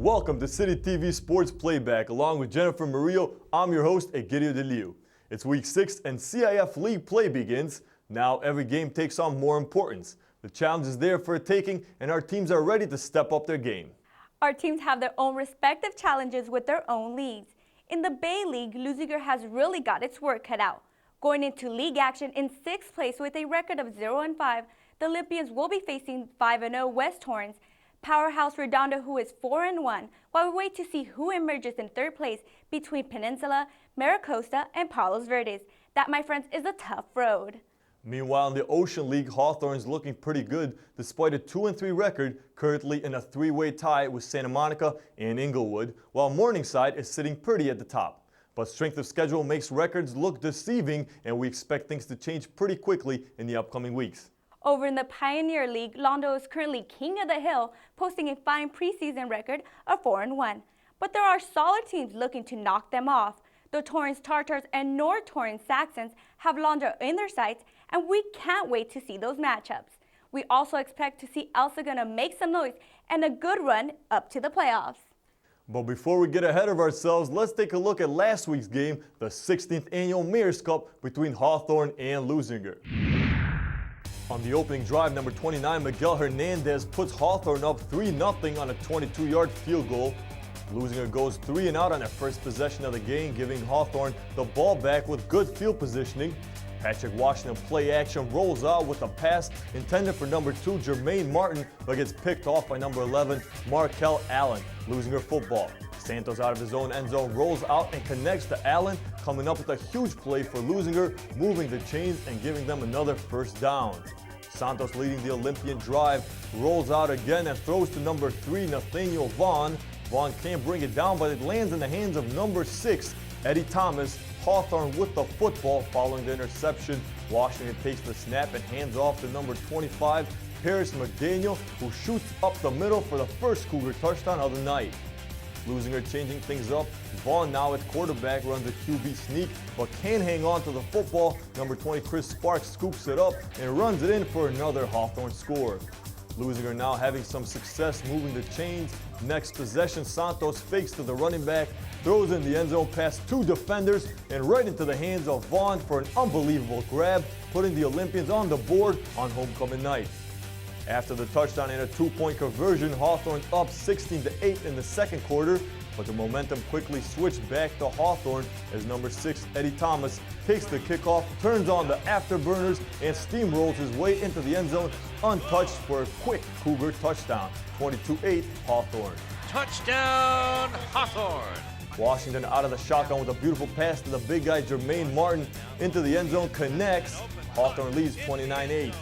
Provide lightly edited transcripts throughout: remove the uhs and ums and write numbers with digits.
Welcome to City TV Sports Playback. Along with Jennifer Murillo, I'm your host, Egidio DeLiu. It's week 6 and CIF League play begins. Now every game takes on more importance. The challenge is there for a taking, and our teams are ready to step up their game. Our teams have their own respective challenges with their own leagues. In the Bay League, Lusinger has really got its work cut out. Going into league action in 6th place with a record of 0-5, the Olympians will be facing 5-0 West Torrance, powerhouse Redondo, who is 4-1, while we wait to see who emerges in 3rd place between Peninsula, Maricosta, and Palos Verdes. That, my friends, is a tough road. Meanwhile, in the Ocean League, Hawthorne's looking pretty good despite a 2-3 record, currently in a 3-way tie with Santa Monica and Inglewood, while Morningside is sitting pretty at the top. But strength of schedule makes records look deceiving, and we expect things to change pretty quickly in the upcoming weeks. Over in the Pioneer League, Lawndale is currently king of the hill, posting a fine preseason record of 4-1. But there are solid teams looking to knock them off. The Torrance Tartars and North Torrance Saxons have Lawndale in their sights, and we can't wait to see those matchups. We also expect to see El Segundo make some noise and a good run up to the playoffs. But before we get ahead of ourselves, let's take a look at last week's game, the 16th annual Mayor's Cup between Hawthorne and Lusinger. On the opening drive, number 29, Miguel Hernandez puts Hawthorne up 3-0 on a 22-yard field goal. Lusinger goes 3 and out on their first possession of the game, giving Hawthorne the ball back with good field positioning. Patrick Washington play action rolls out with a pass intended for number 2, Jermaine Martin, but gets picked off by number 11, Markel Allen. Lusinger football. Santos out of his own end zone rolls out and connects to Allen, coming up with a huge play for Lusinger, moving the chains and giving them another first down. Santos, leading the Olympian drive, rolls out again and throws to number 3, Nathaniel Vaughn. Vaughn can't bring it down, but it lands in the hands of number 6, Eddie Thomas. Hawthorne with the football following the interception. Washington takes the snap and hands off to number 25, Paris McDaniel, who shoots up the middle for the first Cougar touchdown of the night. Lusinger changing things up. Vaughn now at quarterback runs a QB sneak, but can't hang on to the football. Number 20, Chris Sparks, scoops it up and runs it in for another Hawthorne score. Lusinger now having some success moving the chains. Next possession, Santos fakes to the running back, throws in the end zone past 2 defenders and right into the hands of Vaughn for an unbelievable grab, putting the Olympians on the board on homecoming night. After the touchdown and a 2-point conversion, Hawthorne up 16-8 in the second quarter, but the momentum quickly switched back to Hawthorne as number 6, Eddie Thomas, takes the kickoff, turns on the afterburners, and steamrolls his way into the end zone untouched for a quick Cougar touchdown. 22-8 Hawthorne. Touchdown Hawthorne! Washington out of the shotgun with a beautiful pass to the big guy Jermaine Martin into the end zone, connects. Hawthorne leads 29-8.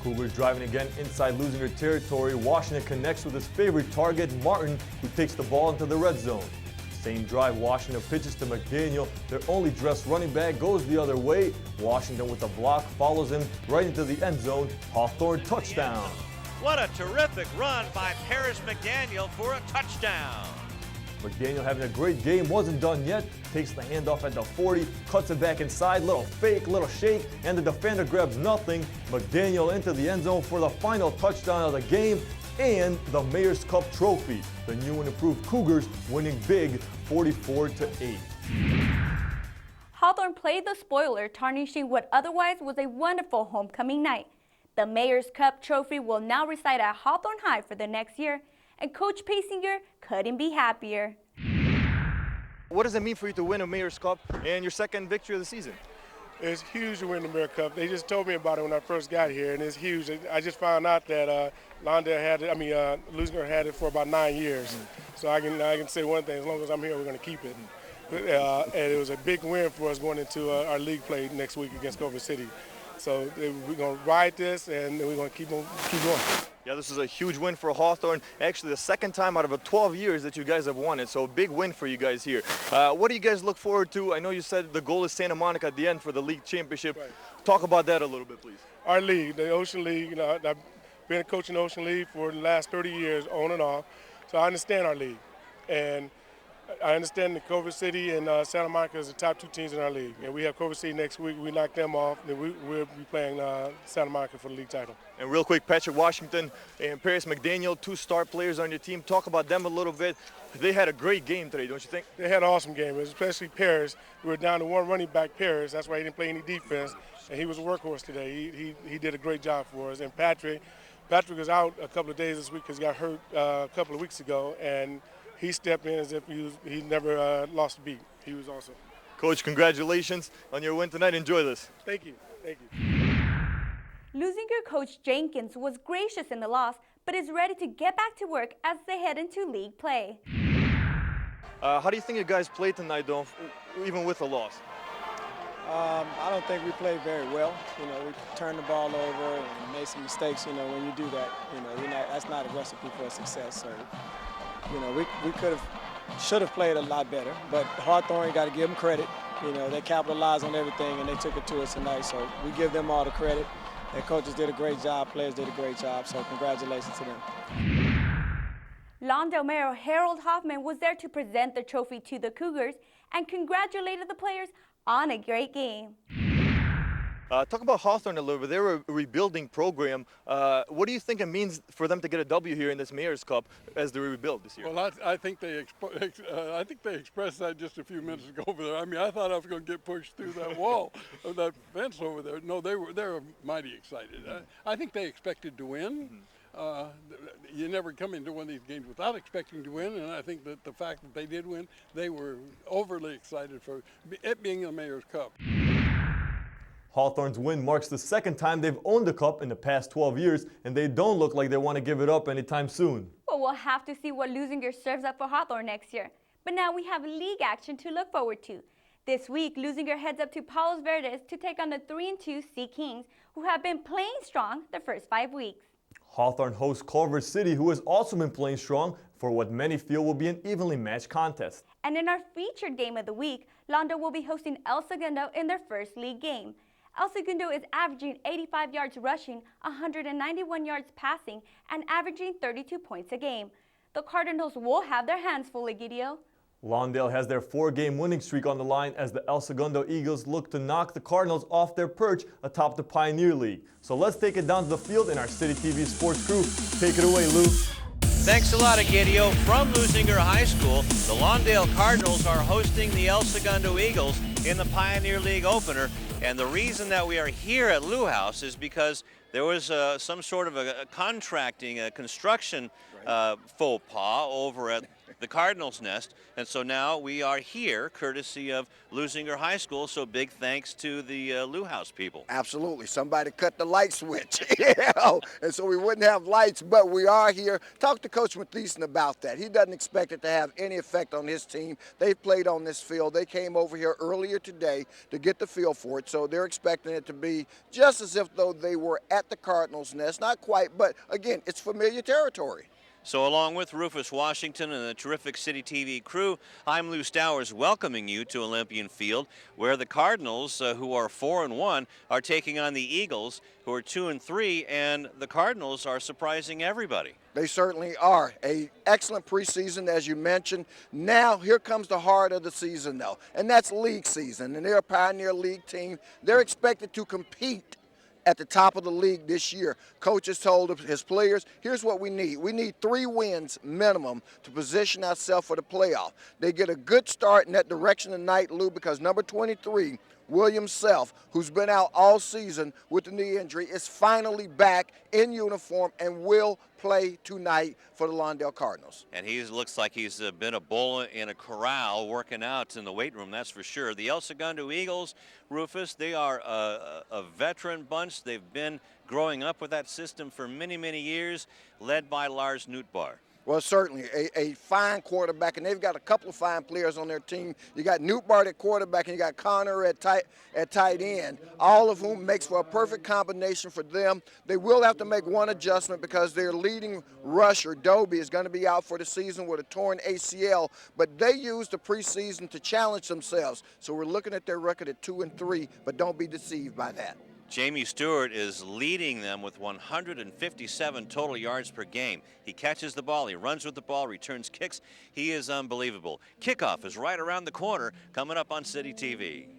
Cougars driving again inside Lusinger territory. Washington connects with his favorite target, Martin, who takes the ball into the red zone. Same drive, Washington pitches to McDaniel. Their only dressed running back goes the other way. Washington with a block follows him right into the end zone. Hawthorne touchdown. What a terrific run by Paris McDaniel for a touchdown. McDaniel having a great game, wasn't done yet, takes the handoff at the 40, cuts it back inside, little fake, little shake, and the defender grabs nothing. McDaniel into the end zone for the final touchdown of the game and the Mayor's Cup trophy. The new and improved Cougars winning big 44-8. Hawthorne played the spoiler, tarnishing what otherwise was a wonderful homecoming night. The Mayor's Cup trophy will now reside at Hawthorne High for the next year, and Coach Pasinger couldn't be happier. What does it mean for you to win a Mayor's Cup and your second victory of the season? It's huge to win the Mayor's Cup. They just told me about it when I first got here, and it's huge. I just found out that Lawndale had it, Lusinger had it for about 9 years. So I can say one thing, as long as I'm here, we're going to keep it. And it was a big win for us going into our league play next week against Culver City. So we're going to ride this, and we're going to keep going. Yeah, this is a huge win for Hawthorne. Actually, the second time out of 12 years that you guys have won it, so a big win for you guys here. What do you guys look forward to? I know you said the goal is Santa Monica at the end for the league championship. Right. Talk about that a little bit, please. Our league, the Ocean League, I've been a coach in the Ocean League for the last 30 years, on and off, so I understand our league. And I understand that Culver City and Santa Monica is the top 2 teams in our league, and we have Culver City next week. We knock them off, then we'll be playing Santa Monica for the league title. And real quick, Patrick Washington and Paris McDaniel, 2 star players on your team. Talk about them a little bit. They had a great game today, don't you think? They had an awesome game, especially Paris. We were down to 1 running back, Paris. That's why he didn't play any defense, and he was a workhorse today. He did a great job for us. And Patrick was out a couple of days this week because he got hurt a couple of weeks ago, and he stepped in as if he never lost a beat. He was awesome. Coach, congratulations on your win tonight. Enjoy this. Thank you. Thank you. Lusinger coach Jenkins was gracious in the loss, but is ready to get back to work as they head into league play. How do you think you guys played tonight, though, even with the loss? I don't think we played very well. You know, we turned the ball over and made some mistakes. You know, when you do that, you know, that's not a recipe for success. So, you know, we should have played a lot better. But Hawthorne, you got to give them credit. You know, they capitalized on everything and they took it to us tonight. So we give them all the credit. Their coaches did a great job, players did a great job. So congratulations to them. Lawndale Mayor Harold Hoffman was there to present the trophy to the Cougars and congratulated the players on a great game. Talk about Hawthorne a little bit. They're a rebuilding program. What do you think it means for them to get a W here in this Mayor's Cup as they rebuild this year? Well, I think they expressed that just a few minutes ago over there. I mean, I thought I was going to get pushed through that wall of that fence over there. No, they were mighty excited. I think they expected to win. You never come into one of these games without expecting to win, and I think that the fact that they did win, they were overly excited for it being the Mayor's Cup. Hawthorne's win marks the 2nd time they've owned the cup in the past 12 years, and they don't look like they want to give it up anytime soon. Well, we'll have to see what Lusinger serves up for Hawthorne next year. But now we have league action to look forward to. This week, Lusinger heads up to Palos Verdes to take on the 3-2 Sea Kings, who have been playing strong the first 5 weeks. Hawthorne hosts Culver City, who has also been playing strong for what many feel will be an evenly matched contest. And in our featured game of the week, Lawndale will be hosting El Segundo in their first league game. El Segundo is averaging 85 yards rushing, 191 yards passing, and averaging 32 points a game. The Cardinals will have their hands full, Egidio. Lawndale has their 4-game winning streak on the line as the El Segundo Eagles look to knock the Cardinals off their perch atop the Pioneer League. So let's take it down to the field in our CityTV sports crew. Take it away, Lou. Thanks a lot, Egidio. From Lusinger High School, the Lawndale Cardinals are hosting the El Segundo Eagles in the Pioneer League opener. And the reason that we are here at Lou House is because there was some sort of a construction faux pas over at the Cardinals' Nest, and so now we are here courtesy of Lusinger High School, so big thanks to the Lou House people. Absolutely. Somebody cut the light switch, you know, and so we wouldn't have lights, but we are here. Talk to Coach Mathieson about that. He doesn't expect it to have any effect on his team. They've played on this field. They came over here earlier today to get the feel for it, so they're expecting it to be just as if though they were at the Cardinals' Nest. Not quite, but again, it's familiar territory. So along with Rufus Washington and the terrific CityTV crew, I'm Lou Stowers welcoming you to Olympian Field, where the Cardinals, who are 4-1, are taking on the Eagles, who are 2-3, and the Cardinals are surprising everybody. They certainly are. An excellent preseason, as you mentioned. Now, here comes the heart of the season, though, and that's league season, and they're a Pioneer League team. They're expected to compete at the top of the league this year. Coach has told his players, here's what we need. We need 3 wins minimum to position ourselves for the playoff. They get a good start in that direction tonight, Lou, because number 23, William Self, who's been out all season with the knee injury, is finally back in uniform and will play tonight for the Lawndale Cardinals. And he looks like he's been a bull in a corral working out in the weight room, that's for sure. The El Segundo Eagles, Rufus, they are a veteran bunch. They've been growing up with that system for many, many years, led by Lars Nootbaar. Well, certainly a fine quarterback, and they've got a couple of fine players on their team. You got Nootbaar at quarterback, and you got Connor at tight end, all of whom makes for a perfect combination for them. They will have to make one adjustment because their leading rusher, Dobie, is going to be out for the season with a torn ACL, but they used the preseason to challenge themselves. So we're looking at their record at 2-3, but don't be deceived by that. Jamie Stewart is leading them with 157 total yards per game. He catches the ball, he runs with the ball, returns kicks. He is unbelievable. Kickoff is right around the corner, coming up on City TV.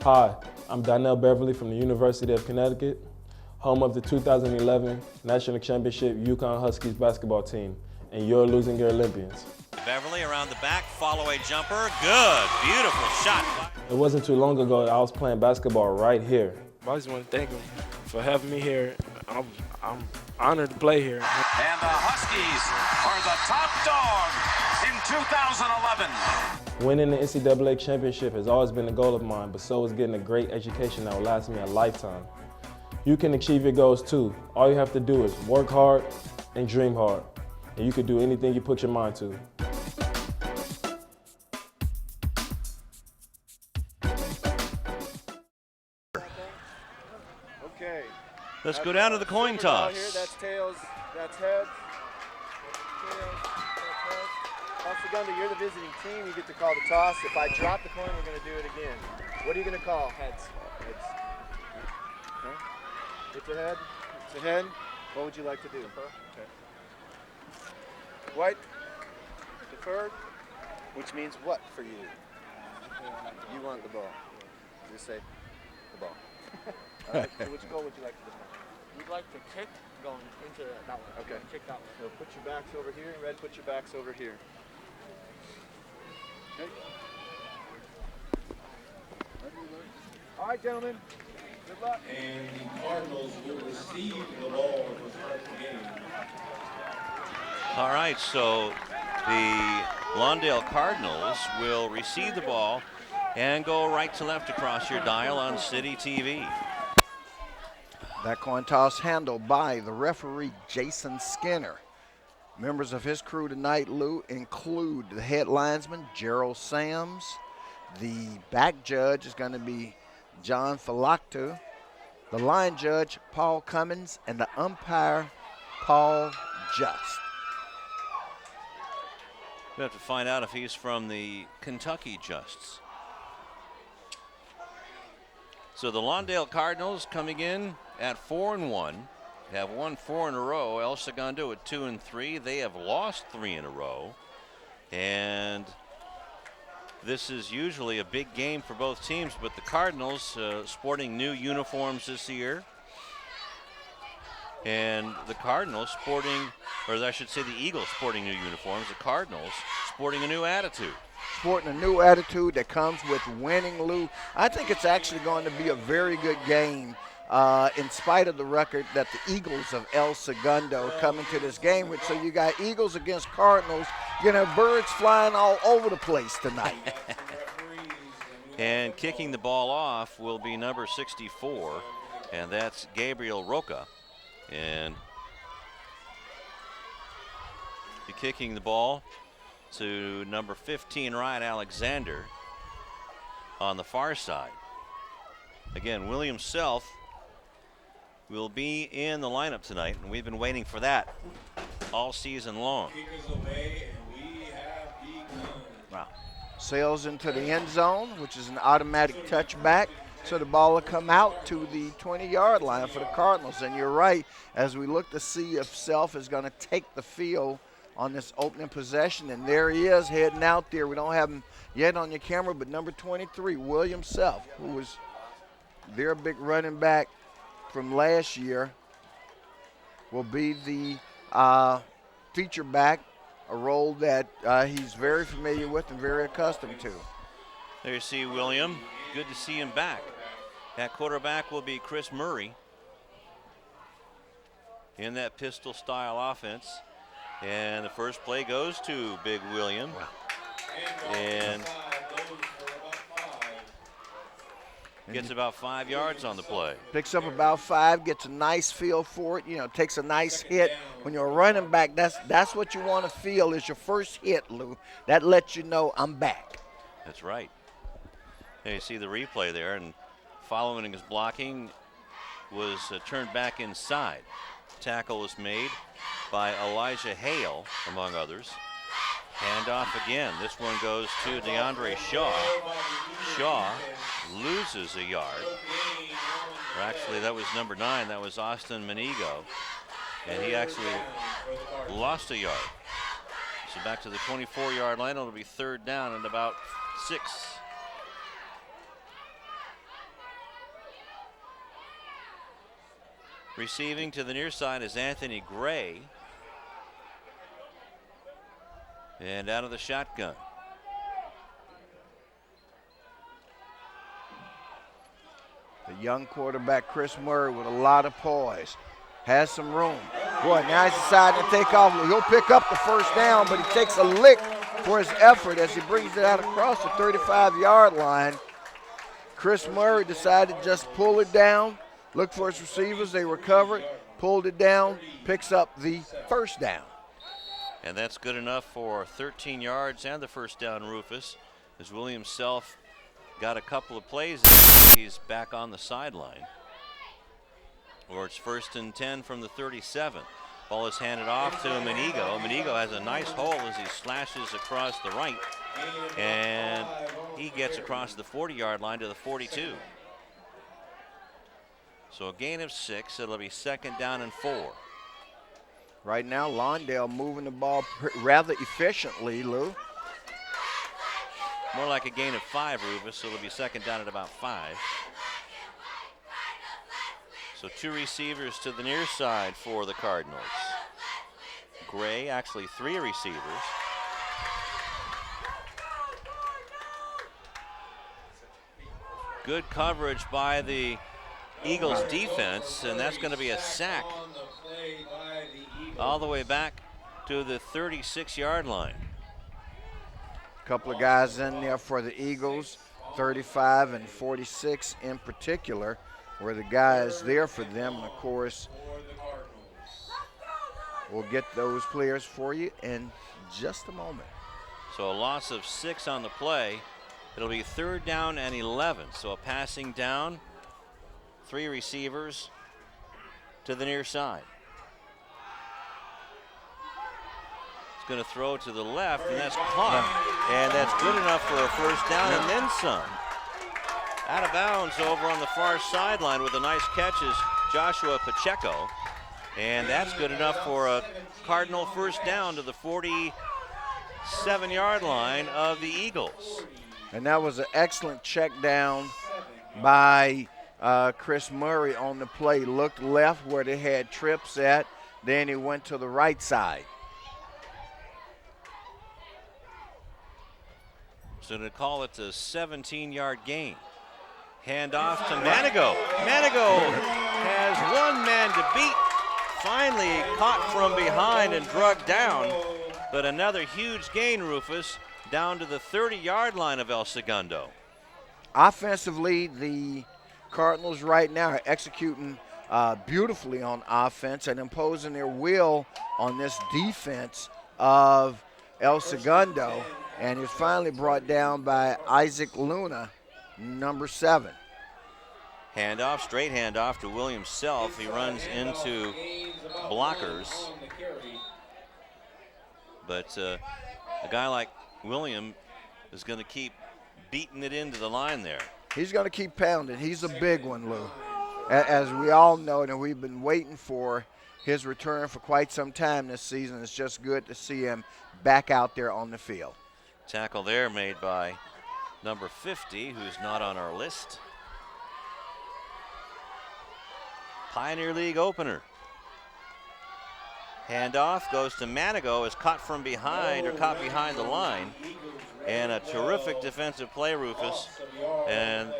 Hi, I'm Donnell Beverly from the University of Connecticut, home of the 2011 National Championship Yukon Huskies basketball team, and your Lusinger Olympians. Beverly around the back, follow a jumper, good, beautiful shot. It wasn't too long ago that I was playing basketball right here. I just want to thank him for having me here. I'm honored to play here. And the Huskies are the top dog in 2011. Winning the NCAA championship has always been a goal of mine, but so is getting a great education that will last me a lifetime. You can achieve your goals too. All you have to do is work hard and dream hard, and you can do anything you put your mind to. Okay. Let's go down to the coin toss. Here, that's tails, that's heads. Tails, that's heads. Segundo, you're the visiting team. You get to call the toss. If I drop the coin, we're going to do it again. What are you going to call? Heads. Heads. Okay. It's a head. It's a head. What would you like to do? Defer. Okay. White. Deferred. Which means what for you? You want the ball. Just say the ball. All right. So which goal would you like to defend? We'd like to kick going into that one. Okay. Kick that one. So put your backs over here. Red, put your backs over here. Okay. All right, gentlemen. Good luck. And the Cardinals will receive the ball to start the game. All right, so the Lawndale Cardinals will receive the ball and go right to left across your dial on City TV. That coin toss handled by the referee Jason Skinner. Members of his crew tonight, Lou, include the head linesman Gerald Sams. The back judge is going to be John Falactu. The line judge Paul Cummins, and the umpire Paul Just. We have to find out if he's from the Kentucky Justs. So the Lawndale Cardinals coming in at 4-1, have won 4 in a row. El Segundo at 2-3. They have lost 3 in a row, and this is usually a big game for both teams. But the Cardinals sporting new uniforms this year, and the Cardinals sporting, or I should say the Eagles sporting new uniforms. The Cardinals sporting a new attitude. Sporting a new attitude that comes with winning, Lou. I think it's actually going to be a very good game in spite of the record that the Eagles of El Segundo come into this game with. So you got Eagles against Cardinals, you know, birds flying all over the place tonight. And kicking the ball off will be number 64, and that's Gabriel Roca. And be kicking the ball to number 15, Ryan Alexander, on the far side. Again, William Self will be in the lineup tonight, and we've been waiting for that all season long. Wow. Sails into the end zone, which is an automatic touchback. So the ball will come out to the 20-yard line for the Cardinals. And you're right, as we look to see if Self is going to take the field on this opening possession. And there he is heading out there. We don't have him yet on your camera, but number 23, William Self, who was their big running back from last year, will be the feature back, a role that he's very familiar with and very accustomed to. There you see William. Good to see him back. At quarterback will be Chris Murray in that pistol style offense. And the first play goes to Big William. Gets about 5 yards on the play. Picks up about 5, gets a nice feel for it, takes a nice hit. When you're a running back, that's what you want to feel is your first hit, Lou. That lets you know I'm back. That's right. Hey, you see the replay there, and following his blocking was turned back inside. Tackle was made by Elijah Hale, among others. Handoff again. This one goes to DeAndre Shaw. Shaw loses a yard. Or actually, that was number 9. That was Austin Manigo. And he actually lost a yard. So back to the 24-yard line. It'll be 3rd down and about 6. Receiving to the near side is Anthony Gray. And out of the shotgun. The young quarterback, Chris Murray, with a lot of poise. Has some room. Boy, now he's deciding to take off. He'll pick up the first down, but he takes a lick for his effort as he brings it out across the 35-yard line. Chris Murray decided to just pull it down, look for his receivers. They recovered, pulled it down, picks up the first down. And that's good enough for 13 yards and the first down, Rufus, as Williams Self got a couple of plays. He's back on the sideline. Or it's 1st and 10 from the 37. Ball is handed off to Manigo. Manigo has a nice hole as he slashes across the right. And he gets across the 40-yard line to the 42. So a gain of 6. It'll be 2nd down and 4. Right now, Lawndale moving the ball rather efficiently, Lou. More like a gain of 5, Rufus, so it'll be 2nd down at about 5. So 2 receivers to the near side for the Cardinals. Gray, actually 3 receivers. Good coverage by the Eagles defense, and that's going to be a sack all the way back to the 36-yard line. A couple of guys in there for the Eagles, 35 and 46 in particular, were the guys there for them. And of course, we'll get those players for you in just a moment. So a loss of 6 on the play. It'll be 3rd down and 11. So a passing down, 3 receivers to the near side. He's going to throw to the left, and that's caught. And that's good enough for a first down and then some. Out of bounds over on the far sideline with a nice catch is Joshua Pacheco. And that's good enough for a Cardinal first down to the 47-yard line of the Eagles. And that was an excellent check down by Chris Murray on the play. Looked left where they had trips at, then he went to the right side. So to call it a 17-yard gain. Hand off to Manigo. Manigo has one man to beat. Finally caught from behind and drugged down. But another huge gain, Rufus, down to the 30-yard line of El Segundo. Offensively, the Cardinals right now are executing beautifully on offense and imposing their will on this defense of El Segundo. And it's finally brought down by Isaac Luna, number 7. Handoff, straight handoff to Williams Self. He runs into blockers. But a guy like William is going to keep beating it into the line there. He's going to keep pounding. He's a big one, Lou. As we all know, and we've been waiting for his return for quite some time this season. It's just good to see him back out there on the field. Tackle there made by number 50, who's not on our list. Pioneer League opener. Handoff goes to Manigo, is caught from behind or caught behind the line. And a terrific defensive play, Rufus. And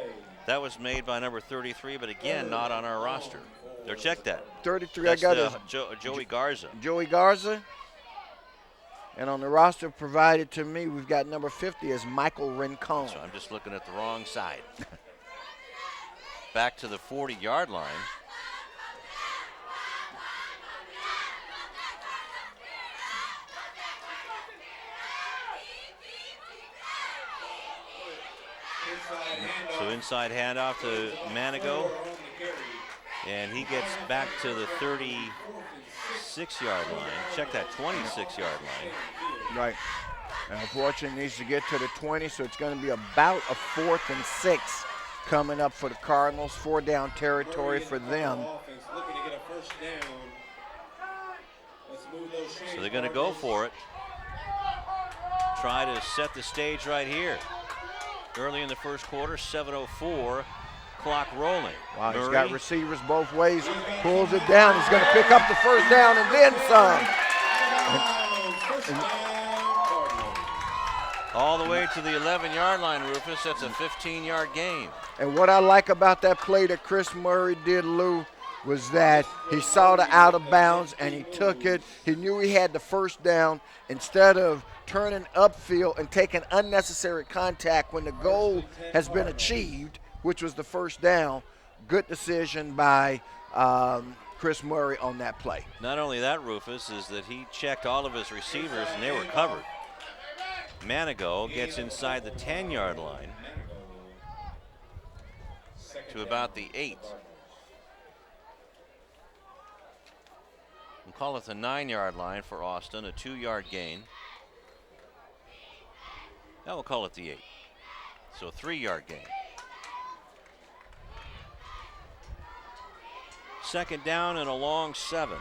that was made by number 33, but again, not on our roster. Or check that. 33, that's I got Joey Garza. Joey Garza. And on the roster provided to me, we've got number 50 as Michael Rincon. So I'm just looking at the wrong side. back to the 40-yard line. So inside handoff to Manigo, and he gets back to the 36-yard line. Check that, 26-yard line. Right. And unfortunately, needs to get to the 20, so it's going to be about a 4th and 6 coming up for the Cardinals. 4-down territory for them. So they're going to go for it. Try to set the stage right here. Early in the first quarter, 7:04, clock rolling. Wow, he's Murray. got receivers both ways, pulls it down. He's going to pick up the first down and then some. All the way to the 11-yard line, Rufus. That's a 15-yard gain. And what I like about that play that Chris Murray did, Lou, was that he saw the out of bounds and he took it. He knew he had the first down. Instead of turning upfield and taking unnecessary contact when the goal has been achieved, which was the first down, good decision by Chris Murray on that play. Not only that, Rufus, is that he checked all of his receivers and they were covered. Manigo gets inside the 10-yard line to about the 8. We'll call it the 9-yard line for Austin, a 2-yard gain. Now we'll call it the 8. So a 3-yard gain. Second down and a long 7.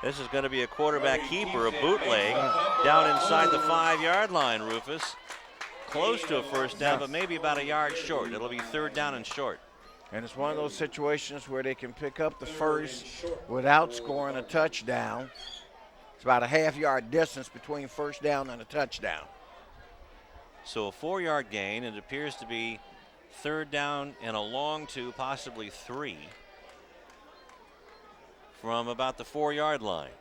This is going to be a quarterback keeper, a bootleg, down inside the 5-yard line, Rufus. Close to a first down, but maybe about a yard short. It'll be 3rd down and short. And it's one of those situations where they can pick up the first without scoring a touchdown. It's about a half-yard distance between first down and a touchdown. So a 4-yard gain. It appears to be 3rd down and a long 2, possibly 3, from about the 4-yard line.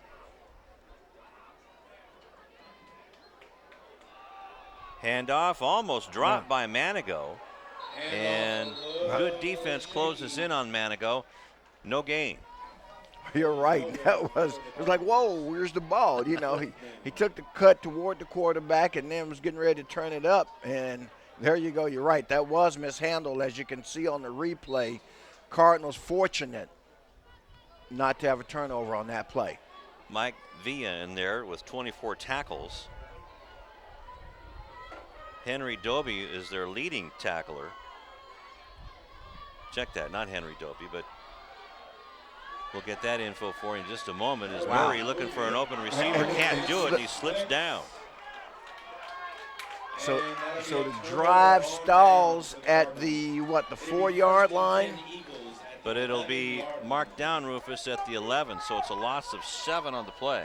Handoff almost dropped by Manigo. And good defense closes in on Manigo. No gain. You're right. It was like, whoa, where's the ball? You know, he took the cut toward the quarterback and then was getting ready to turn it up. And there you go. You're right. That was mishandled, as you can see on the replay. Cardinals fortunate not to have a turnover on that play. Mike Villa in there with 24 tackles. Henry Doby is their leading tackler. Check that, not Henry Doby, but we'll get that info for you in just a moment. As Murray looking for an open receiver, can't do it, he slips down. So the drive stalls at the 4-yard line? But it'll be marked down, Rufus, at the 11, so it's a loss of 7 on the play.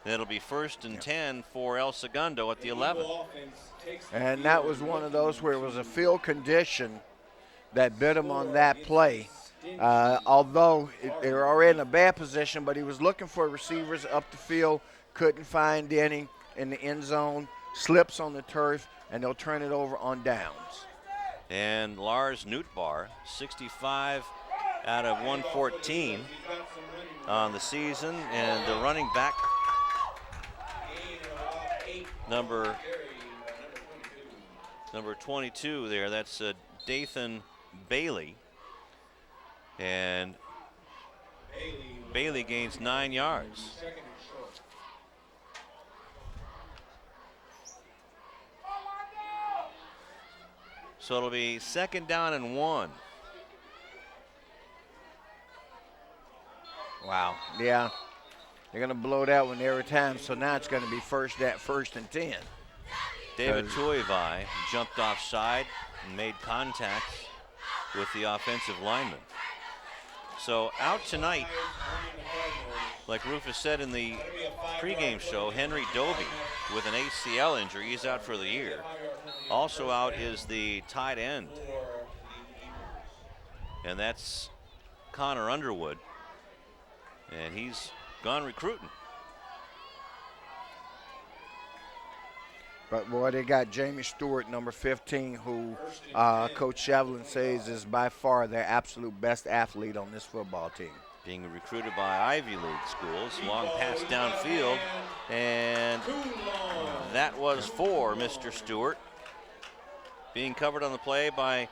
Then it'll be 1st and 10 for El Segundo at the 11. And that was one of those where it was a field condition that bit him on that play. Although they were already in a bad position, but he was looking for receivers up the field, couldn't find any in the end zone, slips on the turf, and they'll turn it over on downs. And Lars Nootbaar, 65 out of 114 on the season, and the running back number 22 there, that's Dathan Bailey. And Bailey gains 9 yards. So it'll be 2nd down and 1. Wow. Yeah. They're going to blow that one every time, so now it's going to be 1st and 10. David Tuivai jumped offside and made contact with the offensive lineman. So out tonight, like Rufus said in the pregame show, Henry Doby with an ACL injury. He's out for the year. Also out is the tight end, and that's Connor Underwood, and he's gone recruiting. But, boy, they got Jamie Stewart, number 15, who Coach Shevlin says is by far their absolute best athlete on this football team. Being recruited by Ivy League schools. Long pass downfield, and that was for Mr. Stewart. Being covered on the play by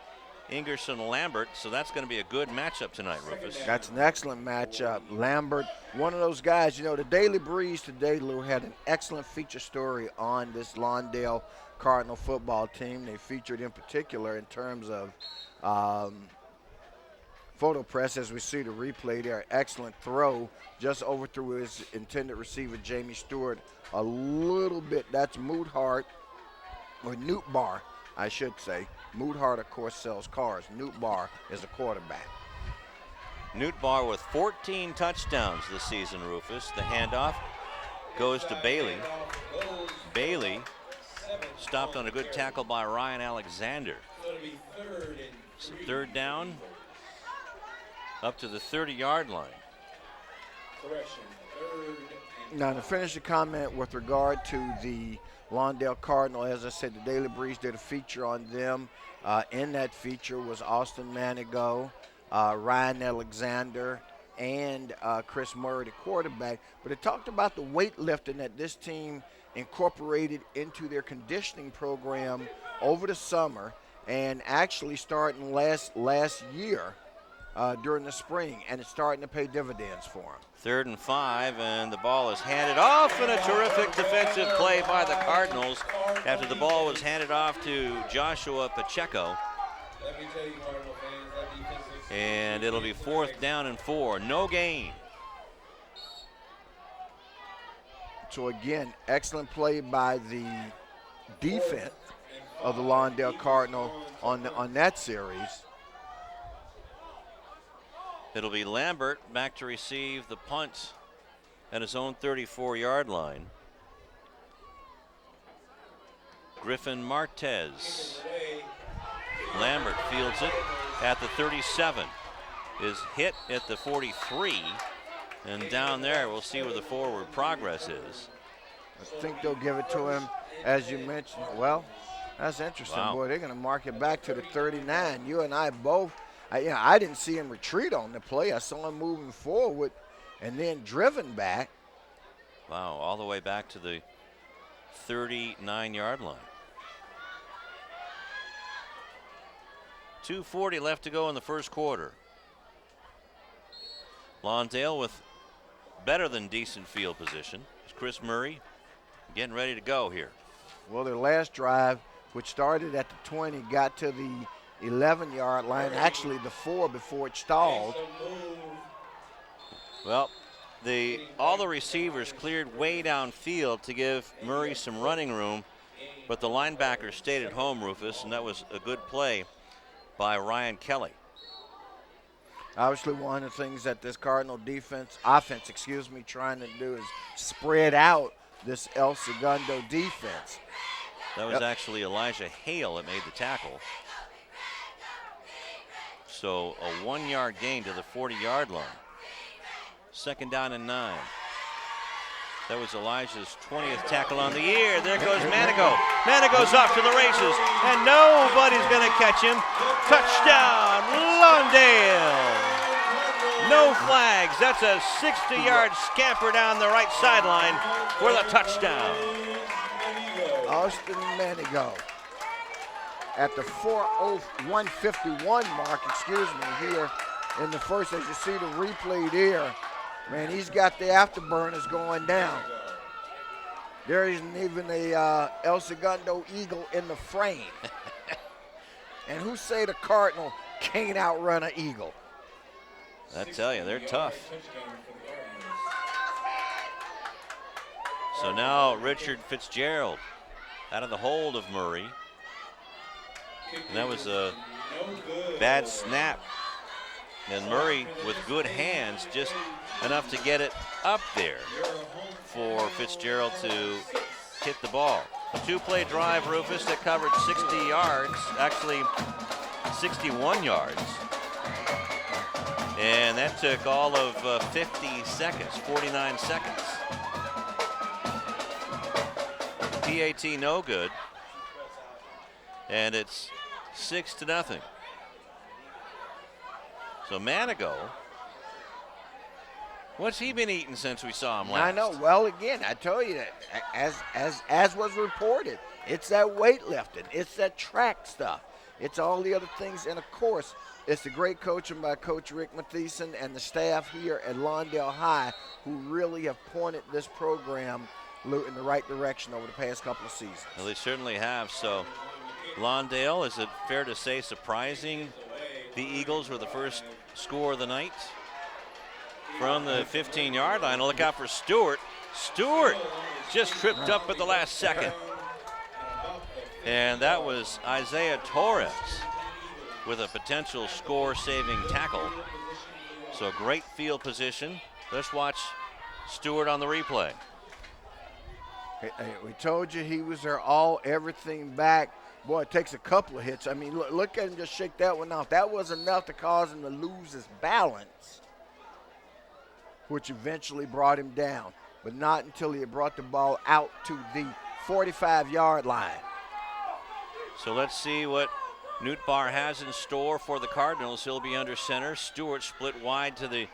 Ingerson Lambert, so that's going to be a good matchup tonight, Rufus. That's an excellent matchup. Lambert, one of those guys, you know, the Daily Breeze today, Lou, had an excellent feature story on this Lawndale Cardinal football team. They featured in particular in terms of photo press, as we see the replay there. Excellent throw, just overthrew his intended receiver, Jamie Stewart, a little bit. That's Moodhart, or Newt Barr, I should say. Moodhart, of course, sells cars. Newt Barr is a quarterback. Newt Barr with 14 touchdowns this season, Rufus. The handoff goes to Bailey. Bailey stopped on a good tackle by Ryan Alexander. So third down, up to the 30-yard line. Now, to finish the comment with regard to the Lawndale Cardinal, as I said, the Daily Breeze did a feature on them. In that feature was Austin Manigo, Ryan Alexander, and Chris Murray, the quarterback. But it talked about the weightlifting that this team incorporated into their conditioning program over the summer, and actually starting last year during the spring, and it's starting to pay dividends for them. 3rd and 5, and the ball is handed off, and a terrific defensive play by the Cardinals after the ball was handed off to Joshua Pacheco. And it'll be 4th down and 4, no gain. So again, excellent play by the defense of the Lawndale Cardinal on that series. It'll be Lambert back to receive the punt at his own 34-yard line. Griffin Martez. Lambert fields it at the 37. Is hit at the 43. And down there, we'll see where the forward progress is. I think they'll give it to him, as you mentioned. Well, that's interesting, Wow. boy. They're going to mark it back to the 39. You and I both. I didn't see him retreat on the play. I saw him moving forward and then driven back. Wow, all the way back to the 39-yard line. 2:40 left to go in the first quarter. Lawndale with better than decent field position. It's Chris Murray getting ready to go here. Well, their last drive, which started at the 20, got to the 11-yard line, actually the 4 before it stalled. Well, all the receivers cleared way downfield to give Murray some running room, but the linebacker stayed at home, Rufus, and that was a good play by Ryan Kelly. Obviously, one of the things that this Cardinal offense, trying to do is spread out this El Segundo defense. That was actually Elijah Hale that made the tackle. So a 1-yard gain to the 40-yard line. 2nd down and 9. That was Elijah's 20th tackle on the year. There goes Manigo. Manigo's off to the races, and nobody's going to catch him. Touchdown, Lawndale. No flags. That's a 60-yard scamper down the right sideline for the touchdown. Austin Manigo at the 151 mark, here in the first. As you see the replay there, man, he's got the afterburners going down. There isn't even a El Segundo Eagle in the frame. And who say the Cardinal can't outrun an Eagle? I tell you, they're tough. So now Richard Fitzgerald out of the hold of Murray. And that was a bad snap. And Murray with good hands, just enough to get it up there for Fitzgerald to hit the ball. A 2-play drive, Rufus, that covered 60 yards, actually 61 yards. And that took all of 49 seconds. PAT no good. And it's 6-0. So Manigo, what's he been eating since we saw him last? I know. Well, again, I told you that as was reported, it's that weightlifting, it's that track stuff, it's all the other things, and of course, it's the great coaching by Coach Rick Mathieson and the staff here at Lawndale High who really have pointed this program in the right direction over the past couple of seasons. Well, they certainly have. So Lawndale, is it fair to say, surprising the Eagles were the first score of the night? From the 15-yard line, look out for Stewart. Stewart just tripped up at the last second. And that was Isaiah Torres with a potential score-saving tackle. So great field position. Let's watch Stewart on the replay. Hey, we told you he was there everything back. Boy, it takes a couple of hits. I mean, look at him just shake that one off. That was enough to cause him to lose his balance, which eventually brought him down, but not until he had brought the ball out to the 45-yard line. So let's see what Newt Barr has in store for the Cardinals. He'll be under center. Stewart split wide to the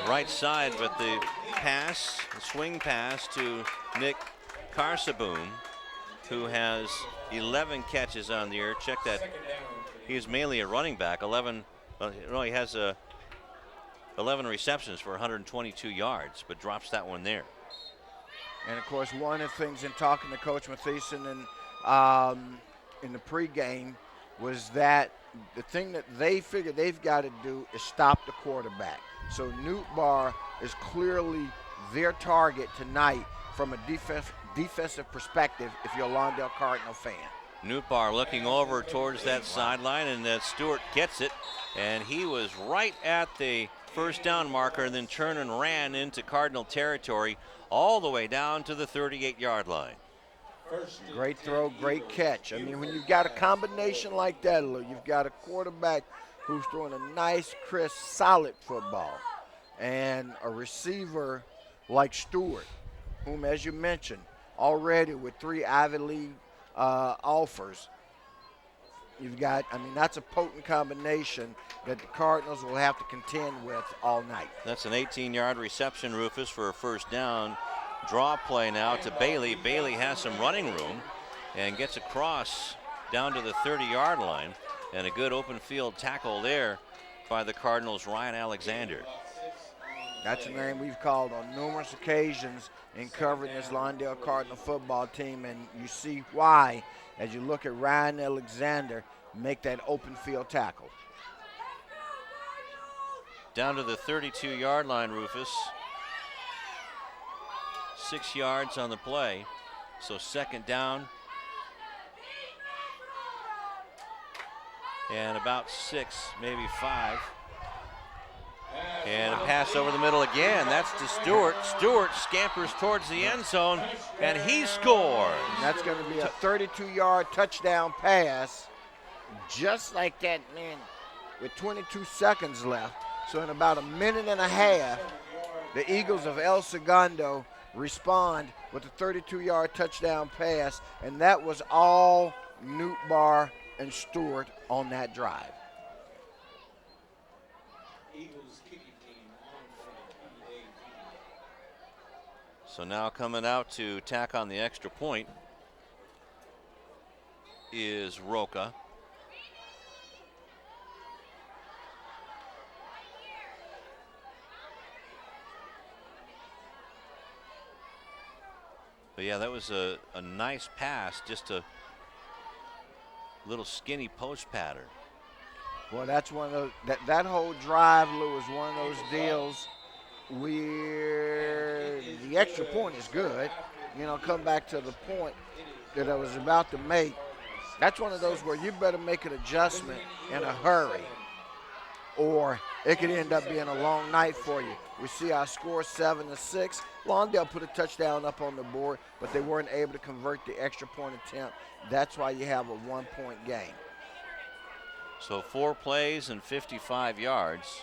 right side, but the swing pass to Nick Carsaboom, who has 11 catches on the year. Check that. He's mainly a running back. He has 11 receptions for 122 yards, but drops that one there. And of course, one of the things in talking to Coach Mathieson and in the pregame was that the thing that they figure they've got to do is stop the quarterback. So Newt Barr is clearly their target tonight from a defensive perspective if you're a Lawndale Cardinal fan. Newt Barr looking over towards that sideline, and Stewart gets it, and he was right at the first down marker and then turned and ran into Cardinal territory all the way down to the 38-yard line. Great throw, great catch. I mean, when you've got a combination like that, you've got a quarterback who's throwing a nice, crisp, solid football, and a receiver like Stewart, whom, as you mentioned, already with 3 Ivy League offers, you've got, I mean, that's a potent combination that the Cardinals will have to contend with all night. That's an 18-yard reception, Rufus, for a first down. Draw play now to Bailey. Bailey has some running room and gets across down to the 30-yard line, and a good open field tackle there by the Cardinals' Ryan Alexander. That's a name we've called on numerous occasions in covering this Lawndale Cardinal football team, and you see why as you look at Ryan Alexander make that open field tackle. Down to the 32-yard line, Rufus. 6 yards on the play, so second down and about 6, maybe 5. And a pass over the middle again. That's to Stewart. Stewart scampers towards the end zone, and he scores. And that's going to be a 32-yard touchdown pass, just like that, man, with 22 seconds left. So in about a minute and a half, the Eagles of El Segundo respond with a 32-yard touchdown pass, and that was all Newt Barr and Stewart on that drive. So now coming out to tack on the extra point is Roca. But yeah, that was a nice pass, just a little skinny post pattern. Well, that's one of those, that whole drive, Lou, is one of those deals where the extra point is good. You know, come back to the point that I was about to make. That's one of those where you better make an adjustment in a hurry, or it could end up being a long night for you. We see our score 7-6. Lawndale put a touchdown up on the board, but they weren't able to convert the extra point attempt. That's why you have a 1-point game. So 4 plays and 55 yards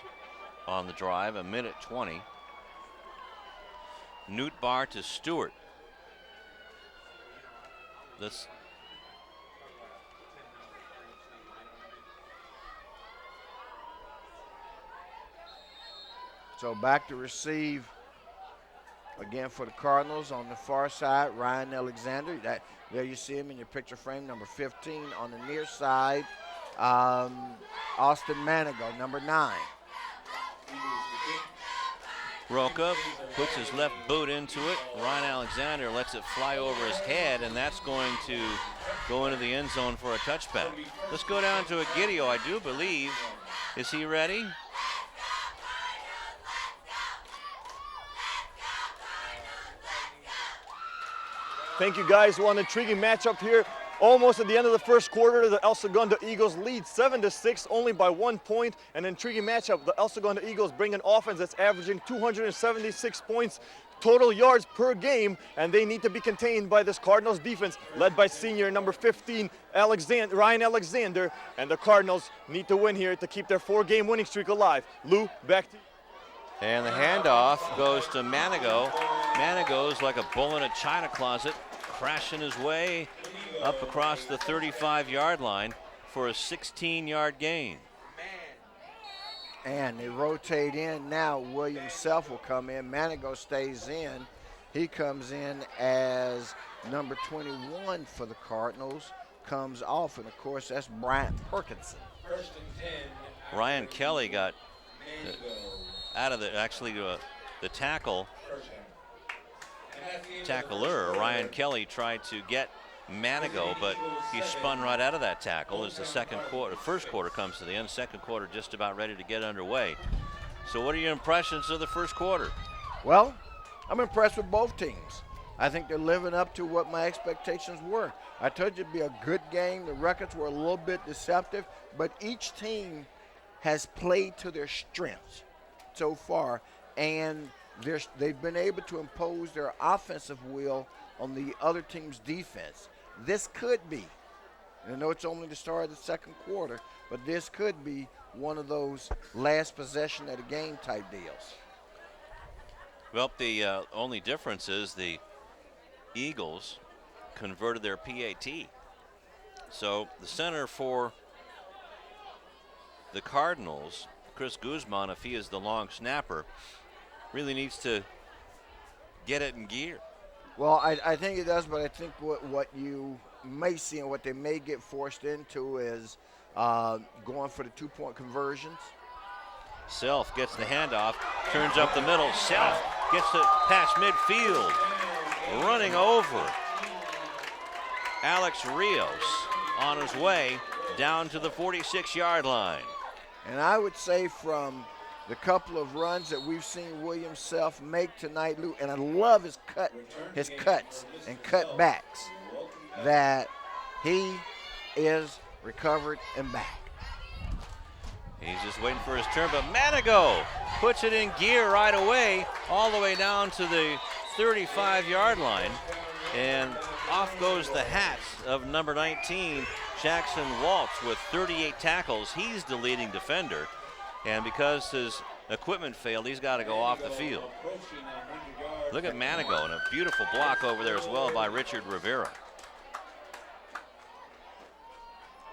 on the drive, a minute 20. Newt Barr to Stewart. this. So back to receive again for the Cardinals on the far side, Ryan Alexander. There you see him in your picture frame, number 15. On the near side, Austin Manigo, number 9. Roca puts his left boot into it. Ryan Alexander lets it fly over his head, and that's going to go into the end zone for a touchback. Let's go down to Egidio, I do believe. Is he ready? Thank you, guys. Well, an intriguing matchup here. Almost at the end of the first quarter, the El Segundo Eagles lead 7-6, only by 1 point. An intriguing matchup. The El Segundo Eagles bring an offense that's averaging 276 points, total yards per game, and they need to be contained by this Cardinals defense, led by senior number 15, Ryan Alexander. And the Cardinals need to win here to keep their 4-game winning streak alive. Lou, back to you. And the handoff goes to Manigo. Manigo's like a bull in a china closet, crashing his way up across the 35-yard line for a 16-yard gain. And they rotate in now. Williams Self will come in. Manigo stays in. He comes in as number 21 for the Cardinals. Comes off, and of course that's Bryant Perkinson. Ryan Kelly got out of the tackler. Ryan Kelly tried to get Manigo, but he spun right out of that tackle as the first quarter comes to the end. Second quarter just about ready to get underway. So what are your impressions of the first quarter? Well, I'm impressed with both teams. I think they're living up to what my expectations were. I told you it'd be a good game. The records were a little bit deceptive, but each team has played to their strengths so far, and they've been able to impose their offensive will on the other team's defense. This could be, I know it's only the start of the second quarter, but this could be one of those last possession of the game type deals. Well, the only difference is the Eagles converted their PAT. So the center for the Cardinals, Chris Guzman, if he is the long snapper, really needs to get it in gear. Well, I think it does, but I think what you may see and what they may get forced into is going for the 2-point conversions. Self gets the handoff, turns up the middle. Self gets it past midfield, running over Alex Rios on his way down to the 46-yard line. And I would say from the couple of runs that we've seen Williams Self make tonight, Lou, and I love his cuts and cutbacks, that he is recovered and back. He's just waiting for his turn, but Manigo puts it in gear right away, all the way down to the 35-yard line, and off goes the hat of number 19, Jackson Waltz, with 38 tackles. He's the leading defender, and because his equipment failed, he's got to go off the field. Look at Manigo, and a beautiful block over there as well by Richard Rivera.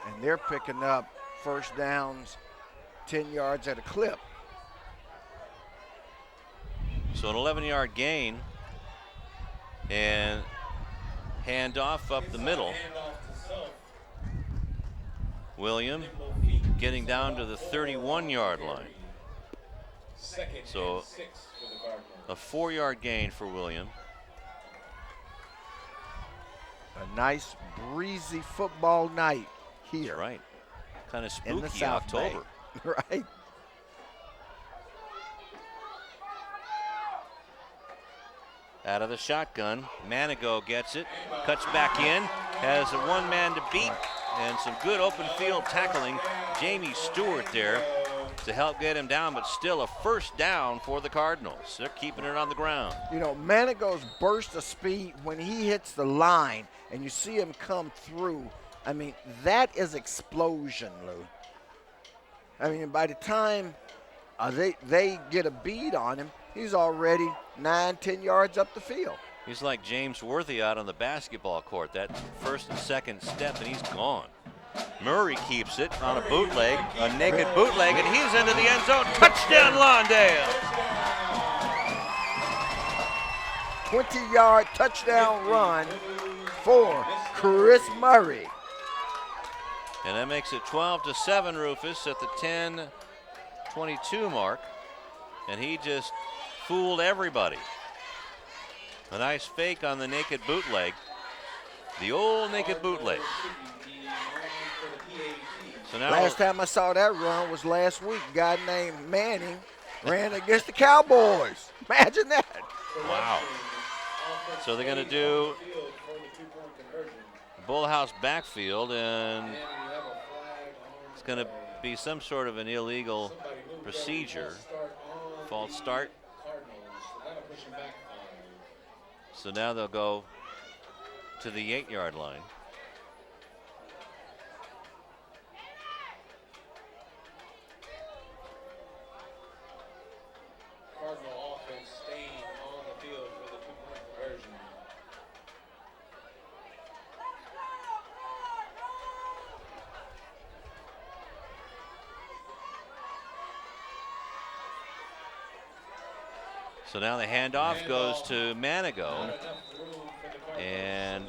And they're picking up first downs 10 yards at a clip. So an 11-yard gain, and handoff up the middle. William getting down to the 31-yard line. So a 4-yard gain for William. A nice breezy football night here. That's right. Kind of in the spooky South October. Bay. Right. Out of the shotgun, Manigo gets it, cuts back in, has a one-man to beat, and some good open field tackling. Jamie Stewart there to help get him down, but still a first down for the Cardinals. They're keeping it on the ground. You know, Manigo's burst of speed when he hits the line and you see him come through, I mean, that is explosion, Lou. I mean, by the time they get a bead on him, he's already 9-10 yards up the field. He's like James Worthy out on the basketball court. That first and second step, and he's gone. Murray keeps it on a bootleg, a naked bootleg, and he's into the end zone. Touchdown, Lawndale. 20-yard touchdown run for Chris Murray. And that makes it 12-7, Rufus, at the 10-22 mark. And he just fooled everybody. A nice fake on the naked bootleg. The old naked bootleg. So now last time I saw that run was last week. A guy named Manning ran against the Cowboys. Imagine that. Wow. So they're going to do Bullhouse backfield, and it's going to be some sort of an illegal procedure. False start. So now they'll go to the 8-yard line. Cardinal offense staying on the field for the 2-point conversion. So now the handoff goes to Manigo, and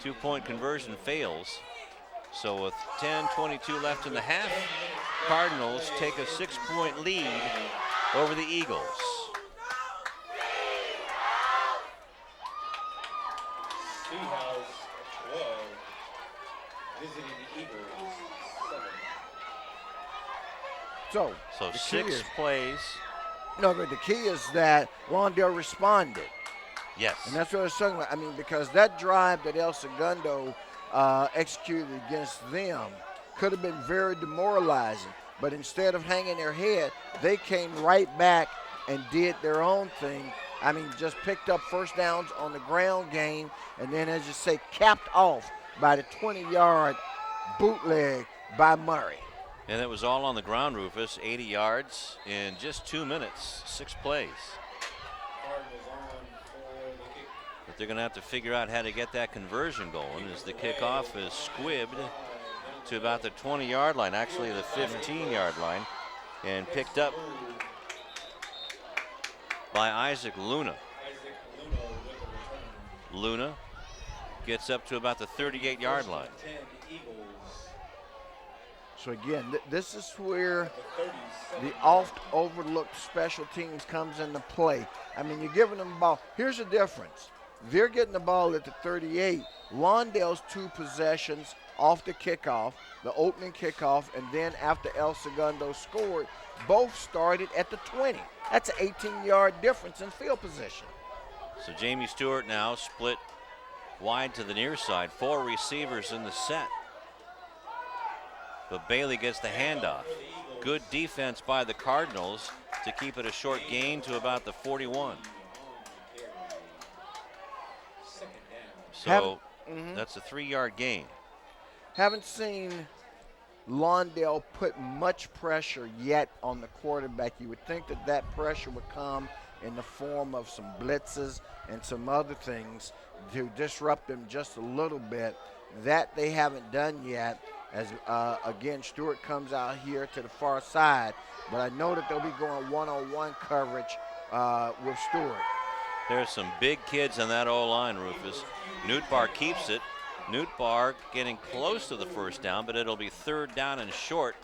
2-point conversion fails. So with 10:22 left in the half, Cardinals take a 6-point lead over the Eagles. Seahawks 12, visiting the Eagles 7. So the 6 key is- plays. No, but the key is that Lawndale responded. Yes. And that's what I was talking about. I mean, because that drive that El Segundo executed against them could have been very demoralizing. But instead of hanging their head, they came right back and did their own thing. I mean, just picked up first downs on the ground game, and then, as you say, capped off by the 20-yard bootleg by Murray. And it was all on the ground, Rufus. 80 yards in just 2 minutes, 6 plays. But they're going to have to figure out how to get that conversion going, as the kickoff is squibbed to about the 20-yard line, actually the 15-yard line, and picked up by Isaac Luna. Luna gets up to about the 38-yard line. So again, this is where the oft overlooked special teams comes into play. I mean, you're giving them the ball. Here's the difference. They're getting the ball at the 38. Lawndale's 2 possessions off the kickoff, the opening kickoff, and then after El Segundo scored, both started at the 20. That's an 18-yard difference in field position. So Jamie Stewart now split wide to the near side. 4 receivers in the set. But Bailey gets the handoff. Good defense by the Cardinals to keep it a short gain to about the 41. So that's a 3-yard gain. Haven't seen Lawndale put much pressure yet on the quarterback. You would think that that pressure would come in the form of some blitzes and some other things to disrupt them just a little bit. That they haven't done yet. As again, Stewart comes out here to the far side, but I know that they'll be going one-on-one coverage with Stewart. There's some big kids on that O-line, Rufus. Newtbar keeps it. Newtbar getting close to the first down, but it'll be 3rd down and short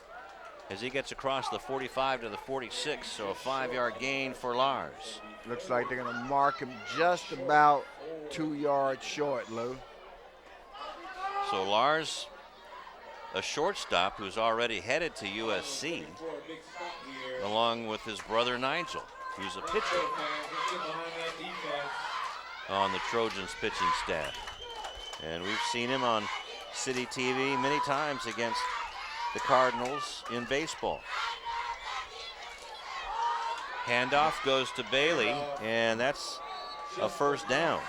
as he gets across the 45 to the 46, so a 5-yard gain for Lars. Looks like they're going to mark him just about 2 yards short, Lou. So Lars, a shortstop who's already headed to USC, along with his brother Nigel, who's a pitcher on the Trojans pitching staff. And we've seen him on CityTV many times against the Cardinals in baseball. Handoff goes to Bailey, and that's a first down.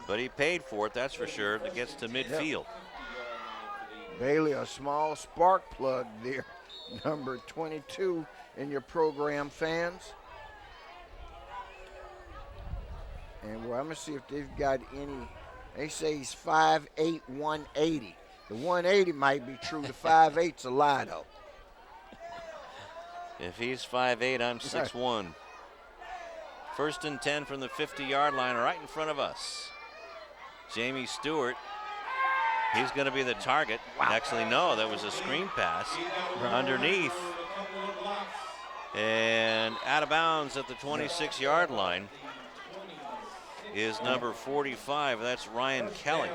But he paid for it, that's for sure. It gets to midfield. Bailey, a small spark plug there, number 22 in your program, fans. And well, I'm going to see if they've got any. They say he's 5'8", 180. The 180 might be true. The 5'8's a lie, though. If he's 5'8", I'm 6'1". First and 10 from the 50-yard line right in front of us. Jamie Stewart, he's going to be the target. Wow. Actually, no, that was a screen pass underneath. And out of bounds at the 26-yard line is number 45. That's Ryan Kelly.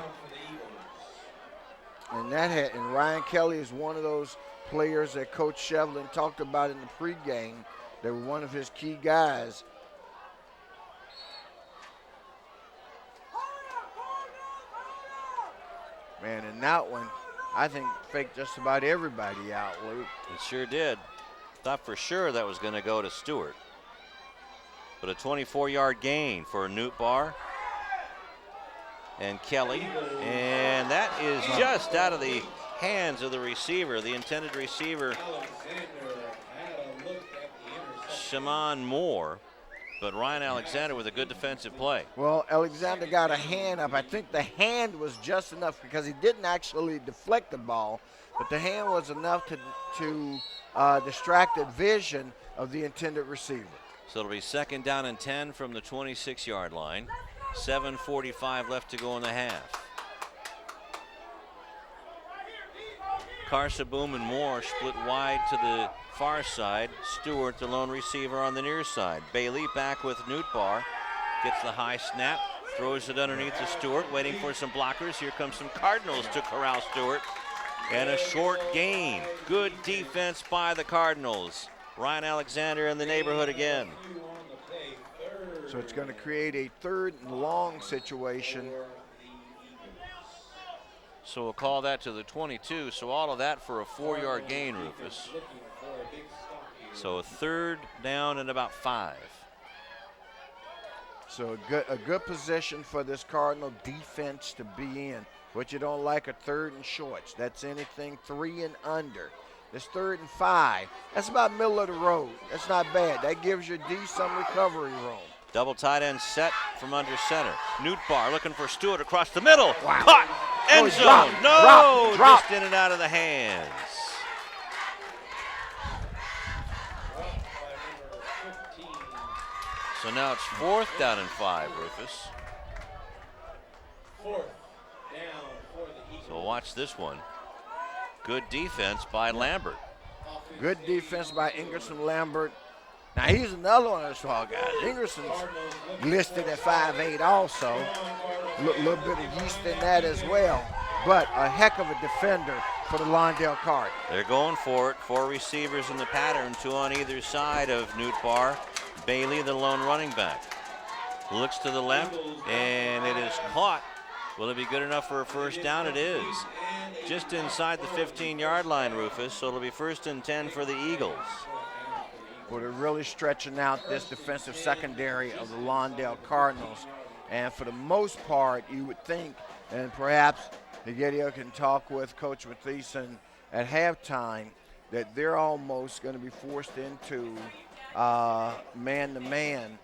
And Ryan Kelly is one of those players that Coach Shevlin talked about in the pregame. They were one of his key guys. Man, and that one, I think, faked just about everybody out, Luke. It sure did. Thought for sure that was going to go to Stewart. But a 24-yard gain for Newt Barr and Kelly. And that is just out of the hands of the receiver, the intended receiver, Shaman Moore. But Ryan Alexander with a good defensive play. Well, Alexander got a hand up. I think the hand was just enough because he didn't actually deflect the ball, but the hand was enough to distract the vision of the intended receiver. So it'll be second down and 10 from the 26-yard line. 7:45 left to go in the half. Carseboom and Moore split wide to the far side. Stewart, the lone receiver, on the near side. Bailey back with Newt Barr. Gets the high snap, throws it underneath to Stewart, waiting for some blockers. Here comes some Cardinals to corral Stewart. And a short gain. Good defense by the Cardinals. Ryan Alexander in the neighborhood again. So it's going to create a third and long situation. So we'll call that to the 22. So all of that for a 4-yard gain, Rufus. So a third down and about 5. So a good position for this Cardinal defense to be in. What you don't like are third and shorts. That's anything 3 and under. This 3rd and 5, that's about middle of the road. That's not bad. That gives your D some recovery room. Double tight end set from under center. Newt Barr looking for Stewart across the middle. Wow. Caught. End zone. Drop. Just in and out of the hands. So now it's 4th down and 5, Rufus. So watch this one. Good defense by Lambert. Good defense by Ingerson Lambert. Now he's another one of those tall guys. Ingerson's listed at 5'8" also. A little bit of yeast in that as well. But a heck of a defender for the Lawndale Cardinals. They're going for it. 4 receivers in the pattern, 2 on either side of Newt Barr. Bailey, the lone running back. Looks to the left, and it is caught. Will it be good enough for a first down? It is. Just inside the 15-yard line, Rufus, so it'll be 1st and 10 for the Eagles. Well, they're really stretching out this defensive secondary of the Lawndale Cardinals. And for the most part, you would think, and perhaps Higuerio can talk with Coach Mathieson at halftime, that they're almost going to be forced into man-to-man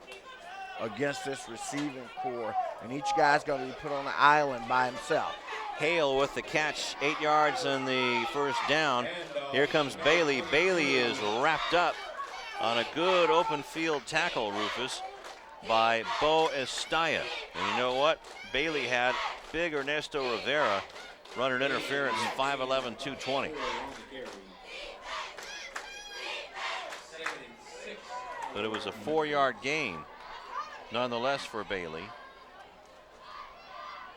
against this receiving core, and each guy's going to be put on an island by himself. Hale with the catch, 8 yards on the first down. Here comes Bailey. Bailey is wrapped up on a good open field tackle, Rufus, by Bo Estaya. And you know what? Bailey had big Ernesto Rivera running interference, 5'11", 220. But it was a 4-yard gain, nonetheless, for Bailey.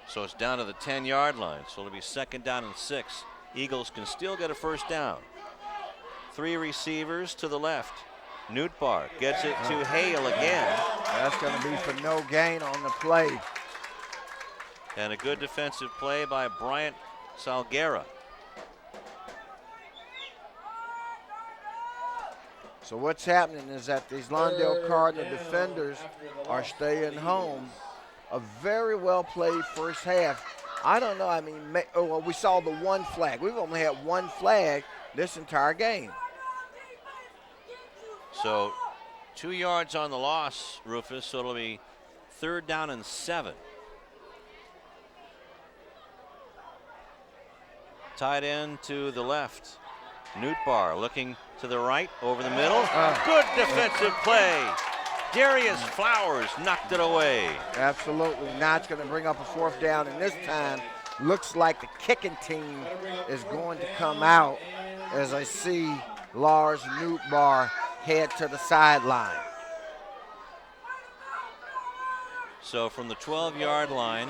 So it's down to the 10-yard line. So it'll be 2nd down and 6. Eagles can still get a first down. 3 receivers to the left. Newt Barr gets it to Hale again. That's going to be for no gain on the play. And a good defensive play by Bryant Salguera. So what's happening is that these Lawndale Cardinal defenders are staying home. A very well played first half. I don't know, I mean, well, we saw the 1 flag. We've only had 1 flag this entire game. So 2 yards on the loss, Rufus, so it'll be 3rd down and 7. Tight end to the left. Newtbar looking to the right, over the middle. Good defensive play. Darius Flowers knocked it away. Absolutely. Now it's going to bring up a 4th down, and this time looks like the kicking team is going to come out as I see Lars Newtbar head to the sideline. So from the 12-yard line,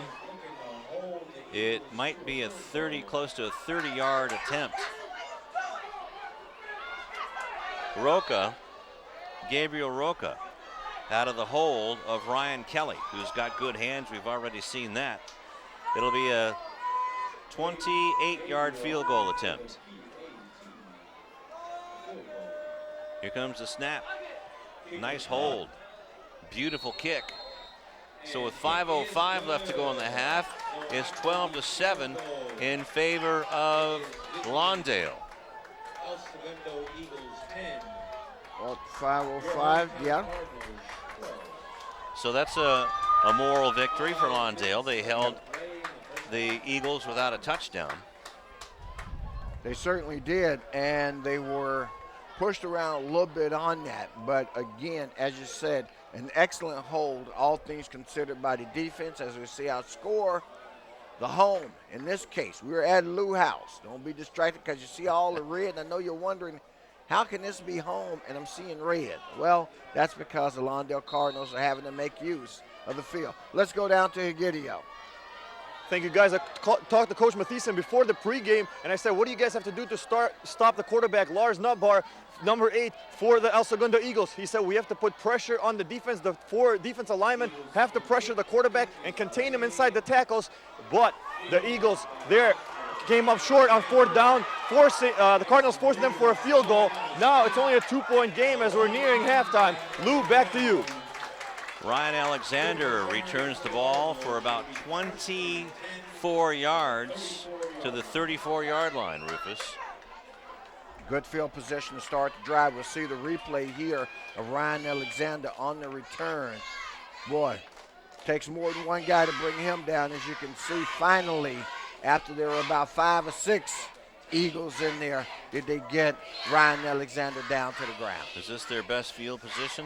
it might be close to a 30-yard attempt. Gabriel Roca, out of the hold of Ryan Kelly, who's got good hands. We've already seen that. It'll be a 28-yard field goal attempt. Here comes the snap. Nice hold. Beautiful kick. So with 5:05 left to go in the half, it's 12-7 in favor of Lawndale. Well, 5:05, yeah. So that's a moral victory for Lawndale. They held the Eagles without a touchdown. They certainly did, and they were pushed around a little bit on that. But again, as you said, an excellent hold, all things considered, by the defense, as we see outscore the home. In this case, we're at Lou House. Don't be distracted because you see all the red, and I know you're wondering, how can this be home and I'm seeing red? Well, that's because the Lawndale Cardinals are having to make use of the field. Let's go down to Egidio. Thank you, guys. I talked to Coach Mathieson before the pregame, and I said, what do you guys have to do to stop the quarterback, Lars Nutbar, number 8, for the El Segundo Eagles? He said, we have to put pressure on the defense. The 4 defensive linemen have to pressure the quarterback and contain him inside the tackles. But the Eagles there came up short on 4th down, the Cardinals forcing them for a field goal. Now it's only a 2-point game as we're nearing halftime. Lou, back to you. Ryan Alexander returns the ball for about 24 yards to the 34-yard line, Rufus. Good field position to start the drive. We'll see the replay here of Ryan Alexander on the return. Boy, takes more than one guy to bring him down. As you can see, finally, after there were about 5 or 6 Eagles in there, did they get Ryan Alexander down to the ground. Is this their best field position?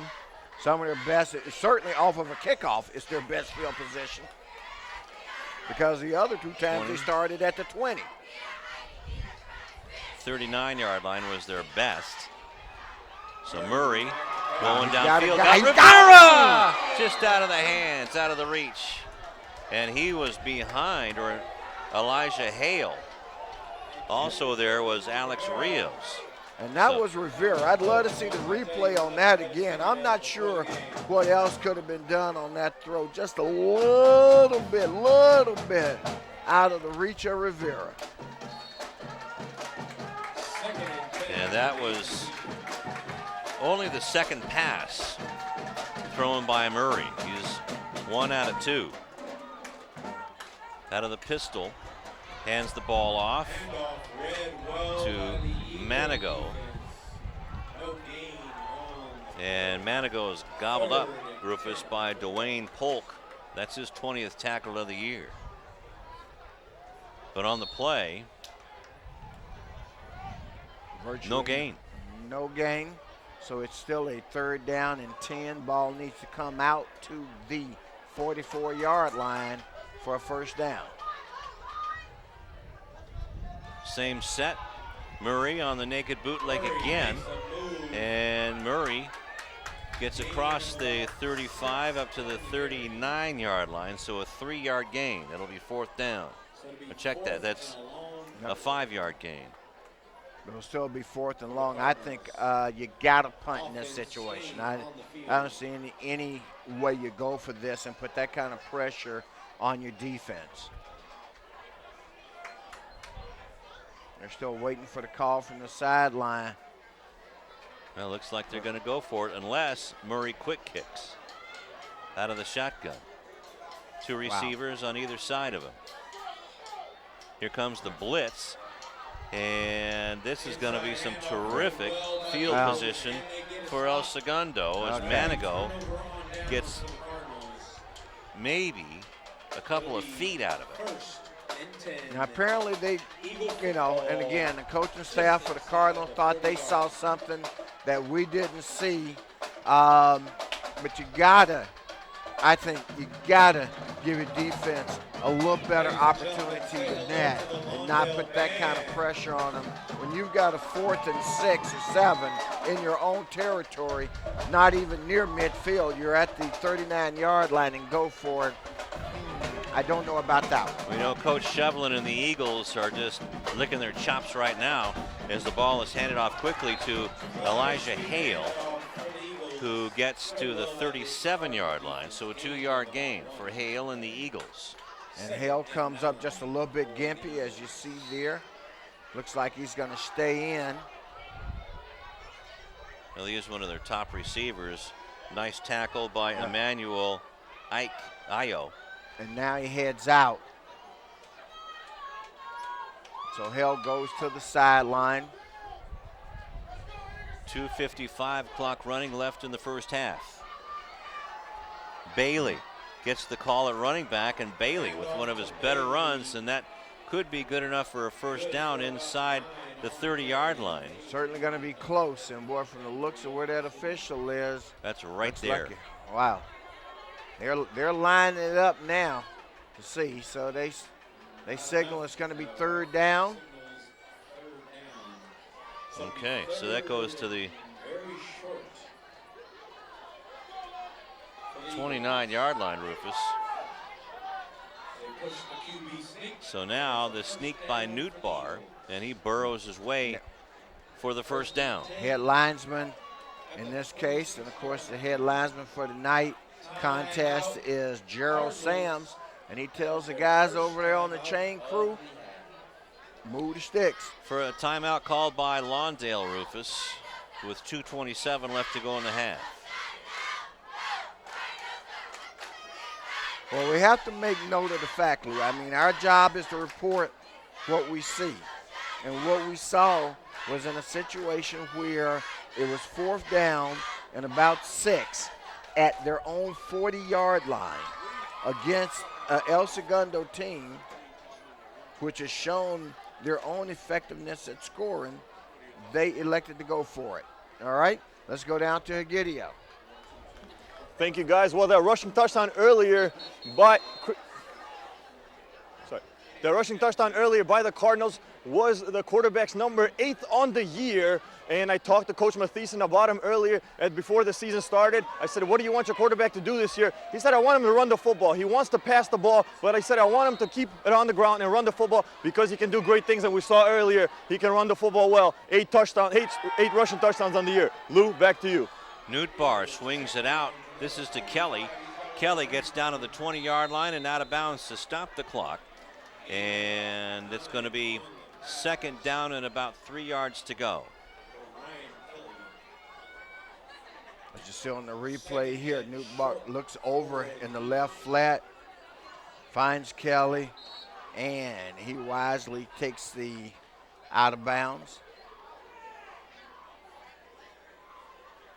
Some of their best, certainly off of a kickoff, it's their best field position. Because the other 2 times 20. they started at the 20. 39-yard line was their best. So Murray going got downfield. a guy. Rivera! Just out of the hands, out of the reach. And he was behind, or Elijah Hale. Also there was Alex Rios. And that was Rivera. I'd love to see the replay on that again. I'm not sure what else could have been done on that throw. Just a little bit out of the reach of Rivera. And that was only the second pass thrown by Murray. He's 1 out of 2. Out of the pistol, hands the ball off to Manigo. And Manigo is gobbled up, Rufus, by Dwayne Polk. That's his 20th tackle of the year. But on the play, no gain. No gain. So it's still a 3rd down and 10. Ball needs to come out to the 44-yard line for a 1st down. Same set. Murray on the naked bootleg again. And Murray gets across the 35 up to the 39-yard line. So a 3-yard gain. It'll be 4th down. But check that. That's a 5-yard gain. It'll still be 4th and long. I think you got to punt in this situation. I don't see any way you go for this and put that kind of pressure on your defense. They're still waiting for the call from the sideline. Well, looks like they're going to go for it unless Murray quick kicks out of the shotgun. 2 receivers on either side of him. Here comes the blitz. And this is going to be some terrific field position for El Segundo as Manigo gets maybe a couple of feet out of it. Now, apparently they, you know, and again, the coaching staff for the Cardinals thought they saw something that we didn't see. But you gotta, I think you gotta give your defense a little better opportunity than that and not put that kind of pressure on them. When you've got a 4th and 6 or 7 in your own territory, not even near midfield, you're at the 39-yard line and go for it. I don't know about that one. We know Coach Shevlin and the Eagles are just licking their chops right now as the ball is handed off quickly to Elijah Hale, who gets to the 37-yard line. So a 2-yard gain for Hale and the Eagles. And Hale comes up just a little bit gimpy, as you see there. Looks like he's going to stay in. Well, he is one of their top receivers. Nice tackle by Emmanuel Ayo. And now he heads out. So Hale goes to the sideline. 2:55 clock running left in the first half. Bailey gets the call at running back, and Bailey with one of his better runs, and that could be good enough for a first down inside the 30-yard line. Certainly going to be close, and boy, from the looks of where that official is, that's right there. Wow. They're lining it up now to see. So they signal it's going to be 3rd down. Okay, so that goes to the 29-yard line, Rufus. So now the sneak by Newtbar, and he burrows his way for the first down. Head linesman in this case, and of course the head linesman for the night contest is Gerald Sams, and he tells the guys over there on the chain crew, move the sticks. For a timeout called by Lawndale, Rufus, with 2:27 left to go in the half. Well, we have to make note of the fact, Lou. I mean, our job is to report what we see. And what we saw was in a situation where it was 4th down and about 6 at their own 40-yard line against an El Segundo team, which has shown their own effectiveness at scoring. They elected to go for it. All right, let's go down to Egidio. Thank you, guys. Well, that rushing touchdown earlier by the Cardinals was the quarterback's number 8 on the year. And I talked to Coach Mathieson about him earlier before the season started. I said, what do you want your quarterback to do this year? He said, I want him to run the football. He wants to pass the ball, but I said, I want him to keep it on the ground and run the football because he can do great things. And we saw earlier, he can run the football well. 8 rushing touchdowns on the year. Lou, back to you. Newtbar swings it out. This is to Kelly. Kelly gets down to the 20-yard line and out of bounds to stop the clock. And it's going to be 2nd down and about 3 yards to go. As you see on the replay here, Newtbar looks over in the left flat, finds Kelly, and he wisely takes the out of bounds.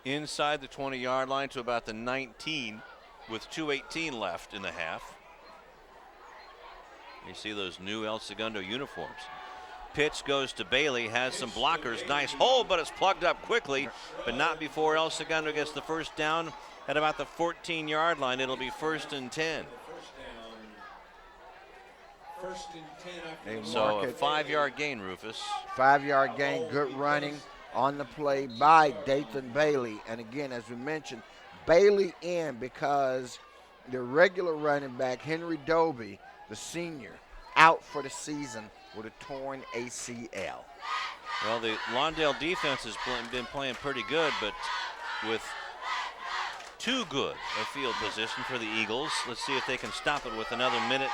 Inside the 20-yard line to about the 19 with 2:18 left in the half. You see those new El Segundo uniforms. Pitch goes to Bailey, has some blockers. Nice hold, but it's plugged up quickly, but not before El Segundo gets the first down at about the 14-yard line. It'll be 1st and 10. So a 5-yard gain, Rufus. 5-yard gain, good running on the play by Dathan Bailey. And again, as we mentioned, Bailey in because the regular running back, Henry Doby, the senior, out for the season with a torn ACL. Well, the Lawndale defense has been playing pretty good, but with too good a field position for the Eagles. Let's see if they can stop it with another minute,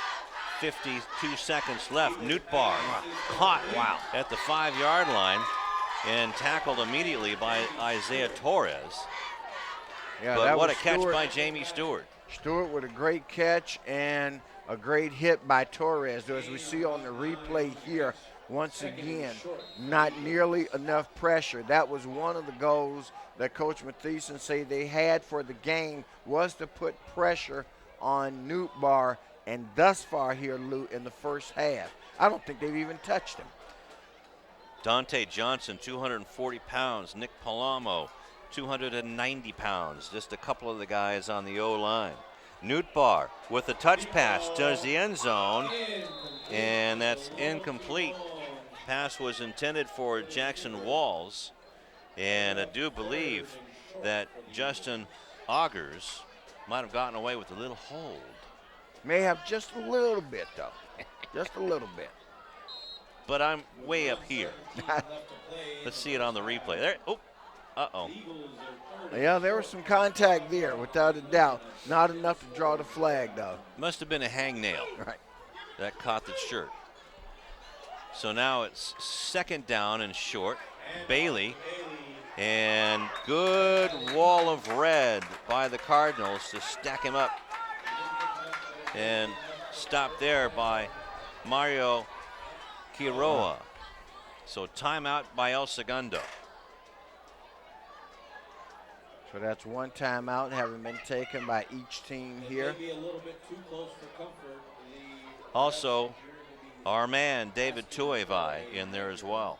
52 seconds left. Newtbar caught at the 5-yard line and tackled immediately by Isaiah Torres. Yeah, but what a catch by Jamie Stewart. Stewart with a great catch and a great hit by Torres. As we see on the replay here, once again, not nearly enough pressure. That was one of the goals that Coach Mathieson said they had for the game, was to put pressure on Newt Bar, and thus far here, Lou, in the first half, I don't think they've even touched him. Dante Johnson, 240 pounds. Nick Palomo, 290 pounds. Just a couple of the guys on the O-line. Newt Bar with a touch pass towards the end zone, and that's incomplete. Pass was intended for Jackson Walls, and I do believe that Justin Augers might have gotten away with a little hold. May have just a little bit, though. Just a little bit. But I'm way up here. Let's see it on the replay. There. Oh, uh-oh. Yeah, there was some contact there, without a doubt. Not enough to draw the flag, though. Must have been a hangnail that caught the shirt. So now it's second down and short. Bailey, and good wall of red by the Cardinals to stack him up. And stopped there by Mario Quiroa. So timeout by El Segundo. So that's one timeout having been taken by each team here. Also, our man David Tuivai in there as well.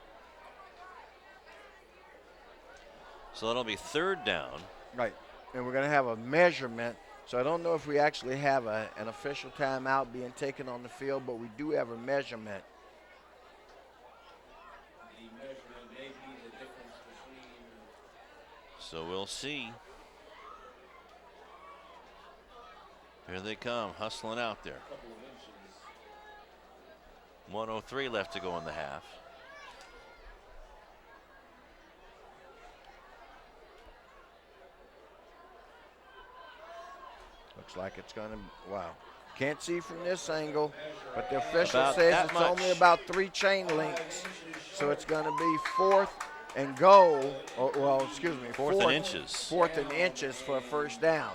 So that'll be third down. Right, and we're going to have a measurement. So I don't know if we actually have an official timeout being taken on the field, but we do have a measurement. So we'll see. Here they come, hustling out there. 1:03 left to go in the half. Looks like it's going to, wow. Can't see from this angle, but the official About says that it's much. only about 3 chain links. So it's going to be fourth and goal, or, well, excuse me, Fourth and inches. Fourth and inches for a first down.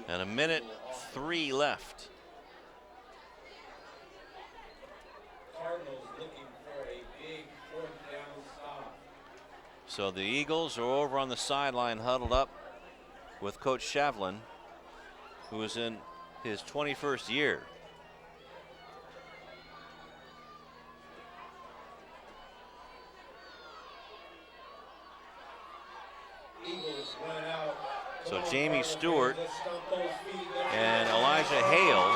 And 1:03 left. Cardinals looking for a big fourth down stop. So the Eagles are over on the sideline huddled up with Coach Shavlin, who is in his 21st year. So Jamie Stewart and Elijah Hale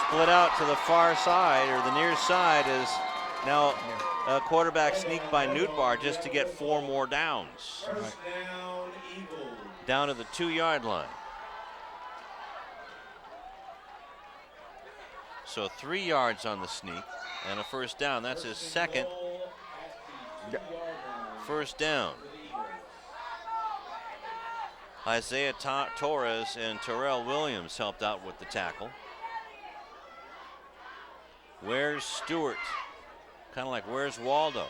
split out to the far side, or the near side, is now a quarterback sneak by Newt Bar just to get 4 more downs. Down to the 2-yard line. So 3 yards on the sneak and a first down. That's his second first down. Isaiah Torres and Terrell Williams helped out with the tackle. Where's Stewart? Kind of like, where's Waldo?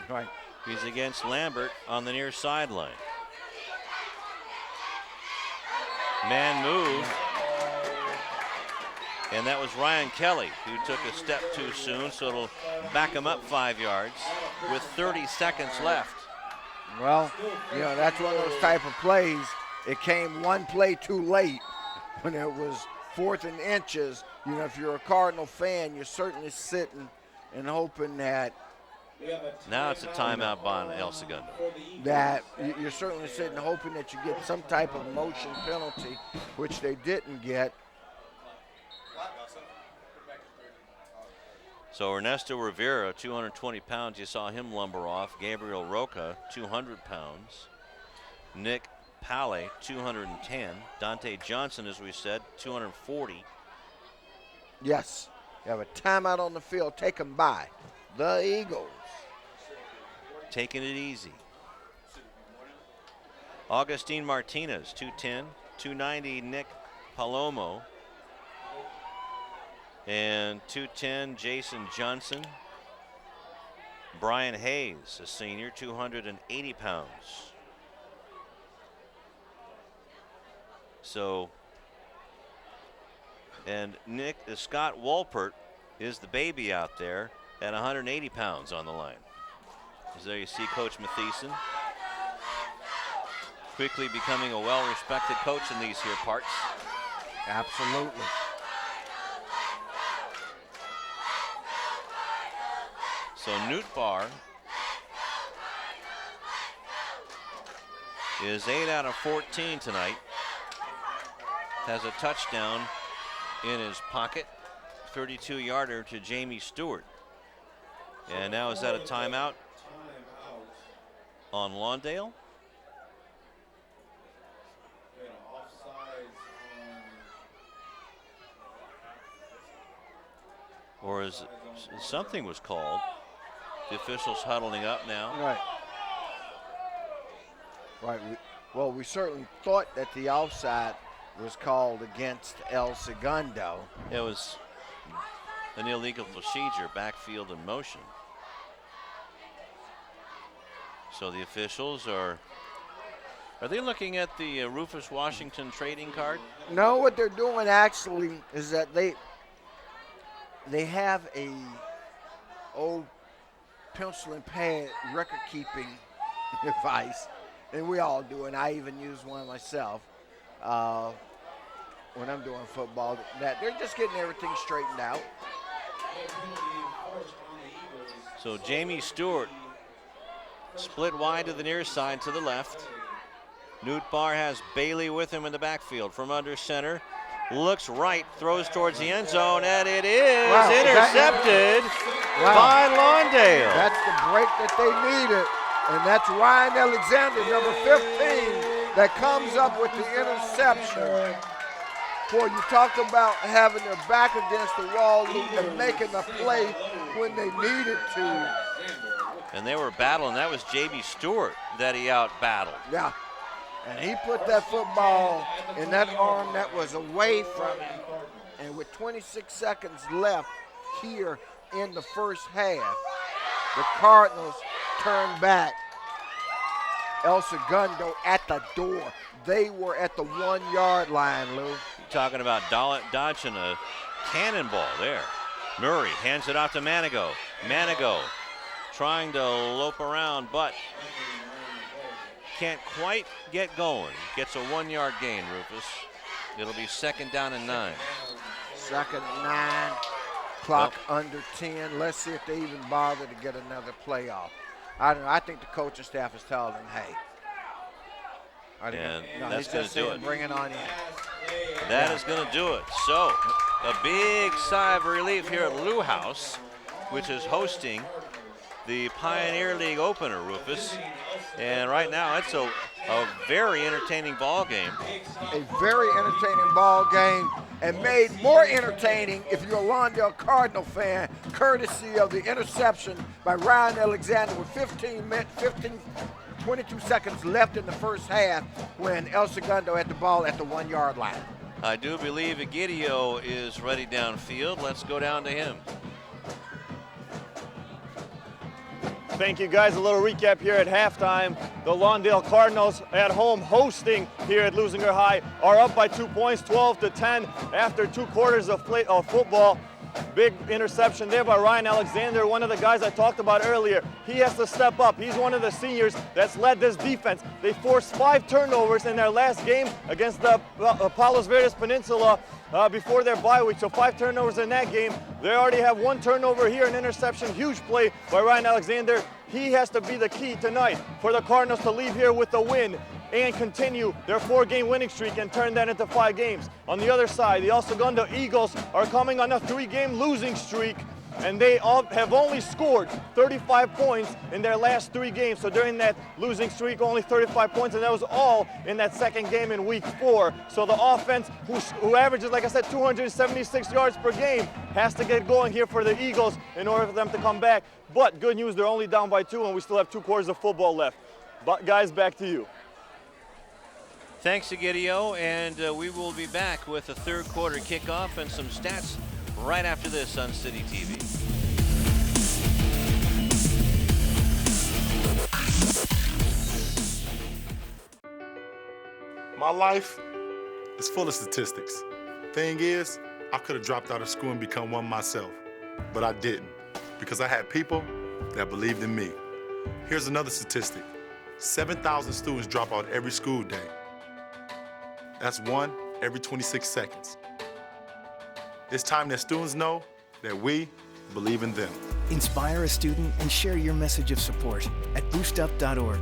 Right. He's against Lambert on the near sideline. Man move. And that was Ryan Kelly, who took a step too soon, so it'll back him up 5 yards with 30 seconds left. Well, you know, that's one of those type of plays. It came one play too late when it was 4th and inches. You know, if you're a Cardinal fan, you're certainly sitting and hoping that. Now it's a timeout by El Segundo. That you're certainly sitting hoping that you get some type of motion penalty, which they didn't get. So Ernesto Rivera, 220 pounds, you saw him lumber off. Gabriel Roca, 200 pounds. Nick Pale, 210. Dante Johnson, as we said, 240. Yes, you have a timeout on the field taken by the Eagles. Taking it easy. Augustine Martinez, 210. 290, Nick Palomo. And 210, Jason Johnson. Brian Hayes, a senior, 280 pounds. So, and Scott Walpert is the baby out there at 180 pounds on the line. As there you see Coach Mathieson. quickly becoming a well-respected coach in these here parts. Absolutely. So Newt Barr is 8 out of 14 tonight. Has a touchdown in his pocket, 32-yarder to Jamie Stewart. And now is that a timeout on Lawndale? Or is it, something was called? The officials huddling up now. Right. Right. Well, we certainly thought that the offside was called against El Segundo. It was an illegal procedure, backfield in motion. So the officials are they looking at the Rufus Washington trading card? No, what they're doing actually is that they have a old pencil and pad record keeping device, and we all do, and I even use one myself when I'm doing football, that they're just getting everything straightened out. So Jamie Stewart split wide to the near side to the left. Newt Barr has Bailey with him in the backfield from under center. Looks right, throws towards the end zone, and it is intercepted by Lawndale. That's the break that they needed, and that's Ryan Alexander, number 15, that comes up with the interception. Boy, you talk about having their back against the wall and making a play when they needed to. And they were battling. That was Jamie Stewart that he out-battled. Yeah. And he put that football in that arm that was away from him. And with 26 seconds left here in the first half, the Cardinals turned back. El Segundo at the door. They were at the 1 yard line, Lou. You're talking about dodging a cannonball there. Murray hands it off to Manigo. Manigo trying to lope around, but can't quite get going. Gets a 1 yard gain, Rufus. It'll be 2nd down and 9. 2nd and 9. Clock under 10. Let's see if they even bother to get another play off. I don't know. I think the coaching staff is telling them, hey. And that's going to do it. Bring it on in. That is going to do it. So, a big sigh of relief here at Lou House, which is hosting the Pioneer League opener, Rufus. And right now, it's a very entertaining ball game. A very entertaining ball game, and made more entertaining if you're a Lawndale Cardinal fan, courtesy of the interception by Ryan Alexander with 22 seconds left in the first half when El Segundo had the ball at the 1 yard line. I do believe Egidio is ready downfield. Let's go down to him. Thank you, guys. A little recap here at halftime. The Lawndale Cardinals at home hosting here at Lusinger High are up by 2 points, 12-10 after 2 quarters of football. Big interception there by Ryan Alexander, one of the guys I talked about earlier. He has to step up. He's one of the seniors that's led this defense. They forced 5 turnovers in their last game against the Palos Verdes Peninsula before their bye week. So 5 turnovers in that game. They already have 1 turnover here, an interception. Huge play by Ryan Alexander. He has to be the key tonight for the Cardinals to leave here with a win and continue their 4-game winning streak and turn that into 5 games. On the other side, the El Segundo Eagles are coming on a 3-game losing streak, and they have only scored 35 points in their last 3 games. So during that losing streak, only 35 points, and that was all in that 2nd game in week 4. So the offense, who averages, like I said, 276 yards per game, has to get going here for the Eagles in order for them to come back. But good news, they're only down by 2, and we still have 2 quarters of football left. But guys, back to you. Thanks, Egidio, and we will be back with a 3rd quarter kickoff and some stats right after this on CityTV. My life is full of statistics. Thing is, I could have dropped out of school and become one myself, but I didn't, because I had people that believed in me. Here's another statistic. 7,000 students drop out every school day. That's one every 26 seconds. It's time that students know that we believe in them. Inspire a student and share your message of support at boostup.org.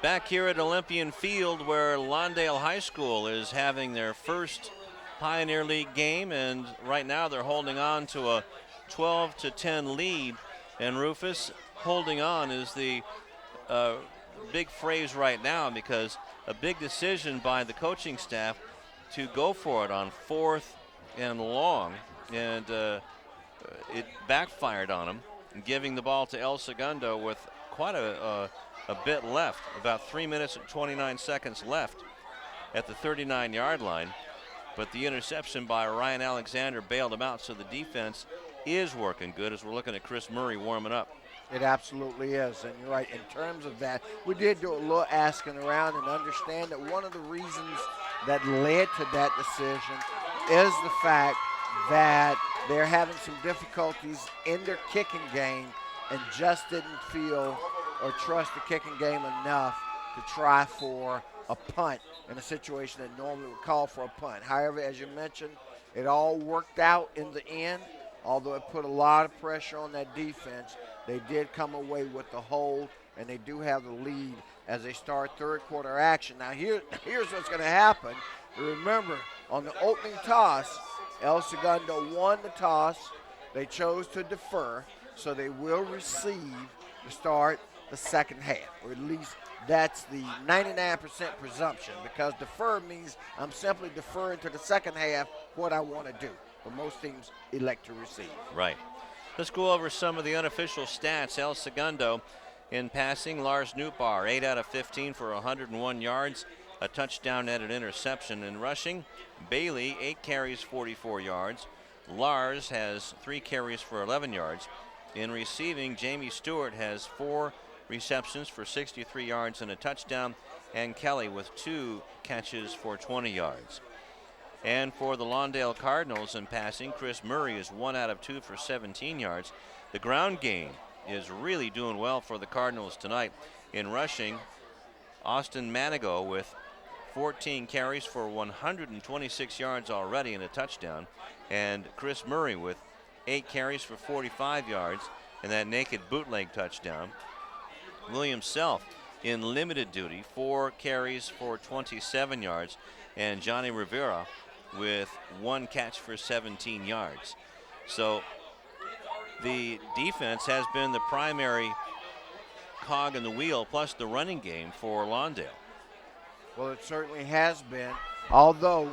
Back here at Olympian Field, where Lawndale High School is having their first Pioneer League game, and right now they're holding on to a 12-10 lead. And Rufus, holding on is the big phrase right now, because a big decision by the coaching staff to go for it on 4th and long, and it backfired on them, giving the ball to El Segundo with quite a bit left, about 3 minutes and 29 seconds left at the 39-yard line. But the interception by Ryan Alexander bailed him out, so the defense is working good as we're looking at Chris Murray warming up. It absolutely is, and you're right. In terms of that, we did do a little asking around and understand that one of the reasons that led to that decision is the fact that they're having some difficulties in their kicking game and just didn't feel or trust the kicking game enough to try for a punt in a situation that normally would call for a punt. However, as you mentioned, it all worked out in the end. Although it put a lot of pressure on that defense, they did come away with the hold, and they do have the lead as they start third quarter action. Now here's what's going to happen. Remember, on the opening toss, El Segundo won the toss. They chose to defer, so they will receive to start the second half, or at least that's the 99% presumption, because defer means I'm simply deferring to the second half what I want to do. But most teams elect to receive. Right. Let's go over some of the unofficial stats. El Segundo in passing, Lars Newbar, 8 out of 15 for 101 yards, a touchdown and an interception. In rushing, Bailey, 8 carries, 44 yards. Lars has 3 carries for 11 yards. In receiving, Jamie Stewart has 4 receptions for 63 yards and a touchdown, and Kelly with 2 catches for 20 yards. And for the Lawndale Cardinals in passing, Chris Murray is 1 out of 2 for 17 yards. The ground game is really doing well for the Cardinals tonight. In rushing, Austin Manigo with 14 carries for 126 yards already and a touchdown. And Chris Murray with 8 carries for 45 yards and that naked bootleg touchdown. William Self in limited duty, 4 carries for 27 yards. And Johnny Rivera with 1 catch for 17 yards. So the defense has been the primary cog in the wheel, plus the running game for Lawndale. Well, it certainly has been, although,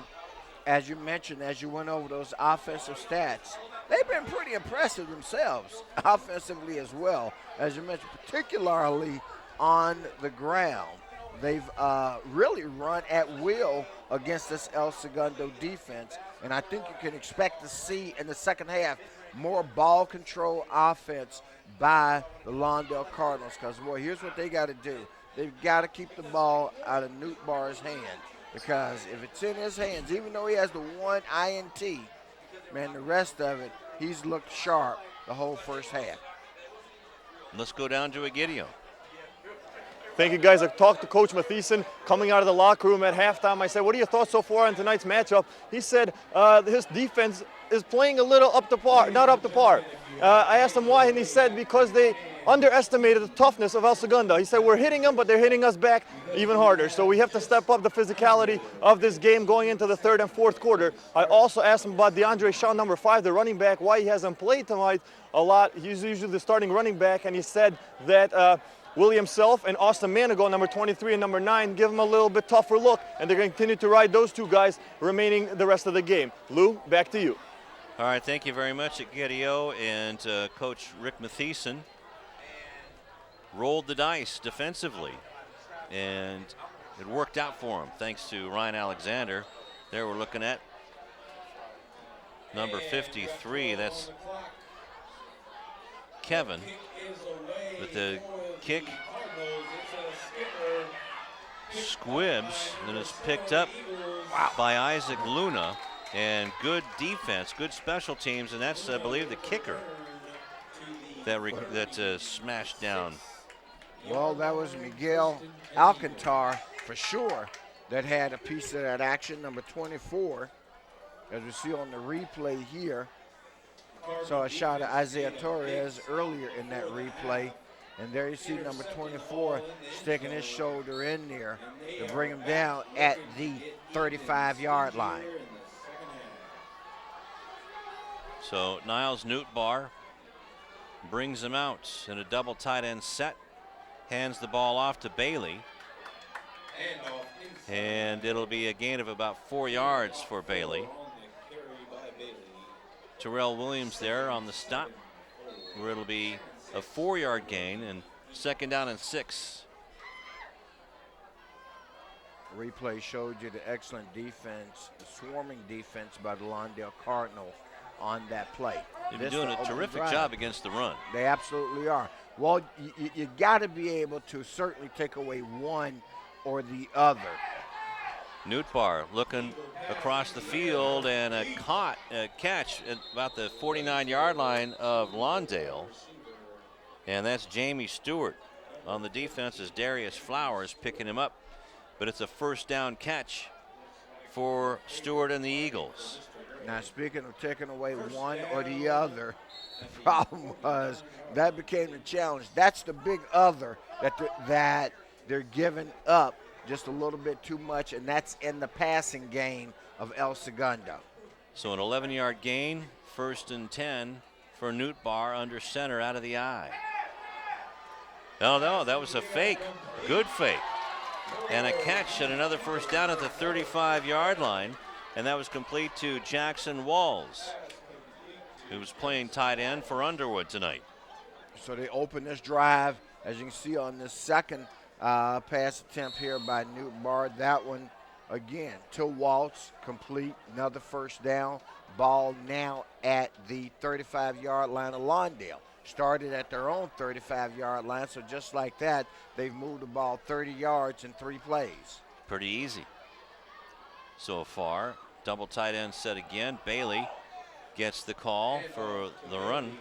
as you mentioned, as you went over those offensive stats, they've been pretty impressive themselves, offensively as well, as you mentioned, particularly on the ground. They've really run at will against this El Segundo defense, and I think you can expect to see in the second half more ball control offense by the Lawndale Cardinals, because, boy, here's what they got to do. They've got to keep the ball out of Newt Barr's hand, because if it's in his hands, even though he has the 1 INT, man, the rest of it, he's looked sharp the whole first half. Let's go down to Egidio. Thank you, guys. I talked to Coach Mathieson coming out of the locker room at halftime. I said, what are your thoughts so far on tonight's matchup? He said his defense is playing a little up to par, not up to par. I asked him why, and he said because they underestimated the toughness of El Segundo. He said, we're hitting them, but they're hitting us back even harder. So we have to step up the physicality of this game going into the third and fourth quarter. I also asked him about DeAndre Shaw, number 5, the running back, why he hasn't played tonight a lot. He's usually the starting running back, and he said that William Self and Austin Manigo, number 23 and number 9, give him a little bit tougher look, and they're going to continue to ride those 2 guys remaining the rest of the game. Lou, back to you. All right, thank you very much, Egidio, and Coach Rick Mathieson rolled the dice defensively, and it worked out for him thanks to Ryan Alexander. There we're looking at number 53, that's Kevin, with the kick squibs, and it's picked up by Isaac Luna, and good defense, good special teams, and that's, I believe, the kicker that smashed down. Well, that was Miguel Alcantar for sure that had a piece of that action, number 24, as we see on the replay here. Saw a shot of Isaiah Torres earlier in that replay, and there you see number 24 sticking his shoulder in there to bring him down at the 35-yard line. So Niles Newtbar brings him out in a double tight end set, hands the ball off to Bailey, and it'll be a gain of about 4 yards for Bailey. Terrell Williams there on the stop, where it'll be a 4-yard gain and 2nd down and 6. Replay showed you the excellent defense, the swarming defense by the Lawndale Cardinals on that play. They've been doing a terrific job against the run. They absolutely are. Well, you got to be able to certainly take away one or the other. Newtbar looking across the field, and a catch at about the 49-yard line of Lawndale. And that's Jamie Stewart. On the defense is Darius Flowers picking him up. But it's a 1st down catch for Stewart and the Eagles. Now, speaking of taking away one or the other, the problem was that became the challenge. That's the big other that they're giving up just a little bit too much, and that's in the passing game of El Segundo. So an 11-yard gain, 1st and 10 for Newtbar under center out of the eye. No, that was a fake. Good fake. And a catch and another 1st down at the 35-yard line, and that was complete to Jackson Walls, who was playing tight end for Underwood tonight. So they open this drive, as you can see on this second pass attempt here by Newtbar. That one, again, to Waltz, complete, another 1st down. Ball now at the 35-yard line of Lawndale. Started at their own 35-yard line, so just like that, they've moved the ball 30 yards in 3 plays. Pretty easy so far. Double tight end set again. Bailey gets the call for the run.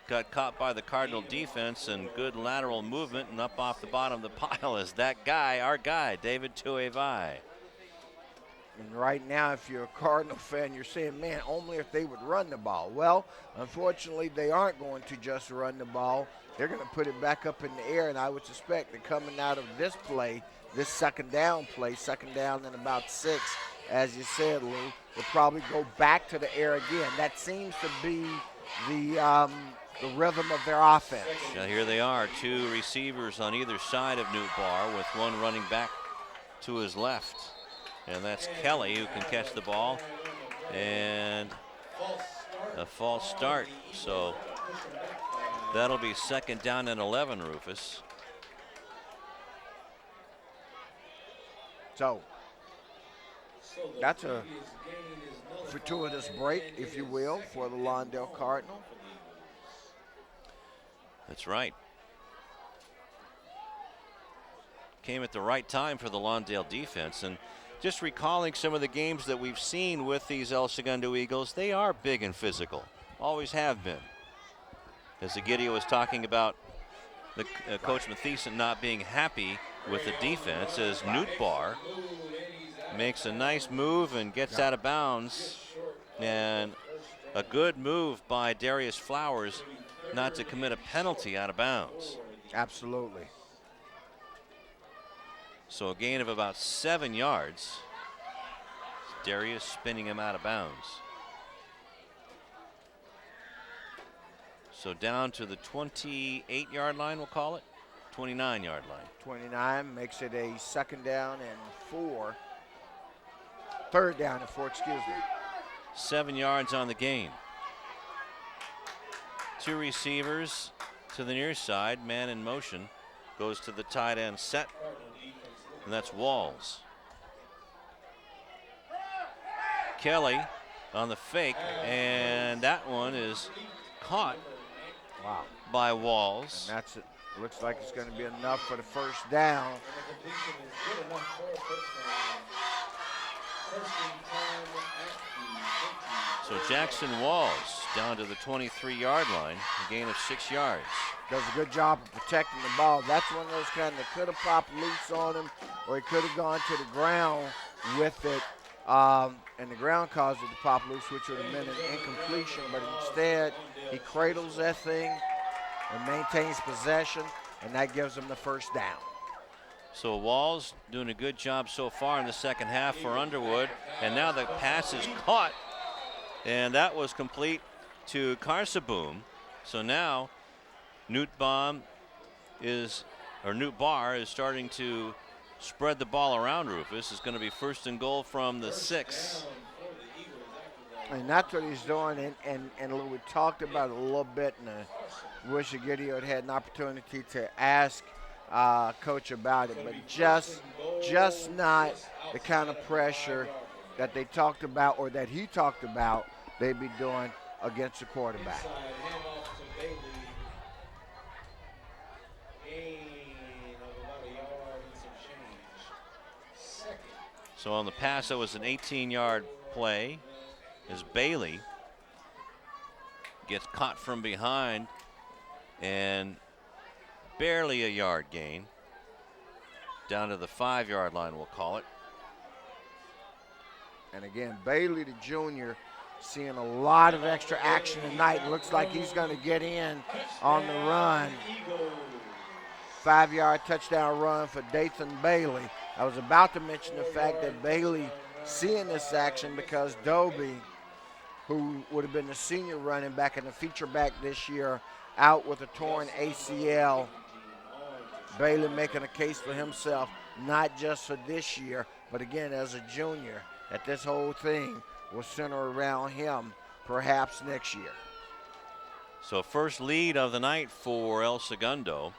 Got caught by the Cardinal defense, and good lateral movement, and up off the bottom of the pile is that guy, our guy, David Tuivai. And right now, if you're a Cardinal fan, you're saying, man, only if they would run the ball. Well, unfortunately, they aren't going to just run the ball. They're going to put it back up in the air, and I would suspect that coming out of this play, this 2nd down play, 2nd down and about 6, as you said, Lou, will probably go back to the air again. That seems to be the rhythm of their offense. Now here they are, 2 receivers on either side of Newtbar, with one running back to his left. And that's Kelly, who can catch the ball. And a false start. So that'll be 2nd down and 11, Rufus. So that's a fortuitous break, if you will, for the Lawndale Cardinal. That's right. Came at the right time for the Lawndale defense. And just recalling some of the games that we've seen with these El Segundo Eagles, they are big and physical. Always have been. As Egidio was talking about the Coach Mathieson not being happy with the defense, as Newtbar makes a nice move and gets out of bounds. And a good move by Darius Flowers not to commit a penalty out of bounds. Absolutely. So a gain of about 7 yards. Darius spinning him out of bounds. So down to the 28-yard line, we'll call it. 29-yard line. 29 makes it a 2nd down and 4. 3rd down and 4, excuse me. 7 yards on the gain. 2 receivers to the near side. Man in motion. Goes to the tight end set. And that's Walls. Kelly on the fake, and that one is caught by Walls. And that's it. Looks like it's going to be enough for the 1st down. So Jackson Walls down to the 23-yard line, a gain of 6 yards. Does a good job of protecting the ball. That's one of those kind that could have popped loose on him, or he could have gone to the ground with it, and the ground caused it to pop loose, which would have been an incompletion. But instead, he cradles that thing and maintains possession, and that gives him the first down. So Walls doing a good job so far in the second half for Underwood, and now the pass is caught, and that was complete to Carsaboom. So now Newt Barr is starting to spread the ball around Rufus. It's going to be first and goal from the 6. And that's what he's doing, and we talked about it a little bit, and I wish Egidio had an opportunity to ask Coach about it, but just not the kind of pressure that they talked about, or that he talked about they'd be doing against the quarterback. So on the pass, that was an 18-yard play as Bailey gets caught from behind and barely a yard gain. Down to the 5-yard line, we'll call it. And again, Bailey, the junior, seeing a lot of extra action tonight. Looks like he's going to get in on the run. 5-yard touchdown run for Dathan Bailey. I was about to mention the fact that Bailey seeing this action because Dobie, who would have been the senior running back and the feature back this year, out with a torn ACL. Bailey making a case for himself, not just for this year, but again as a junior, that this whole thing will center around him perhaps next year. So first lead of the night for El Segundo.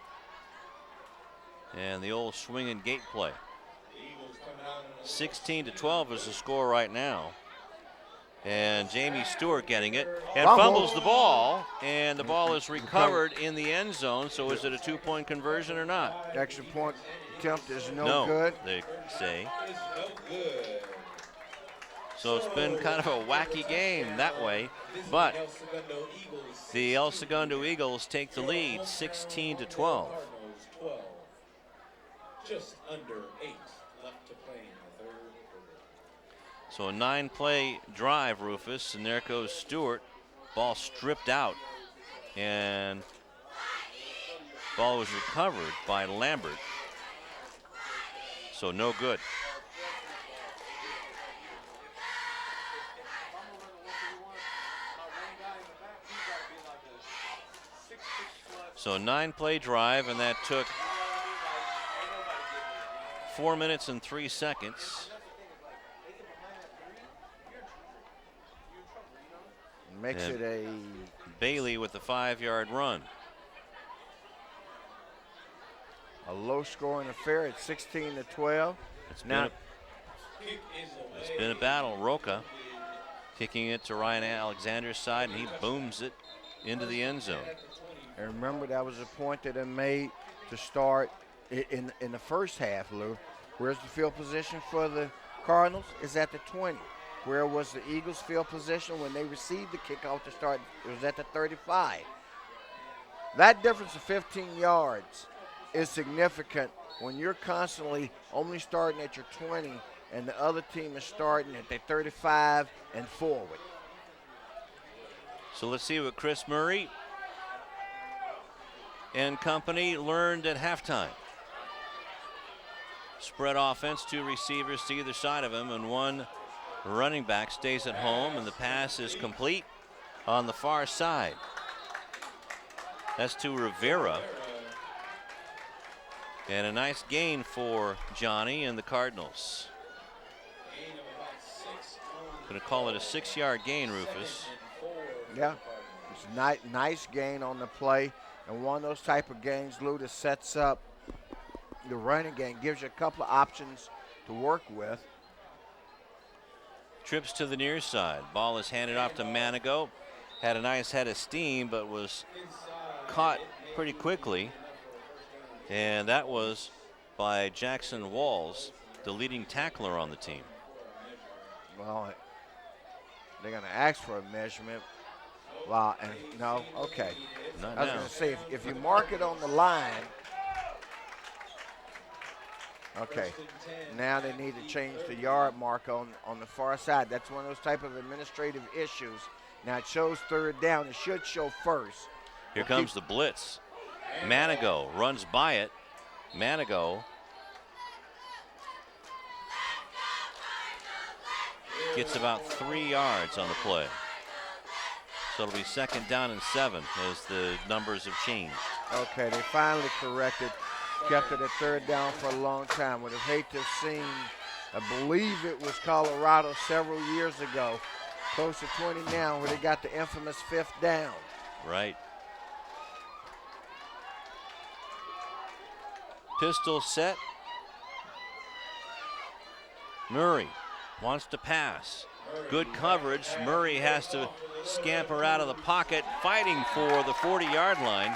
And the old swing and gate play. 16-12 is the score right now. And Jamie Stewart getting it and fumbles the ball, and the ball is recovered in the end zone. So is it a 2-point conversion or not? Extra point attempt is no good. They say. So it's been kind of a wacky game that way, but the El Segundo Eagles take the lead 16-12. Just under 8 left to play in the third quarter. So a 9-play drive, Rufus, and there goes Stewart. Ball stripped out, and ball was recovered by Lambert. So no good. So a 9-play drive, and that took 4 minutes and 3 seconds. Makes it a Bailey with the 5-yard run. A low-scoring affair at 16-12. It's been a battle. Roca kicking it to Ryan Alexander's side, and he booms it into the end zone. And remember, that was a point that I made to start in the first half, Lou. Where's the field position for the Cardinals? Is at the 20. Where was the Eagles' field position when they received the kickoff to start? It was at the 35. That difference of 15 yards is significant when you're constantly only starting at your 20 and the other team is starting at their 35 and forward. So let's see what Chris Murray and company learned at halftime. Spread offense, 2 receivers to either side of him, and 1 running back stays at home, and the pass is complete on the far side. That's to Rivera. And a nice gain for Johnny and the Cardinals. Gonna call it a 6-yard gain, Rufus. Yeah, it's a nice gain on the play, and one of those type of gains, Lou, that sets up the running game, gives you a couple of options to work with. Trips to the near side. Ball is handed off to Manigo. Had a nice head of steam, but was caught pretty quickly. And that was by Jackson Walls, the leading tackler on the team. Well, They're going to ask for a measurement. Wow, and no, okay. Not I was now. going to say, if you mark it on the line, okay, now they need to change the yard mark on the far side. That's one of those type of administrative issues. Now it shows third down. It should show first. Here comes the blitz. Manigo runs by it. Manigo gets about 3 yards on the play. So it'll be 2nd down and 7 as the numbers have changed. Okay, they finally corrected, kept it at third down for a long time. Would have hate to have seen, I believe it was Colorado several years ago, close to 20 now, where they got the infamous 5th down. Right. Pistol set. Murray wants to pass. Good coverage. Murray has to scamper out of the pocket, fighting for the 40-yard line.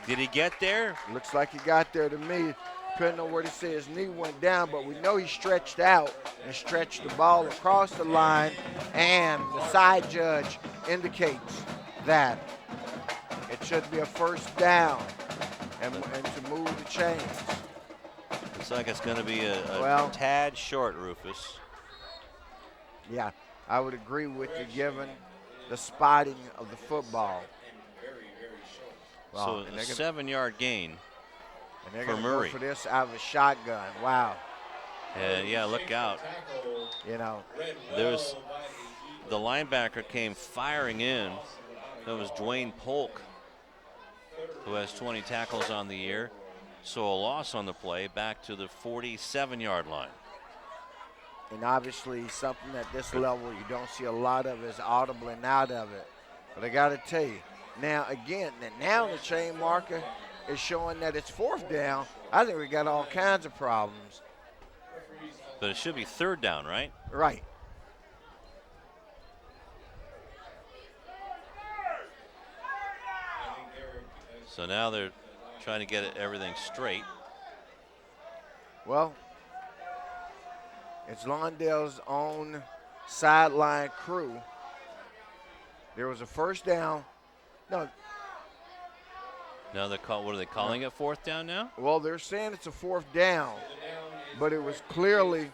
Did he get there? Looks like he got there to me. Depending on where they say his knee went down, but we know he stretched out and stretched the ball across the line, and the side judge indicates that it should be a 1st down and to move the chains. Looks like it's going to be a tad short, Rufus. Yeah, I would agree with you given the spotting of the football. So a 7-yard gain and they're for gonna Murray. Go for this out of a shotgun. Wow. Yeah, look out. You know, there's the linebacker came firing in. That was Dwayne Polk, who has 20 tackles on the year. So a loss on the play back to the 47-yard line. And obviously something at this level you don't see a lot of is audibling out of it. But I got to tell you, now again, now the chain marker is showing that it's 4th down. I think we got all kinds of problems. But it should be 3rd down, right? Right. So now they're trying to get everything straight. Well, it's Lawndale's own sideline crew. There was a 1st down. No. Now they're what are they calling it? 4th down now? Well, they're saying it's a 4th down, but it was clearly.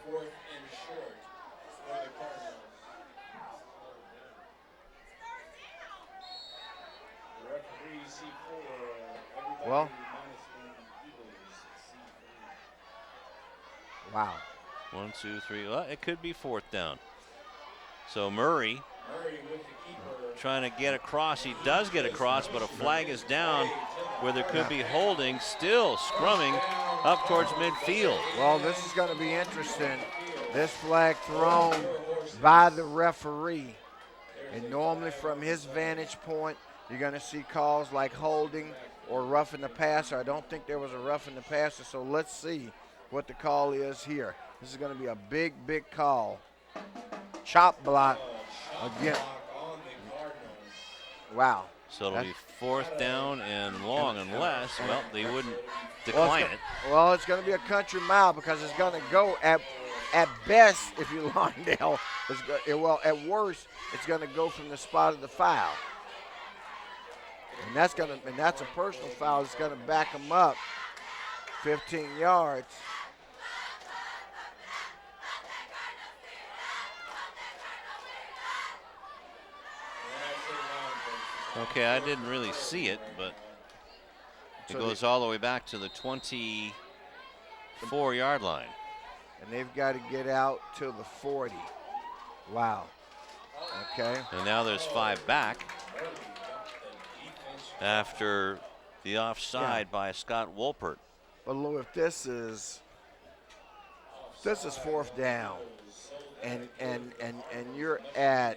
Well. Wow. 1, 2, 3. Well, it could be 4th down. So Murray trying to get across. He does get across, but a flag is down where there could be holding. Still scrumming up towards midfield. Well, this is going to be interesting. This flag thrown by the referee. And normally from his vantage point, you're going to see calls like holding or roughing the passer. I don't think there was a roughing the passer, so let's see what the call is here. This is going to be a big, big call. Chop block again. Wow. So it'll be 4th down and long unless, well, they wouldn't decline it. Well, it's going to be a country mile because it's going to go at best, if you're Lawndale, well, at worst, it's going to go from the spot of the foul. And that's a personal foul. It's going to back them up 15 yards. Okay, I didn't really see it, but it goes all the way back to the 24-yard line. And they've got to get out to the 40. Wow. Okay. And now there's 5 back after the offside by Scott Wolpert. But Lou, if this is 4th down, and you're at,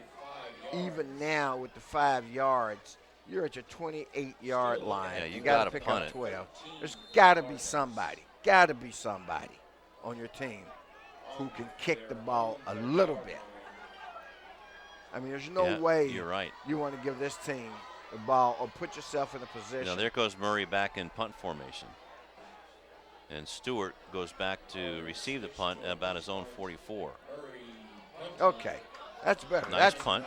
even now with the 5 yards, you're at your 28-yard line. Yeah, you got to pick punt up it. 12. There's got to be somebody on your team who can kick the ball a little bit. I mean, there's no way you're right. You want to give this team the ball or put yourself in a position. Now there goes Murray back in punt formation. And Stewart goes back to receive the punt at about his own 44. Okay. That's better. Nice punt.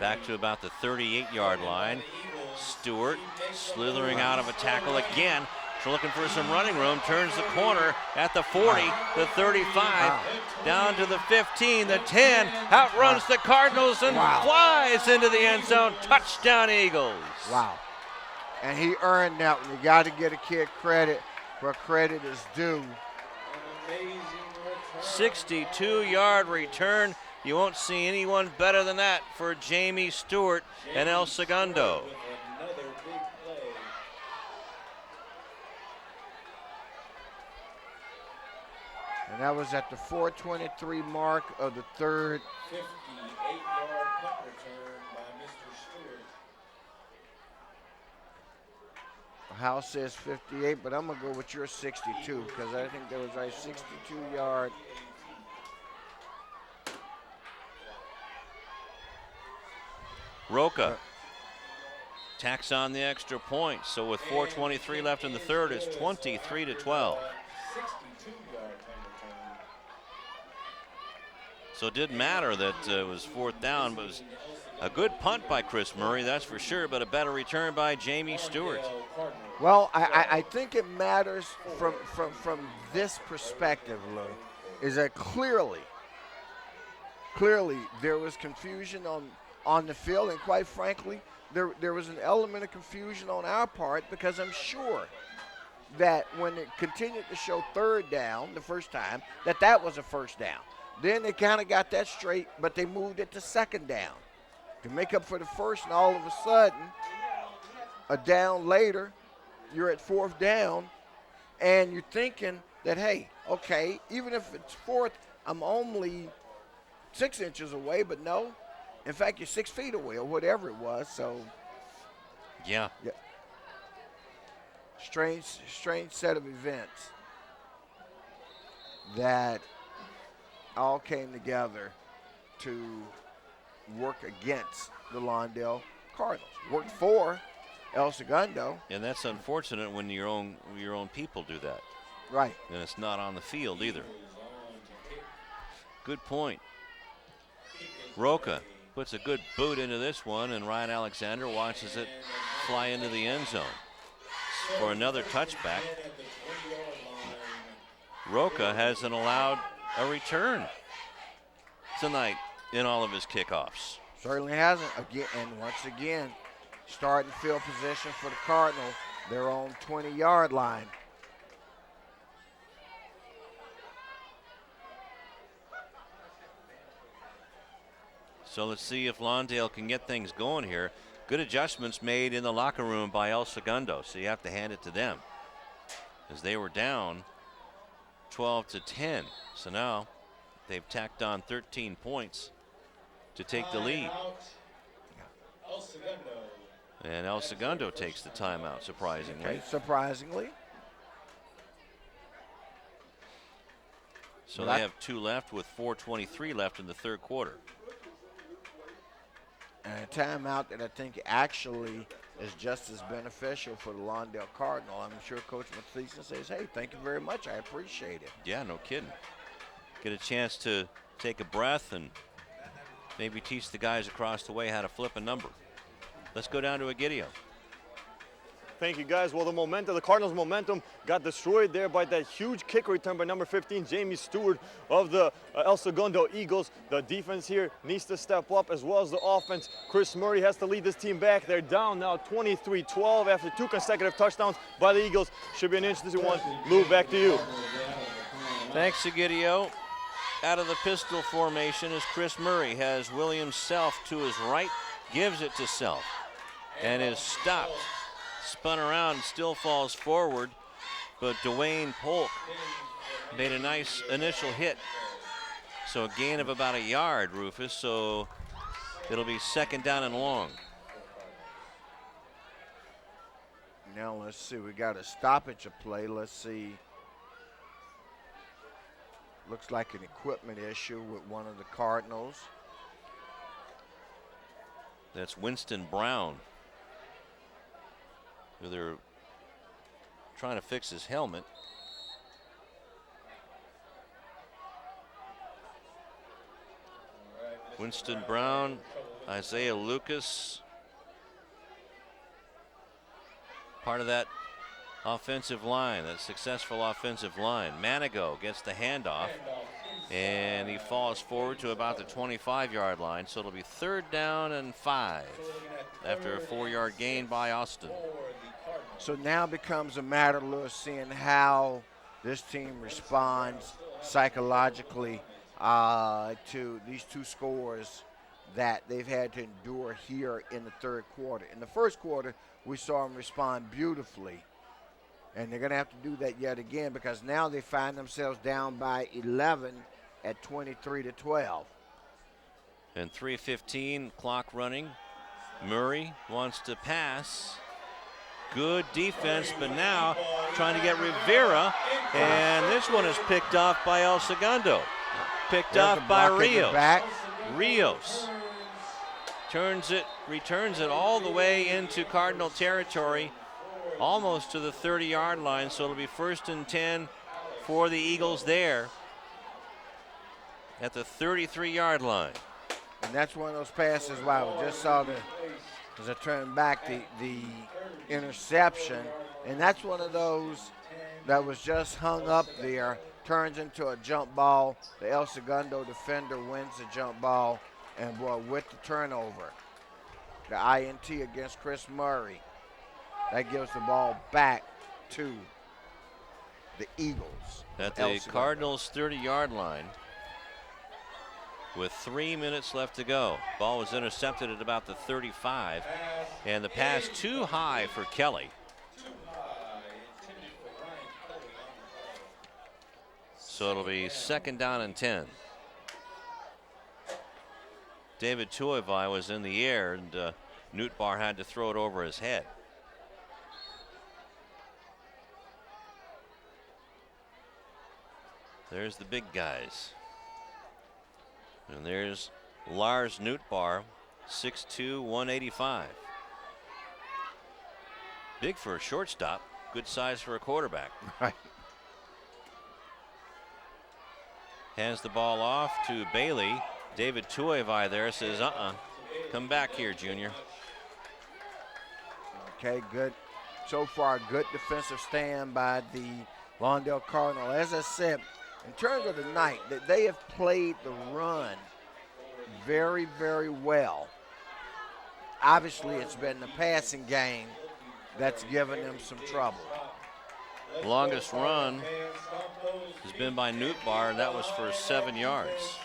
Back to about the 38-yard line. Stewart slithering out of a tackle again. So looking for some running room. Turns the corner at the 40, the 35, down to the 15, the 10. Outruns the Cardinals and flies into the end zone. Touchdown, Eagles. Wow. And he earned that one. You got to get a kid credit where credit is due. 62-yard return. You won't see anyone better than that for Jamie Stewart and El Segundo. And that was at the 4:23 mark of the third. 58-yard punt return by Mr. Stewart. House says 58, but I'm going to go with your 62 because I think there was a 62-yard. Roca tacks on the extra point. So with 4:23 left in the third, it's 23-12. So it didn't matter that it was fourth down, but it was a good punt by Chris Murray, that's for sure, but a better return by Jamie Stewart. Well, I think it matters from this perspective, Lou, is that clearly there was confusion on the field, and quite frankly, there was an element of confusion on our part because I'm sure that when it continued to show third down the first time, that was a first down. Then they kind of got that straight, but they moved it to second down to make up for the first, and all of a sudden, a down later, you're at fourth down, and you're thinking that, hey, okay, even if it's fourth, I'm only 6 inches away, but no. In fact, you're 6 feet away or whatever it was, so. Yeah. Strange set of events that all came together to work against the Lawndale Cardinals. Worked for El Segundo. And that's unfortunate when your own people do that. Right. And it's not on the field either. Good point. Roca puts a good boot into this one, and Ryan Alexander watches it fly into the end zone for another touchback. Roca hasn't allowed a return tonight in all of his kickoffs. Certainly hasn't. Again, and once again, starting field position for the Cardinals, their own 20-yard line. So let's see if Lawndale can get things going here. Good adjustments made in the locker room by El Segundo, so you have to hand it to them, as they were down 12-10. So now they've tacked on 13 points to take the lead. And El Segundo takes the timeout, surprisingly. Okay, surprisingly. So they have 2 left with 4:23 left in the third quarter. And a timeout that I think actually is just as beneficial for the Lawndale Cardinal. I'm sure Coach Mathieson says, hey, thank you very much. I appreciate it. Yeah, no kidding. Get a chance to take a breath and maybe teach the guys across the way how to flip a number. Let's go down to Egidio. Thank you, guys. Well, the Cardinals' momentum got destroyed there by that huge kick return by number 15, Jamie Stewart of the El Segundo Eagles. The defense here needs to step up as well as the offense. Chris Murray has to lead this team back. They're down now 23-12 after 2 consecutive touchdowns by the Eagles. Should be an interesting one. Lou, back to you. Thanks, Egidio. Out of the pistol formation is Chris Murray. Has William Self to his right, gives it to Self, and is stopped. Spun around, still falls forward, but Dwayne Polk made a nice initial hit. So a gain of about a yard, Rufus, so it'll be second down and long. Now let's see, we got a stoppage of play. Let's see. Looks like an equipment issue with one of the Cardinals. That's Winston Brown. They're trying to fix his helmet. Winston Brown, Isaiah Lucas, part of that offensive line, that successful offensive line. Manigo gets the handoff, and he falls forward to about the 25-yard line, so it'll be 3rd down and 5 after a 4-yard gain by Austin. So now becomes a matter, Lewis, seeing how this team responds psychologically to these 2 scores that they've had to endure here in the 3rd quarter. In the 1st quarter, we saw them respond beautifully. And they're going to have to do that yet again, because now they find themselves down by 11 at 23-12. And 3:15 clock running. Murray wants to pass. Good defense, but now trying to get Rivera. And this one is picked off by El Segundo. Picked off by Rios. Rios returns it all the way into Cardinal territory, almost to the 30-yard line, so it'll be 1st and 10 for the Eagles there at the 33-yard line. And that's one of those passes, wow, we just saw as I turn back, the interception, and that's one of those that was just hung up there, turns into a jump ball. The El Segundo defender wins the jump ball, and boy, with the turnover, the INT against Chris Murray, that gives the ball back to the Eagles. At the Cardinals' 30-yard line with 3 minutes left to go. Ball was intercepted at about the 35, and the pass too high for Kelly. So it'll be 2nd down and 10. David Tuivai was in the air, and Newtbar had to throw it over his head. There's the big guys. And there's Lars Newtbar, 6'2", 185. Big for a shortstop, good size for a quarterback. Right. Hands the ball off to Bailey. David Tuivai there says, come back here, Junior. Okay, good. So far, good defensive stand by the Lawndale Cardinal. As I said, in terms of the night, that they have played the run very, very well. Obviously, it's been the passing game that's given them some trouble. Longest run has been by Newtbar, and that was for 7 yards.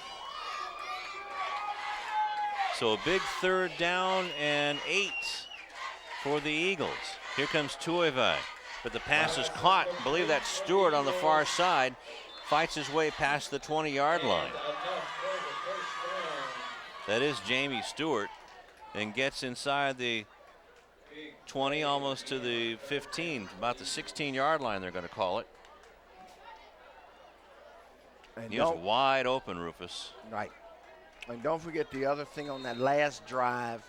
So a big 3rd down and 8 for the Eagles. Here comes Tuivai, but the pass is caught. I believe that's Stewart on the far side. Fights his way past the 20-yard line. That is Jamie Stewart, and gets inside the 20, almost to the 15, about the 16-yard line they're going to call it. And he was wide open, Rufus. Right. And don't forget the other thing on that last drive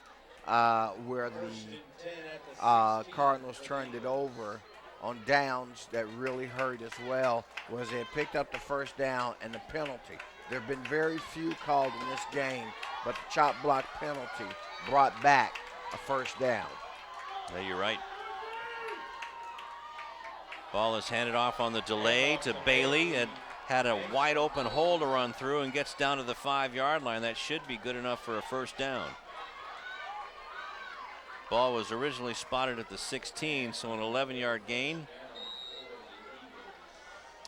where the Cardinals turned it over on downs that really hurt as well, was they picked up the 1st down and the penalty. There have been very few called in this game, but the chop block penalty brought back a 1st down. Yeah, you're right. Ball is handed off on the delay to Bailey. It had a wide open hole to run through and gets down to the 5-yard line. That should be good enough for a 1st down. Ball was originally spotted at the 16, so an 11-yard gain.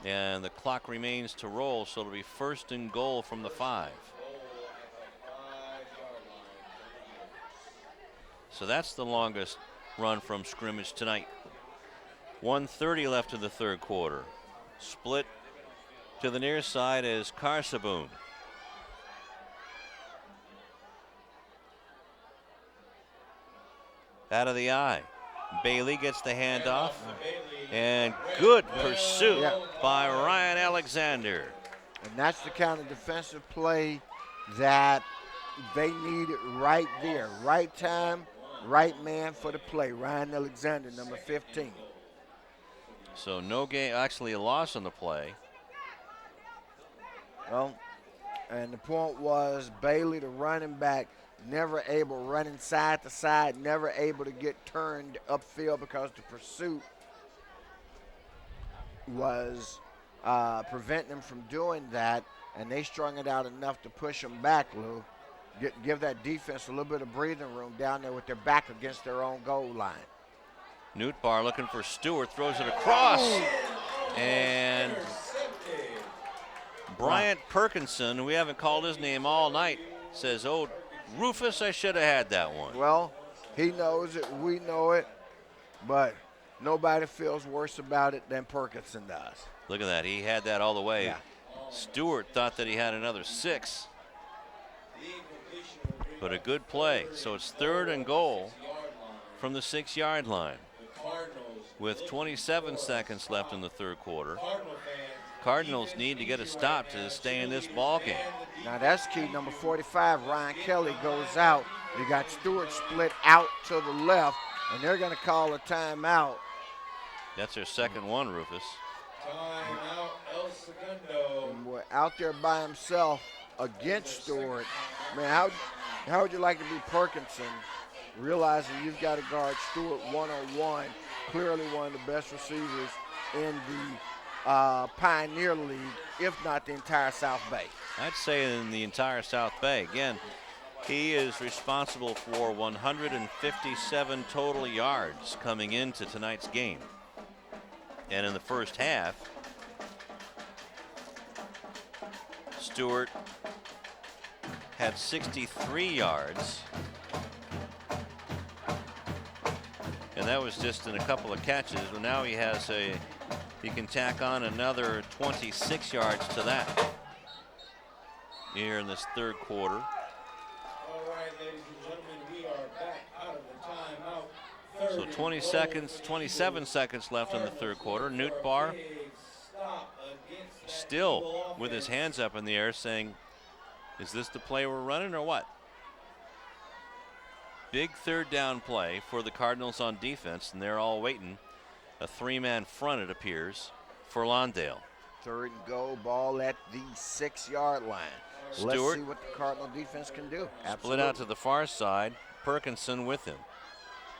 And the clock remains to roll, so it'll be 1st and goal from the 5. So that's the longest run from scrimmage tonight. 1:30 left in the 3rd quarter. Split to the near side is Carsaboon. Out of the eye. Bailey gets the handoff. And good pursuit by Ryan Alexander. And that's the kind of defensive play that they needed right there. Right time, right man for the play. Ryan Alexander, number 15. So no gain, actually a loss on the play. Well, And the point was Bailey, the running back, never able, running side to side, never able to get turned upfield because the pursuit was preventing them from doing that, and they strung it out enough to push them back, Lou. Give that defense a little bit of breathing room down there with their back against their own goal line. Newtbar looking for Stewart, throws it across, and Bryant Perkinson, we haven't called his name all night, says, oh, Rufus, I should have had that one. Well, he knows it, we know it, but nobody feels worse about it than Perkinson does. Look at that, he had that all the way. Yeah. Stewart thought that he had another 6. But a good play. So it's 3rd and goal from the 6-yard line. With 27 seconds left in the 3rd quarter. Cardinals need to get a stop to stay in this ball game. Now that's key. Number 45, Ryan Kelly, goes out. You got Stewart split out to the left, and they're going to call a timeout. That's their 2nd one, Rufus. Timeout, El Segundo. And we're out there by himself against Stewart. Man, how would you like to be Perkinson, realizing you've got to guard Stewart one-on-one, clearly one of the best receivers in the Pioneer League, if not the entire South Bay? I'd say in the entire South Bay. Again, he is responsible for 157 total yards coming into tonight's game. And in the first half, Stewart had 63 yards. And that was just in a couple of catches. Well, now he can tack on another 26 yards to that here in this 3rd quarter. All right, ladies and gentlemen, we are back out of the timeout. So 27 seconds left in the 3rd quarter. Newtbar still with his hands up in the air saying, is this the play we're running or what? Big 3rd down play for the Cardinals on defense, and they're all waiting. A 3-man front, it appears, for Lawndale. 3rd and goal, ball at the 6-yard line. Stewart, let's see what the Cardinal defense can do. Split out to the far side. Perkinson with him.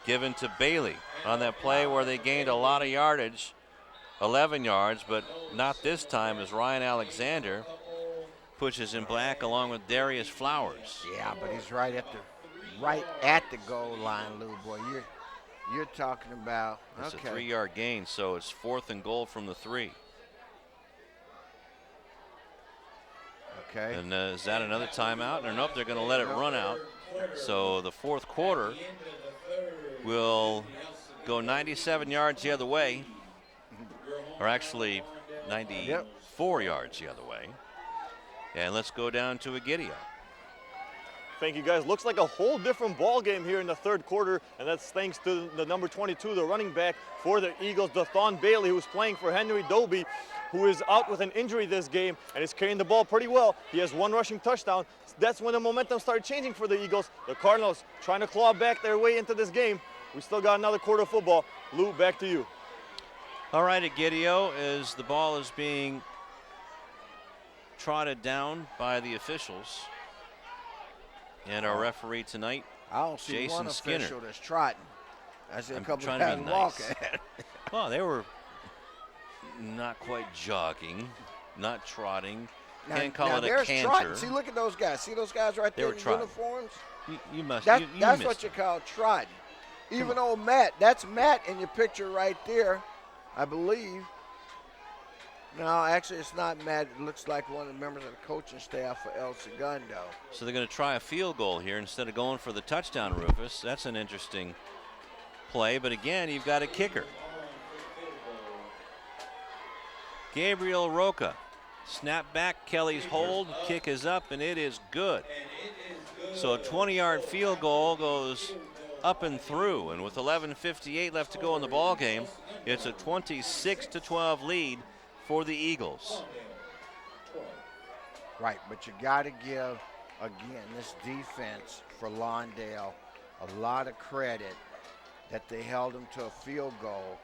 Given to Bailey on that play where they gained a lot of yardage, 11 yards, but not this time as Ryan Alexander pushes him back along with Darius Flowers. Yeah, but he's right at the goal line, Lou boy. You're talking about. It's a 3-yard gain, so it's 4th and goal from the 3. Okay. And is that another timeout? Or nope, they're going to let it run out. So the 4th quarter will go 97 yards the other way, or actually 94 yards the other way. And let's go down to Egidio. Thank you, guys. Looks like a whole different ball game here in the 3rd quarter, and that's thanks to the number 22, the running back for the Eagles, Dathon Bailey, who's playing for Henry Doby, who is out with an injury this game and is carrying the ball pretty well. He has 1 rushing touchdown. That's when the momentum started changing for the Eagles. The Cardinals trying to claw back their way into this game. We still got another quarter of football. Lou, back to you. All right, Egidio, as the ball is being trotted down by the officials. And our referee tonight, I don't see Jason one Skinner. official that's trotting. I see a I'm couple trying of to be guys nice. walking. Well, they were not quite jogging, not trotting. Can't call it a canter. Trotting. See, look at those guys. See those guys right there in trotting. uniforms? You must. That's missed what it. you call trotting. Even old Matt, that's Matt in your picture right there, I believe. No, actually, it's not Matt. It looks like one of the members of the coaching staff for El Segundo. So they're going to try a field goal here instead of going for the touchdown, Rufus. That's an interesting play. But again, you've got a kicker. Gabriel Roca. Snap back, Kelly's hold. Kick is up, and it is good. So a 20-yard field goal goes up and through. And with 11:58 left to go in the ball game, it's a 26-12 lead for the Eagles. Right, but you got to give, again, this defense for Lawndale a lot of credit that they held them to a field goal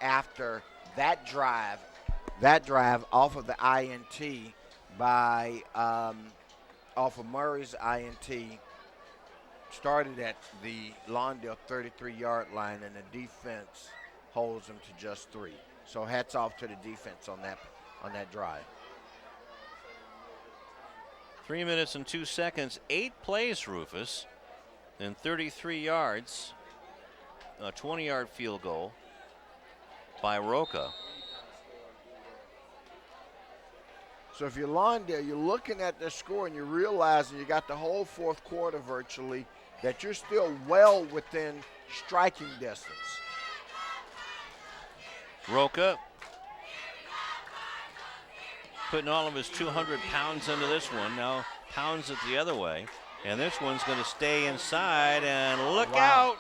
after that drive off of the INT by off of Murray's INT started at the Lawndale 33-yard line, and the defense holds them to just 3. So hats off to the defense on that drive. 3 minutes and 2 seconds, 8 plays, Rufus, and 33 yards, a 20-yard field goal by Roca. So if you're Lawndale, you're looking at the score and you're realizing you got the whole fourth quarter virtually, that you're still well within striking distance. Roca putting all of his 200 pounds into this one. Now pounds it the other way. And this one's going to stay inside, and look out.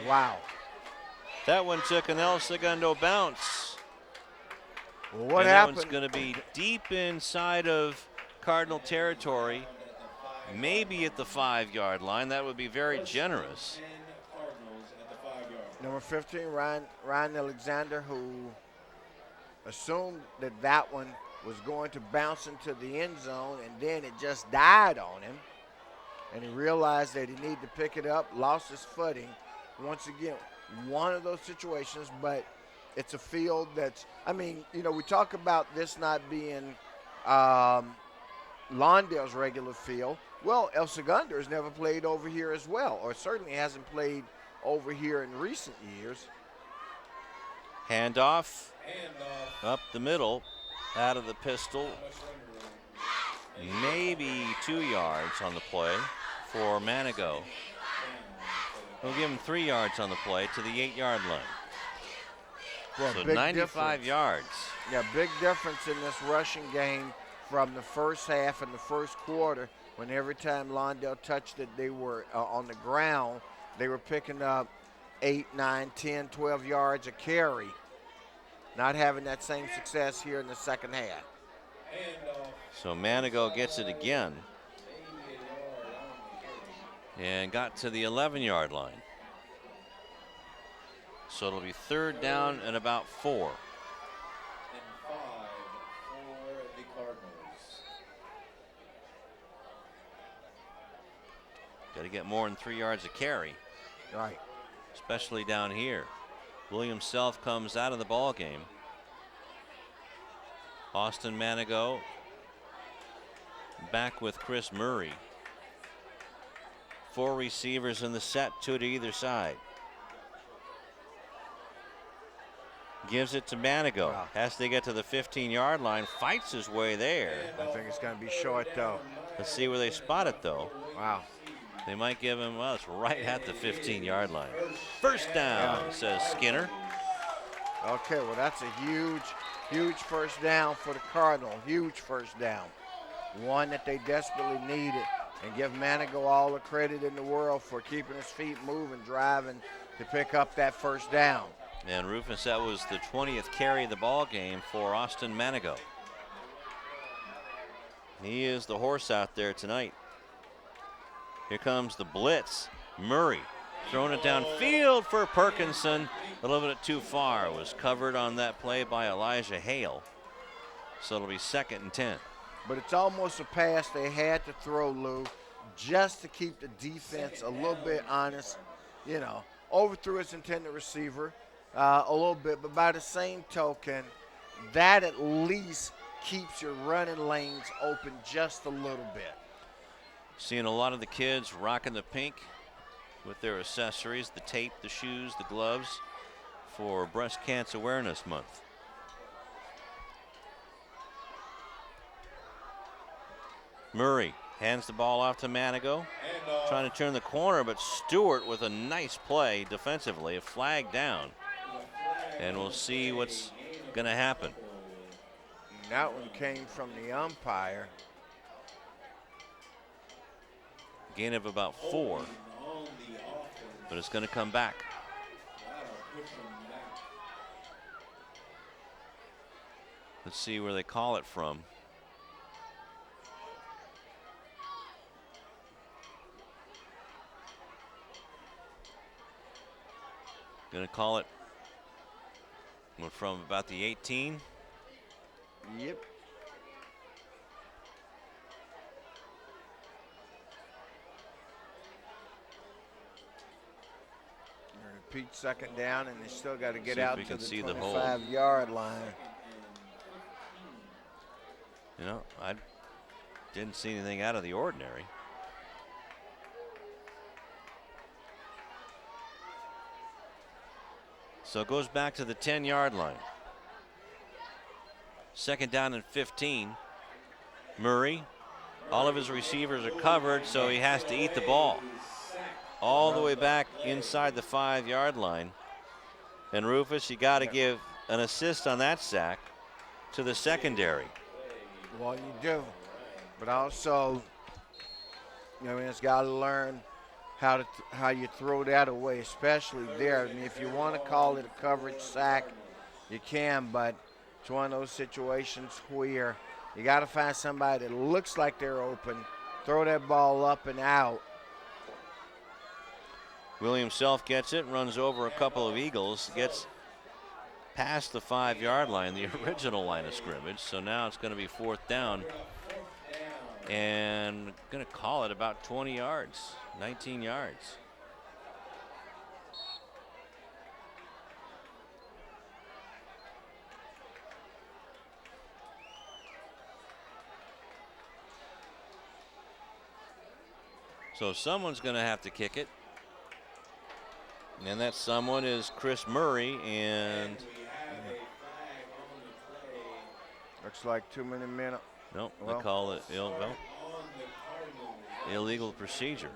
Wow. That one took an El Segundo bounce. Well, what and happened? That one's going to be deep inside of Cardinal territory, maybe at the 5-yard line. That would be very generous. Number 15, Ryan Alexander, who assumed that one was going to bounce into the end zone, and then it just died on him. And he realized that he needed to pick it up, lost his footing. Once again, one of those situations, but it's a field that's, I mean, you know, we talk about this not being Lawndale's regular field. Well, El Segundo has never played over here as well, or certainly hasn't played over here in recent years. Handoff up the middle, out of the pistol. Maybe 2 yards on the play for Manigo. We'll give him 3 yards on the play to the 8-yard line. Well, so big 95 difference. yards. Yeah, big difference in this rushing game from the first half and the first quarter, when every time Lawndale touched it, they were on the ground. They were picking up 8, 9, 10, 12 yards a carry. Not having that same success here in the second half. So Manigo gets it again. And got to the 11-yard line. So it'll be 3rd down and about 4. Got to get more than 3 yards a carry. Right. Especially down here. William Self comes out of the ball game. Austin Manigo back with Chris Murray. 4 receivers in the set, 2 to either side. Gives it to Manigo. Wow. Has to get to the 15-yard line. Fights his way there. I think it's going to be short, though. Let's see where they spot it, though. Wow. They might give him, well, it's right at the 15-yard line. First down, says Skinner. Okay, well, that's a huge first down for the Cardinal. Huge first down. One that they desperately needed. And give Manigo all the credit in the world for keeping his feet moving, driving to pick up that first down. And Rufus, that was the 20th carry of the ball game for Austin Manigo. He is the horse out there tonight. Here comes the blitz. Murray throwing it downfield for Perkinson. A little bit too far. It was covered on that play by Elijah Hale. So it'll be 2nd and 10. But it's almost a pass they had to throw, Lou, just to keep the defense a little bit honest. You know, overthrew its intended receiver a little bit, but by the same token, that at least keeps your running lanes open just a little bit. Seeing a lot of the kids rocking the pink with their accessories, the tape, the shoes, the gloves for Breast Cancer Awareness Month. Murray hands the ball off to Manigo, trying to turn the corner, but Stewart with a nice play defensively, a flag down. And we'll see what's going to happen. That one came from the umpire. Gain of about 4, but it's going to come back. Let's see where they call it from. Going to call it from about the 18. Yep. repeat second down, and they still got to get See if out we to can the see the hold. 25-yard line. You know, I didn't see anything out of the ordinary. So it goes back to the 10-yard line. Second down and 15. Murray, all of his receivers are covered, so he has to eat the ball. All the way back inside the 5-yard line. And Rufus, you got to give an assist on that sack to the secondary. Well, you do. But also, it's got to learn how you throw that away, especially there. I mean, if you want to call it a coverage sack, you can, but it's one of those situations where you got to find somebody that looks like they're open, throw that ball up and out. William Self gets it, runs over a couple of Eagles, gets past the 5-yard line, the original line of scrimmage. So now it's going to be 4th down. And going to call it about 20 yards, 19 yards. So someone's going to have to kick it. And that someone is Chris Murray, and looks like too many men. Nope, they call it illegal procedure.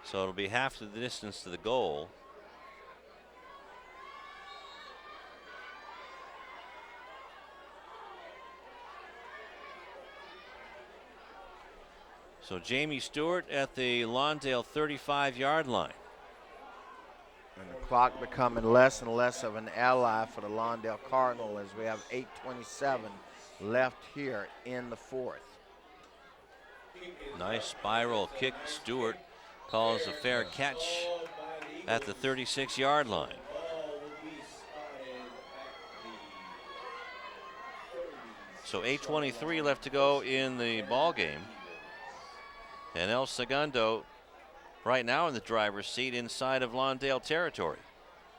So it'll be half the distance to the goal. So Jamie Stewart at the Lawndale 35-yard line. And the clock becoming less and less of an ally for the Lawndale Cardinal as we have 8:27 left here in the 4th. Nice spiral kick. Stewart calls a fair catch at the 36-yard line. So 8:23 left to go in the ball game. And El Segundo right now in the driver's seat inside of Lawndale territory.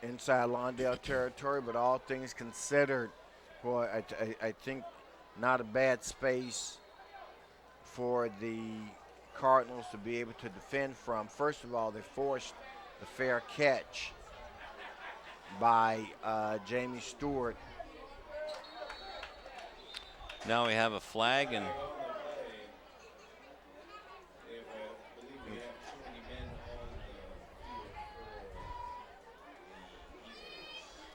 Inside Lawndale territory, but all things considered, boy, I think not a bad space for the Cardinals to be able to defend from. First of all, they forced the fair catch by Jamie Stewart. Now we have a flag, and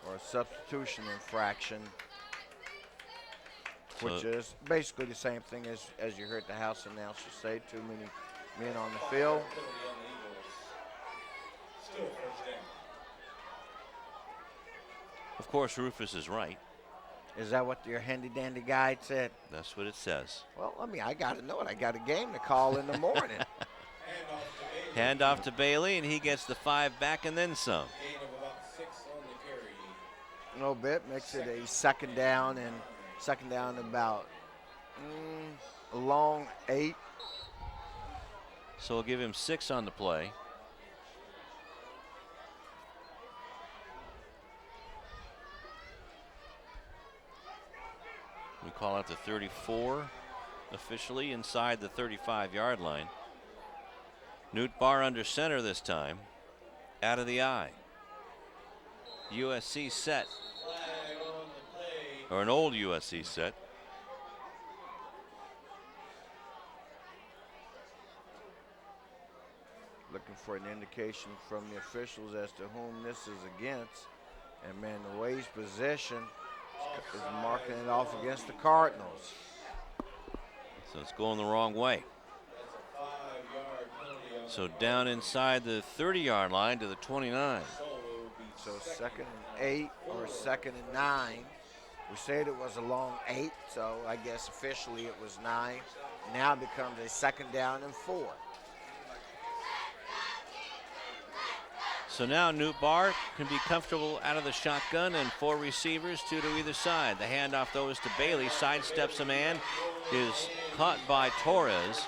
or a substitution infraction, which is basically the same thing as you heard the House announcer say, too many men on the field. Of course, Rufus is right. Is that what your handy-dandy guide said? That's what it says. Well, I mean, I got to know it. I got a game to call in the morning. Hand off to Bailey, and he gets the 5 back and then some. A little bit, makes it a second down about a long 8. So we'll give him 6 on the play. We call out the 34 officially inside the 35-yard line. Newt Barr under center this time, out of the eye. USC set, or an old USC set. Looking for an indication from the officials as to whom this is against. And man, the way he's positioned is marking it off against the Cardinals. So it's going the wrong way. So down inside the 30-yard line to the 29. So 2nd and 8 or 2nd and 9. We said it was a long 8, so I guess officially it was 9. Now it becomes a 2nd down and 4. So now Newt Barr can be comfortable out of the shotgun, and 4 receivers, 2 to either side. The handoff though is to Bailey, sidesteps a man, is caught by Torres.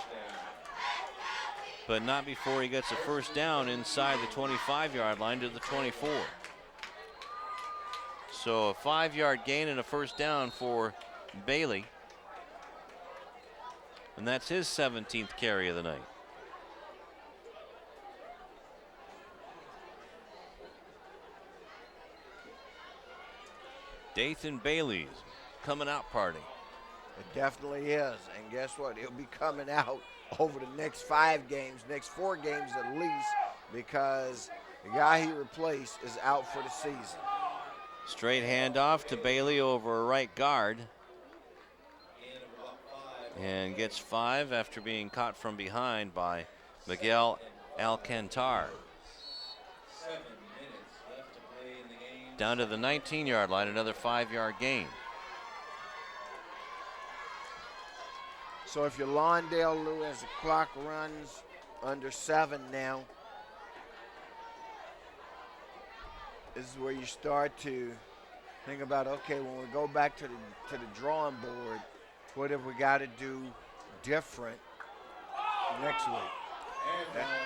but not before he gets a first down inside the 25-yard line to the 24. So a 5-yard gain and a first down for Bailey. And that's his 17th carry of the night. Dathan Bailey's coming out party. It definitely is. And guess what? He'll be coming out over the next 5 games, next 4 games at least, because the guy he replaced is out for the season. Straight handoff to Bailey over a right guard. And gets 5 after being caught from behind by Miguel Alcantar. Down to the 19-yard line, another 5-yard gain. So if you're Lawndale, Lou, as the clock runs under 7 now, this is where you start to think about, okay, when we go back to the drawing board, what have we got to do different next week?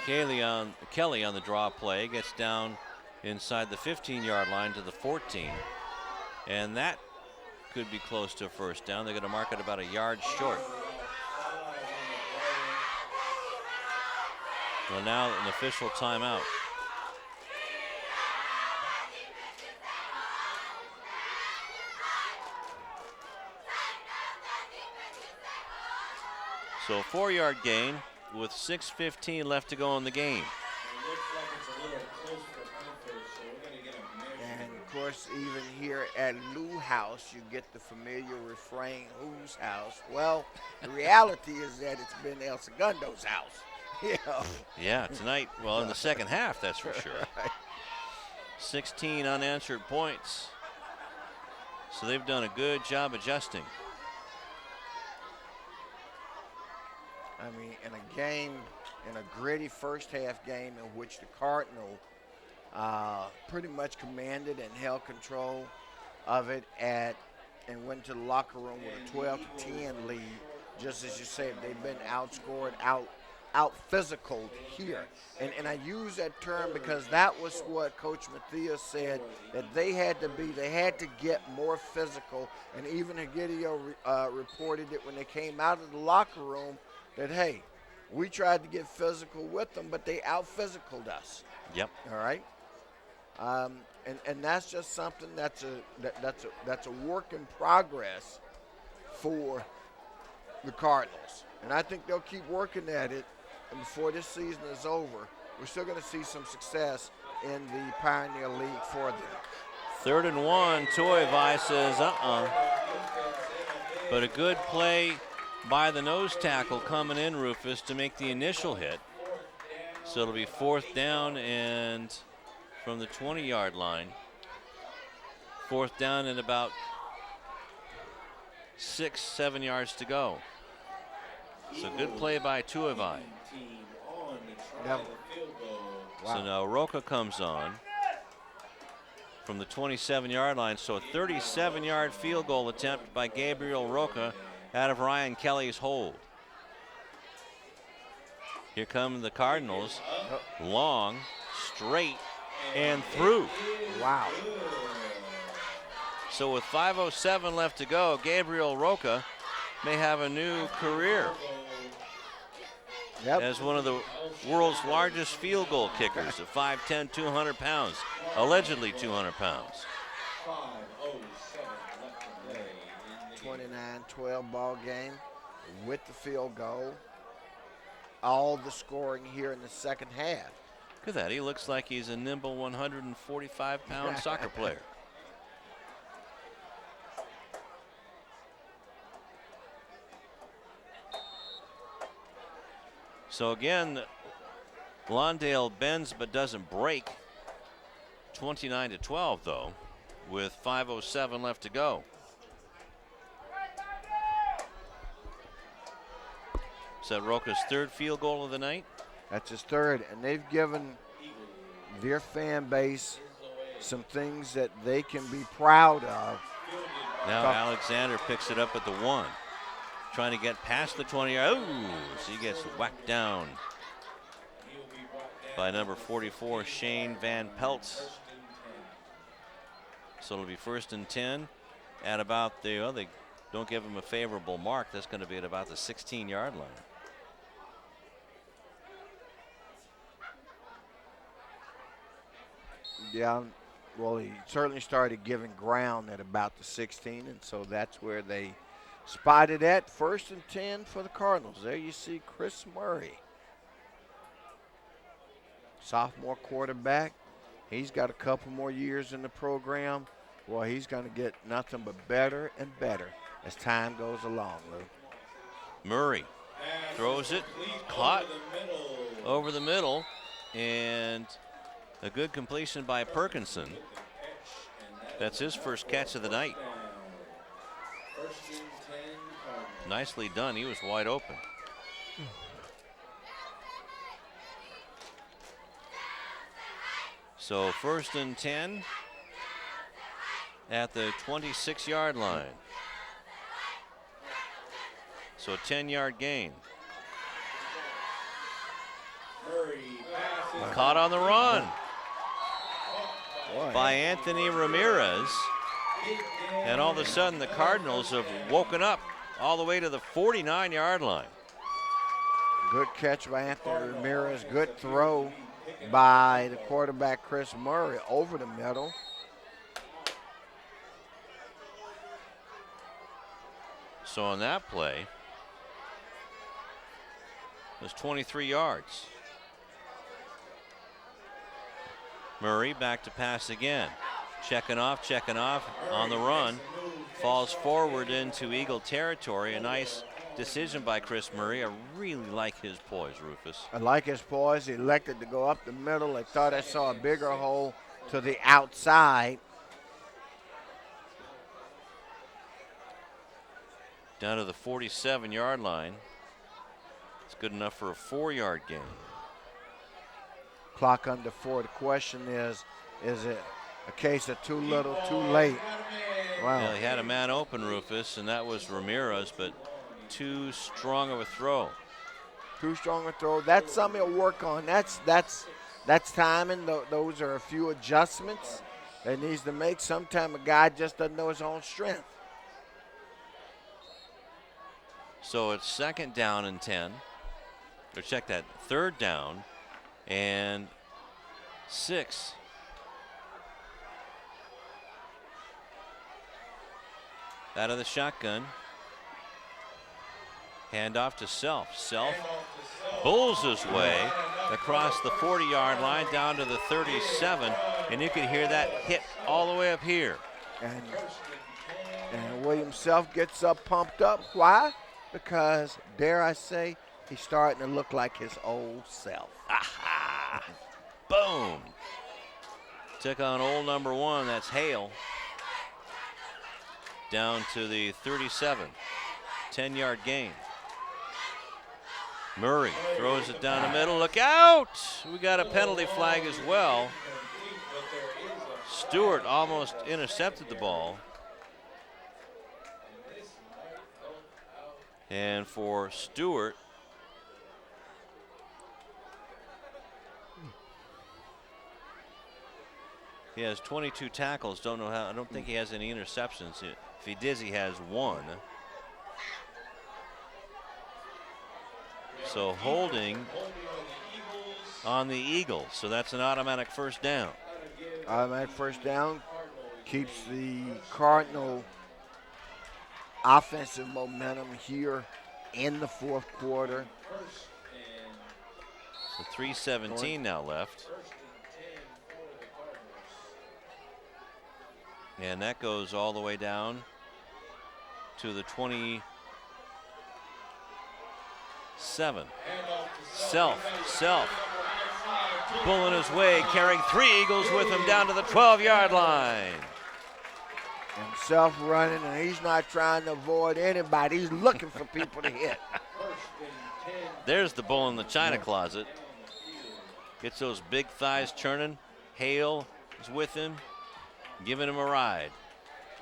Kelly on the draw play gets down inside the 15-yard line to the 14. And that could be close to a first down. They're going to mark it about a yard short. Well, now an official timeout. So a 4-yard gain with 6:15 left to go in the game. And of course, even here at Lou House, you get the familiar refrain, whose house? Well, the reality is that it's been El Segundo's house. You know? Yeah, tonight, well, in the second half, that's for sure. 16 unanswered points. So they've done a good job adjusting. I mean, in a game, in a gritty first half game in which the Cardinal pretty much commanded and held control of it and went to the locker room with a 12-10 lead, just as you said, they've been outscored, out physical here. And I use that term because that was what Coach Matthias said, that they had to get more physical. And even Egidio reported it when they came out of the locker room that, hey, we tried to get physical with them, but they out-physicaled us. Yep. All right? And that's just something that's a work in progress for the Cardinals. And I think they'll keep working at it. And before this season is over, we're still going to see some success in the Pioneer League for them. 3rd and 1, Toivai says, But a good play by the nose tackle coming in, Rufus, to make the initial hit. So it'll be 4th down and from the 20-yard line. 4th down and about 6-7 yards to go. So good play by Toivai. So now Roca comes on from the 27-yard line. So a 37-yard field goal attempt by Gabriel Roca out of Ryan Kelly's hold. Here come the Cardinals. Long, straight, and through. Wow. So with 5:07 left to go, Gabriel Roca may have a new career as one of the world's largest field goal kickers at 5'10", 200 pounds, allegedly 200 pounds. 29-12 ball game with the field goal. All the scoring here in the second half. Look at that. He looks like he's a nimble 145-pound soccer player. So again, Lawndale bends but doesn't break. 29-12 though, with 5:07 left to go. Is that Roca's 3rd field goal of the night? That's his 3rd, and they've given their fan base some things that they can be proud of. Now Alexander picks it up at the 1. Trying to get past the 20. Oh, so he gets whacked down by number 44, Shane Van Pelt. So it'll be 1st and 10 at about the, well, they don't give him a favorable mark. That's going to be at about the 16-yard line. Yeah, well, he certainly started giving ground at about the 16, and so that's where they spotted at. 1st and 10 for the Cardinals. There you see Chris Murray, sophomore quarterback. He's got a couple more years in the program. Well, he's going to get nothing but better and better as time goes along, Lou. Murray throws it, caught over the middle, and a good completion by Perkinson. That's his first catch of the night. Nicely done. He was wide open. So 1st and 10 at the 26-yard line. So a 10-yard gain. Caught on the run by Anthony Ramirez. And all of a sudden the Cardinals have woken up all the way to the 49-yard line. Good catch by Anthony Ramirez. Good throw by the quarterback Chris Murray over the middle. So on that play, it was 23 yards. Murray back to pass again. Checking off on the run. Falls forward into Eagle territory. A nice decision by Chris Murray. I really like his poise, Rufus. I like his poise. He elected to go up the middle. I thought I saw a bigger hole to the outside. Down to the 47-yard line. It's good enough for a 4-yard gain. Clock under 4. The question is it a case of too little, too late? Wow. Yeah, he had a man open, Rufus, and that was Ramirez, but too strong of a throw. Too strong a throw. That's something to work on. That's timing. Those are a few adjustments that needs to make. Sometimes a guy just doesn't know his own strength. So it's 2nd down and 10. Or check that, 3rd down and 6. Out of the shotgun. Handoff to Self. Self bulls his way across the 40-yard line down to the 37, and you can hear that hit all the way up here. And William Self gets up, pumped up. Why? Because, dare I say, he's starting to look like his old self. Aha! Boom! Took on old number 1, that's Hale. Down to the 37. 10-yard gain. Murray throws it down the middle. Look out! We got a penalty flag as well. Stewart almost intercepted the ball. And for Stewart, he has 22 tackles. I don't think he has any interceptions. If he does, he has 1. So holding on the Eagles. So that's an automatic 1st down. Automatic 1st down keeps the Cardinal offensive momentum here in the 4th quarter. So 3:17 now left. And that goes all the way down to the 27. Self. Pulling his way, carrying 3 Eagles with him down to the 12-yard line. And Self running, and he's not trying to avoid anybody. He's looking for people to hit. There's the bull in the china closet. Gets those big thighs churning. Hale is with him, giving him a ride.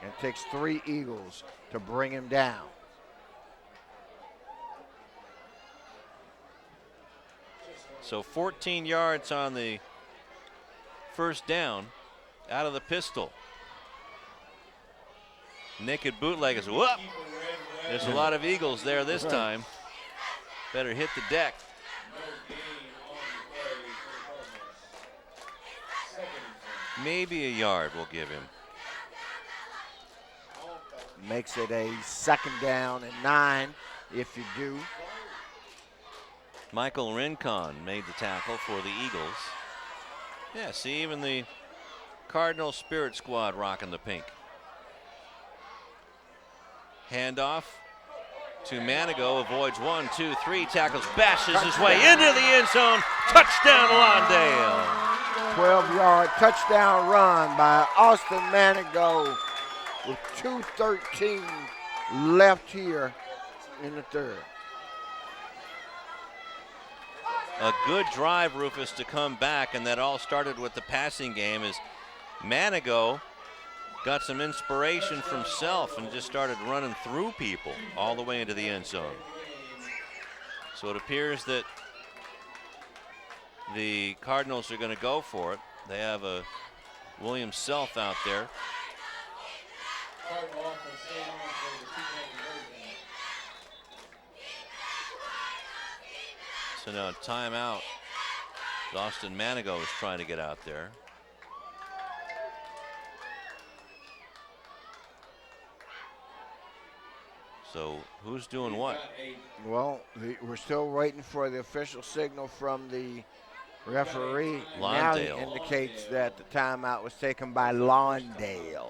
And it takes 3 Eagles to bring him down. So 14 yards on the first down out of the pistol. Naked bootleg is whoop. There's a lot of Eagles there this time. Better hit the deck. Maybe a yard we'll give him. Makes it a 2nd down and 9 if you do. Michael Rincon made the tackle for the Eagles. Yeah, see, even the Cardinal Spirit Squad rocking the pink. Handoff to Manigo, avoids 1, 2, 3 tackles, bashes his way into the end zone. Touchdown, Lawndale. 12-yard touchdown run by Austin Manigo with 2:13 left here in the third. A good drive, Rufus, to come back, and that all started with the passing game as Manigo got some inspiration from self and just started running through people all the way into the end zone. So it appears that the Cardinals are going to go for it. They have a William Self out there. So now timeout. Austin Manigo is trying to get out there. So who's doing what? Well, we're still waiting for the official signal from the referee. Lawndale. Now he indicates that the timeout was taken by Lawndale.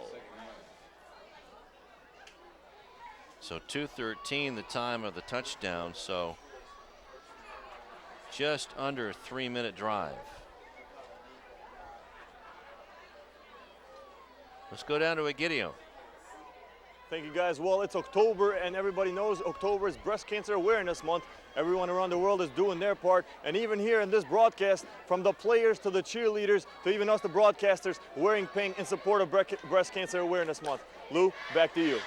So 2:13 the time of the touchdown, so just under a 3-minute drive. Let's go down to Egidio. Thank you, guys. Well, it's October, and everybody knows October is Breast Cancer Awareness Month. Everyone around the world is doing their part, and even here in this broadcast, from the players to the cheerleaders to even us, the broadcasters, wearing pink in support of Breast Cancer Awareness Month. Lou, back to you.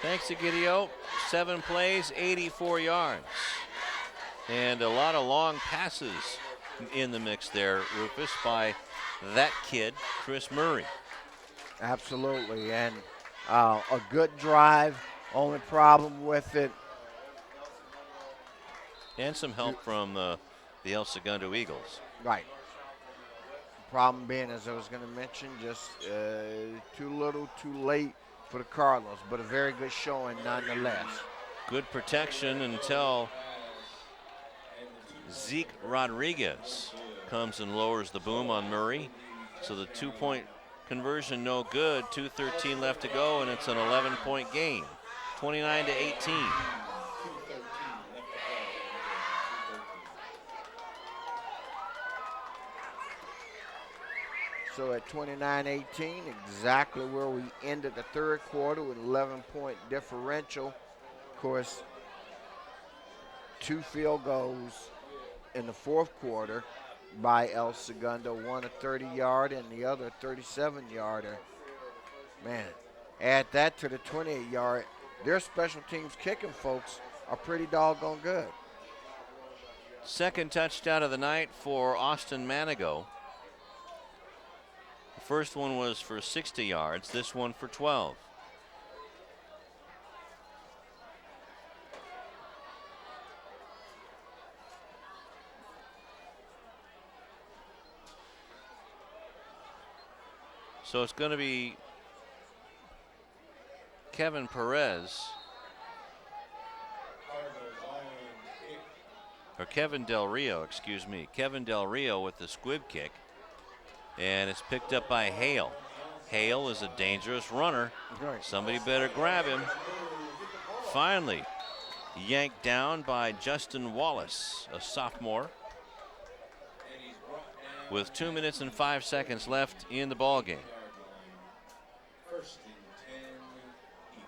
Thanks, Egidio. 7 plays, 84 yards. And a lot of long passes in the mix there, Rufus, by that kid, Chris Murray. Absolutely, and a good drive. Only problem with it. And some help from the El Segundo Eagles. Right. Problem being, as I was going to mention, just too little, too late for the Cardinals, but a very good showing nonetheless. Good protection until Zeke Rodriguez comes and lowers the boom on Murray. So the 2-point conversion no good. 2:13 left to go, and it's an 11-point game, 29-18. So at 29-18, exactly where we ended the third quarter with 11-point differential. Of course, 2 field goals in the fourth quarter by El Segundo, one a 30-yard and the other a 37-yarder. Man, add that to the 28-yard. Their special teams kicking folks are pretty doggone good. Second touchdown of the night for Austin Manigo. The first one was for 60 yards, this one for 12. So it's going to be Kevin Perez, or Kevin Del Rio, excuse me. Kevin Del Rio with the squib kick, and it's picked up by Hale. Hale is a dangerous runner. Somebody better grab him. Finally yanked down by Justin Wallace, a sophomore, with 2 minutes and 5 seconds left in the ball game.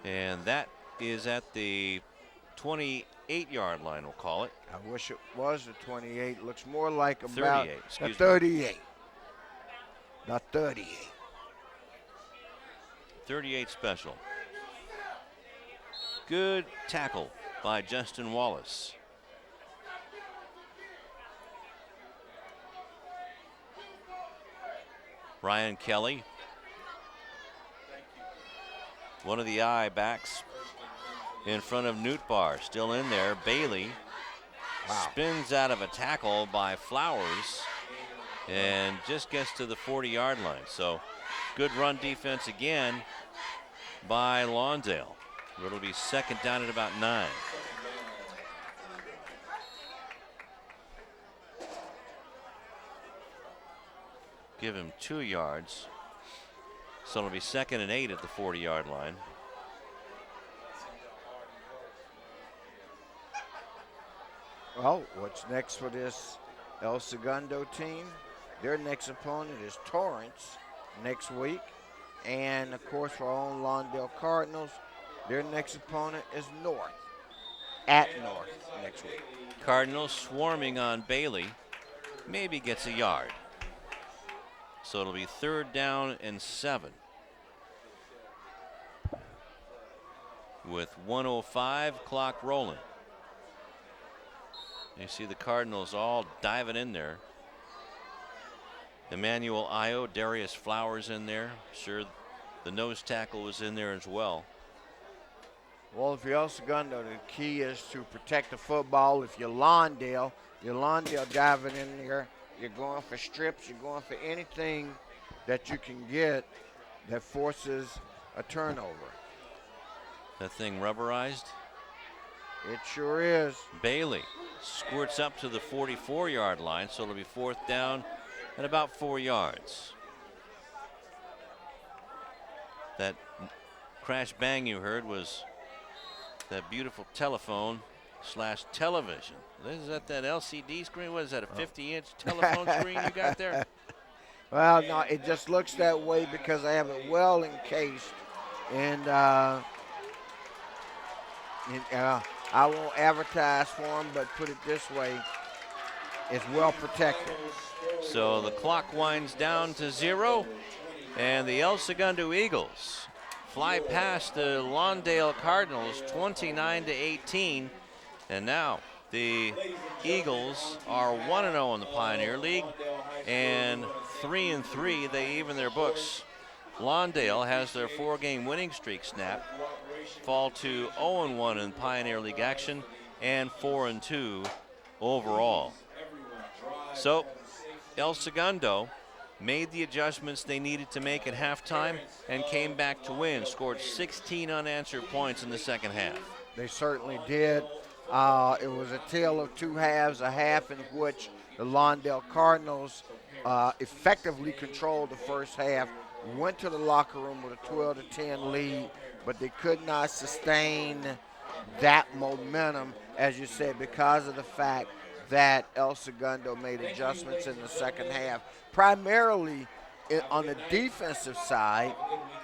And that is at the 28-yard line, we'll call it. I wish it was the 28. Looks more like about 38, the excuse me. 38. The 38. 38 special. Good tackle by Justin Wallace. Ryan Kelly, one of the I backs in front of Newtbar, still in there. Bailey spins out of a tackle by Flowers and just gets to the 40-yard line. So good run defense again by Lawndale. It'll be second down at about 9. Give him 2 yards. So it'll be second and 8 at the 40-yard line. Well, what's next for this El Segundo team? Their next opponent is Torrance next week. And, of course, for our own Lawndale Cardinals, their next opponent is North, at North next week. Cardinals swarming on Bailey. Maybe gets a yard. So it'll be 3rd down and 7. With 1:05 clock rolling. You see the Cardinals all diving in there. Emmanuel Io, Darius Flowers in there. Sure, the nose tackle was in there as well. Well, if you're El Segundo, the key is to protect the football. If you're Lawndale diving in there. You're going for strips. You're going for anything that you can get that forces a turnover. That thing rubberized? It sure is. Bailey squirts up to the 44-yard line, so it'll be 4th down at about 4 yards. That crash bang you heard was that beautiful telephone / television. Is that LCD screen? What is that, a 50-inch telephone screen you got there? Well, no, it just looks that way because I have it well encased. And I won't advertise for them, but put it this way, it's well protected. So the clock winds down to 0, and the El Segundo Eagles fly past the Lawndale Cardinals 29-18. And now the Eagles are 1-0 in the Pioneer League and 3-3. They even their books. Lawndale has their 4-game winning streak snapped, fall to 0-1 in Pioneer League action and 4-2 overall. So El Segundo made the adjustments they needed to make at halftime and came back to win, scored 16 unanswered points in the second half. They certainly did. It was a tale of 2 halves, a half in which the Lawndale Cardinals effectively controlled the first half, went to the locker room with a 12-10 lead, but they could not sustain that momentum, as you said, because of the fact that El Segundo made adjustments in the second half, primarily on the defensive side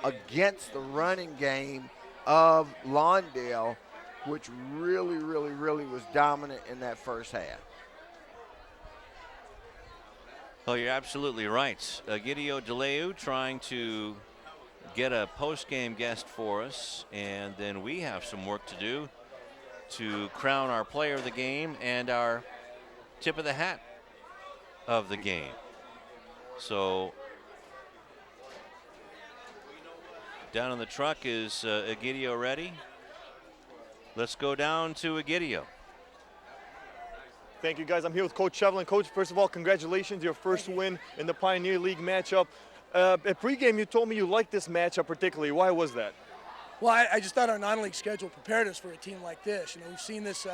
against the running game of Lawndale, which really was dominant in that first half. Well, you're absolutely right. Gideon DeLeu trying to get a post-game guest for us, and then we have some work to do to crown our player of the game and our tip of the hat of the game. So down in the truck is Egidio ready. Let's go down to Egidio. Thank you, guys. I'm here with Coach Chevlin. Coach, first of all, congratulations, your first win in the Pioneer League matchup. At pregame, you told me you liked this matchup particularly. Why was that? Well, I just thought our non-league schedule prepared us for a team like this. You know, we've seen this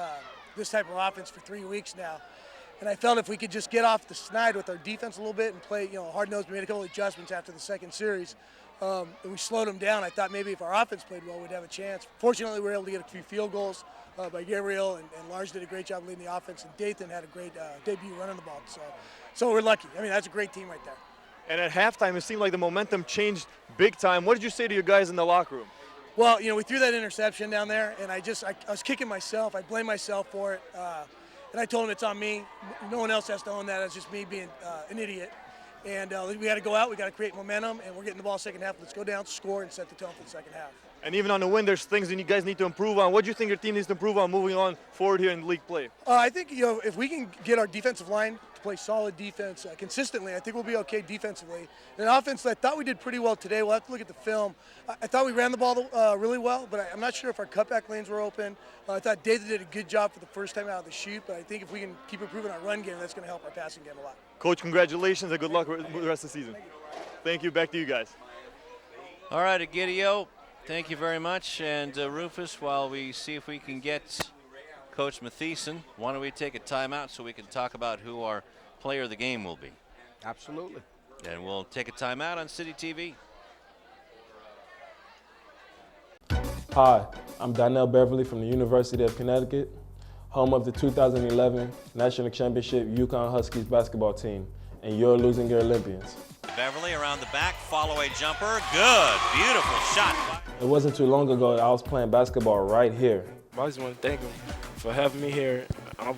this type of offense for 3 weeks now, and I felt if we could just get off the snide with our defense a little bit and play, hard-nosed, we made a couple of adjustments after the second series. And we slowed them down. I thought maybe if our offense played well, we'd have a chance. Fortunately, we were able to get a few field goals by Gabriel, and Lars did a great job leading the offense, and Dathan had a great debut running the ball. So we're lucky. I mean, that's a great team right there. And at halftime, it seemed like the momentum changed big time. What did you say to your guys in the locker room? Well, we threw that interception down there, and I was kicking myself. I blame myself for it, and I told him it's on me. No one else has to own that. It's just me being an idiot. And we got to go out. We got to create momentum, and we're getting the ball second half. Let's go down, score, and set the tone for the second half. And even on the win, there's things that you guys need to improve on. What do you think your team needs to improve on moving on forward here in league play? I think if we can get our defensive line to play solid defense consistently, I think we'll be okay defensively. And offense, I thought we did pretty well today. We'll have to look at the film. I thought we ran the ball really well, but I'm not sure if our cutback lanes were open. I thought David did a good job for the first time out of the chute, but I think if we can keep improving our run game, that's going to help our passing game a lot. Coach, congratulations and good luck with the rest of the season. Thank you. Back to you guys. All right, Egidio, thank you very much. And Rufus, while we see if we can get Coach Mathieson, why don't we take a timeout so we can talk about who our player of the game will be? Absolutely. And we'll take a timeout on City TV. Hi, I'm Donnell Beverly from the University of Connecticut, home of the 2011 National Championship Yukon Huskies basketball team, and your Lusinger Olympians. Beverly around the back, follow a jumper. Good, beautiful shot. It wasn't too long ago that I was playing basketball right here. I just want to thank him for having me here. I'm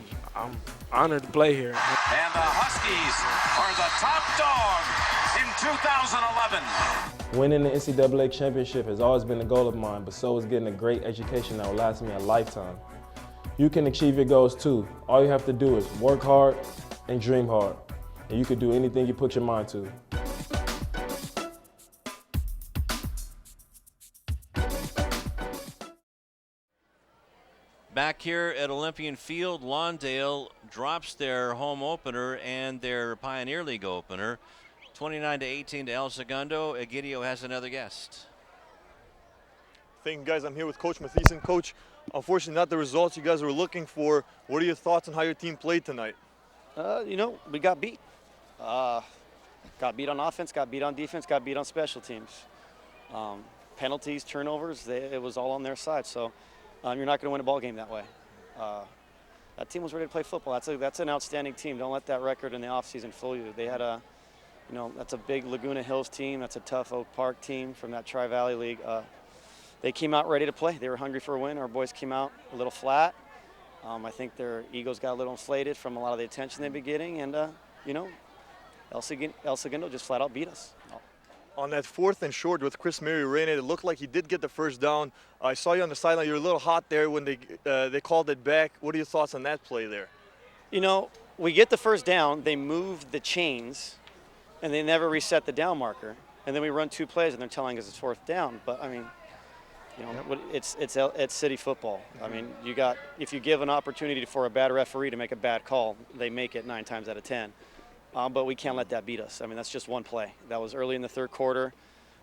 honored to play here. And the Huskies are the top dog in 2011. Winning the NCAA championship has always been a goal of mine, but so is getting a great education that will last me a lifetime. You can achieve your goals too. All you have to do is work hard and dream hard, and you can do anything you put your mind to. Back here at Olympian Field, Lawndale drops their home opener and their Pioneer League opener. 29-18 to El Segundo. Egidio has another guest. Thank you, guys. I'm here with Coach Mathieson. Coach, unfortunately not the results you guys were looking for. What are your thoughts on how your team played tonight? We got beat. Got beat on offense, got beat on defense, got beat on special teams. Penalties, turnovers, it was all on their side. So you're not going to win a ball game that way. That team was ready to play football. That's an outstanding team. Don't let that record in the offseason fool you. They had that's a big Laguna Hills team. That's a tough Oak Park team from that Tri-Valley League. They came out ready to play. They were hungry for a win. Our boys came out a little flat. I think their egos got a little inflated from a lot of the attention they've been getting. And, El Segundo just flat out beat us. On that 4th and short with Chris Mary ran it looked like he did get the first down. I saw you on the sideline. You were a little hot there when they called it back. What are your thoughts on that play there? We get the first down. They moved the chains, and they never reset the down marker. And then we run 2 plays, and they're telling us it's 4th down. But, it's city football. If you give an opportunity for a bad referee to make a bad call, they make it 9 times out of 10. But we can't let that beat us. That's just one play. That was early in the 3rd quarter.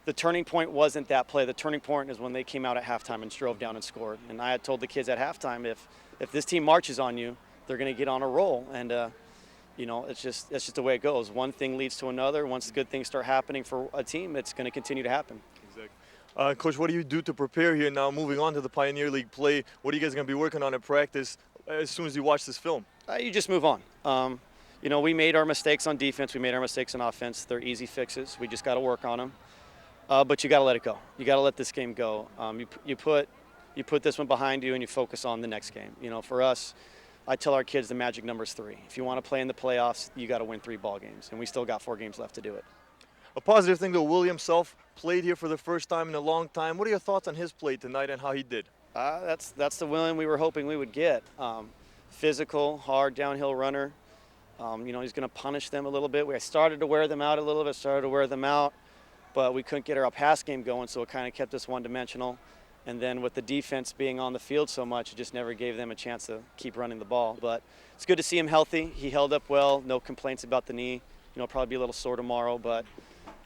The turning point wasn't that play. The turning point is when they came out at halftime and drove down and scored. And I had told the kids at halftime, if this team marches on you, they're going to get on a roll. And it's just the way it goes. One thing leads to another. Once good things start happening for a team, it's going to continue to happen. Exactly. Coach, what do you do to prepare here now, moving on to the Pioneer League play? What are you guys going to be working on in practice as soon as you watch this film? You just move on. We made our mistakes on defense. We made our mistakes on offense. They're easy fixes. We just got to work on them. But you got to let it go. You got to let this game go. You put this one behind you and you focus on the next game. For us, I tell our kids the magic number is 3. If you want to play in the playoffs, you got to win 3 ball games, and we still got 4 games left to do it. A positive thing though, William Self played here for the first time in a long time. What are your thoughts on his play tonight and how he did? That's the William we were hoping we would get. Physical, hard downhill runner. He's going to punish them a little bit. We started to wear them out a little bit, but we couldn't get our pass game going, so it kind of kept us one-dimensional. And then with the defense being on the field so much, it just never gave them a chance to keep running the ball. But it's good to see him healthy. He held up well, no complaints about the knee. Probably be a little sore tomorrow, but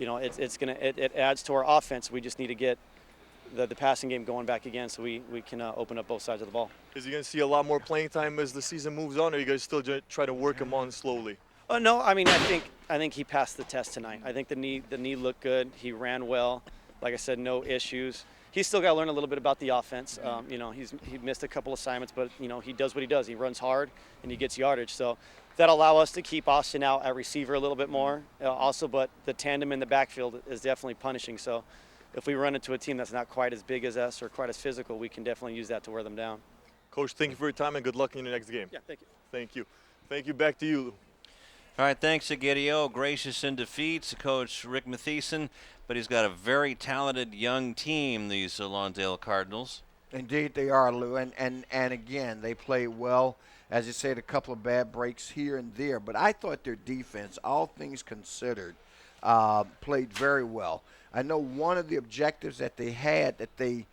it adds to our offense. We just need to get the passing game going back again so we can open up both sides of the ball. Is he going to see a lot more playing time as the season moves on, or are you guys still try to work him on slowly? No, I think he passed the test tonight. I think the knee looked good. He ran well. Like I said, no issues. He's still got to learn a little bit about the offense. He missed a couple assignments, but he does what he does. He runs hard and he gets yardage. So that'll allow us to keep Austin out at receiver a little bit more. But the tandem in the backfield is definitely punishing. So if we run into a team that's not quite as big as us or quite as physical, we can definitely use that to wear them down. Coach, thank you for your time and good luck in your next game. Yeah, thank you. Thank you. Thank you. Back to you. All right, thanks, Egidio. Gracious in defeat, Coach Rick Mathieson, but he's got a very talented young team, these Lawndale Cardinals. Indeed they are, Lou, and again, they played well. As you said, a couple of bad breaks here and there, but I thought their defense, all things considered, played very well. I know one of the objectives that they had that they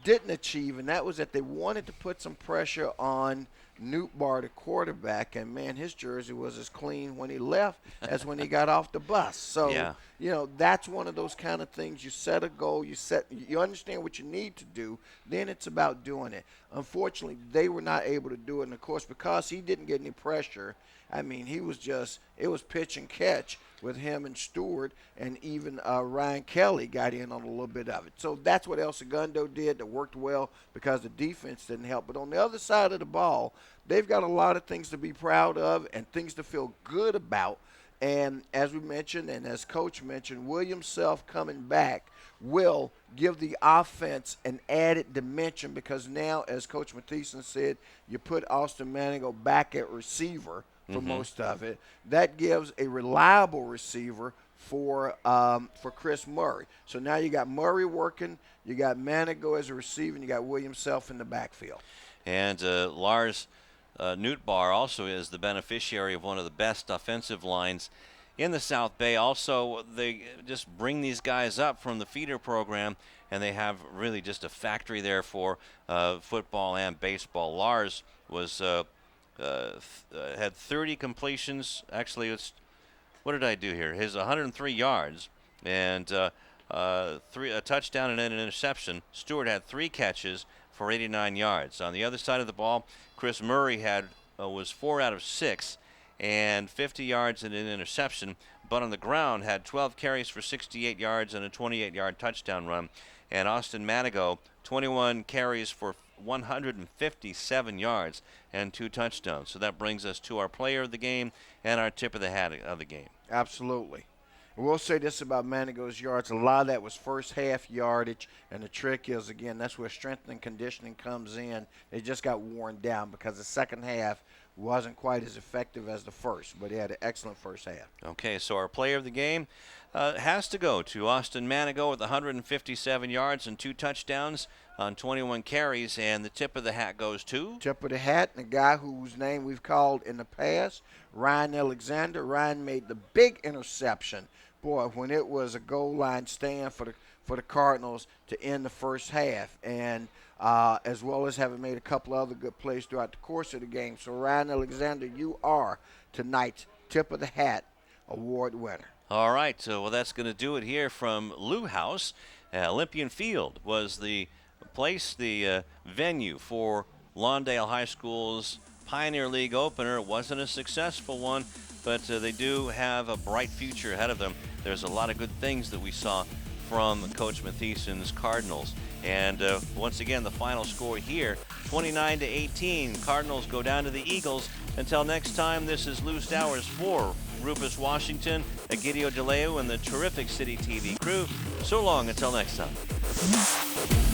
didn't achieve, and that was that they wanted to put some pressure on Newtbar, the quarterback, and man, his jersey was as clean when he left as when he got off the bus. So, yeah. You know, that's one of those kind of things. You set a goal, you understand what you need to do, then it's about doing it. Unfortunately, they were not able to do it, and of course, because he didn't get any pressure, I mean, it was pitch and catch with him and Stewart, and even Ryan Kelly got in on a little bit of it. So that's what El Segundo did that worked well because the defense didn't help. But on the other side of the ball, they've got a lot of things to be proud of and things to feel good about. And as we mentioned, and as Coach mentioned, William Self coming back will give the offense an added dimension because now, as Coach Mathieson said, you put Austin Manigo back at receiver for most of it. That gives a reliable receiver for Chris Murray. So now you got Murray working, you got Manigo as a receiver, and you got William Self in the backfield. And Lars Newtbar also is the beneficiary of one of the best offensive lines in the South Bay. Also, they just bring these guys up from the feeder program, and they have really just a factory there for football and baseball. Lars was had 30 completions. Actually, what did I do here? His 103 yards and a touchdown and an interception. Stewart had 3 catches for 89 yards. On the other side of the ball, Chris Murray was 4 out of 6 and 50 yards and an interception, but on the ground had 12 carries for 68 yards and a 28-yard touchdown run. And Austin Manigo, 21 carries for 157 yards and 2 touchdowns. So that brings us to our player of the game and our tip of the hat of the game. Absolutely. We'll say this about Manigo's yards. A lot of that was first half yardage, and the trick is, again, that's where strength and conditioning comes in. They just got worn down because the second half wasn't quite as effective as the first, but he had an excellent first half. Okay, so our player of the game has to go to Austin Manigo with 157 yards and 2 touchdowns on 21 carries, and the tip of the hat goes to? Tip of the hat, and the guy whose name we've called in the past, Ryan Alexander. Ryan made the big interception. Boy, when it was a goal line stand for the Cardinals to end the first half, and as well as having made a couple other good plays throughout the course of the game. So, Ryan Alexander, you are tonight's Tip of the Hat award winner. All right, well, that's going to do it here from Lou House. Olympian Field was the place, the venue for Lawndale High School's Pioneer League opener. It wasn't a successful one, but they do have a bright future ahead of them. There's a lot of good things that we saw from Coach Mathieson's Cardinals. And once again, the final score here, 29-18. Cardinals go down to the Eagles. Until next time, this is Lou Stowers for Rufus Washington, Egidio DeLeo, and the terrific City TV crew. So long until next time.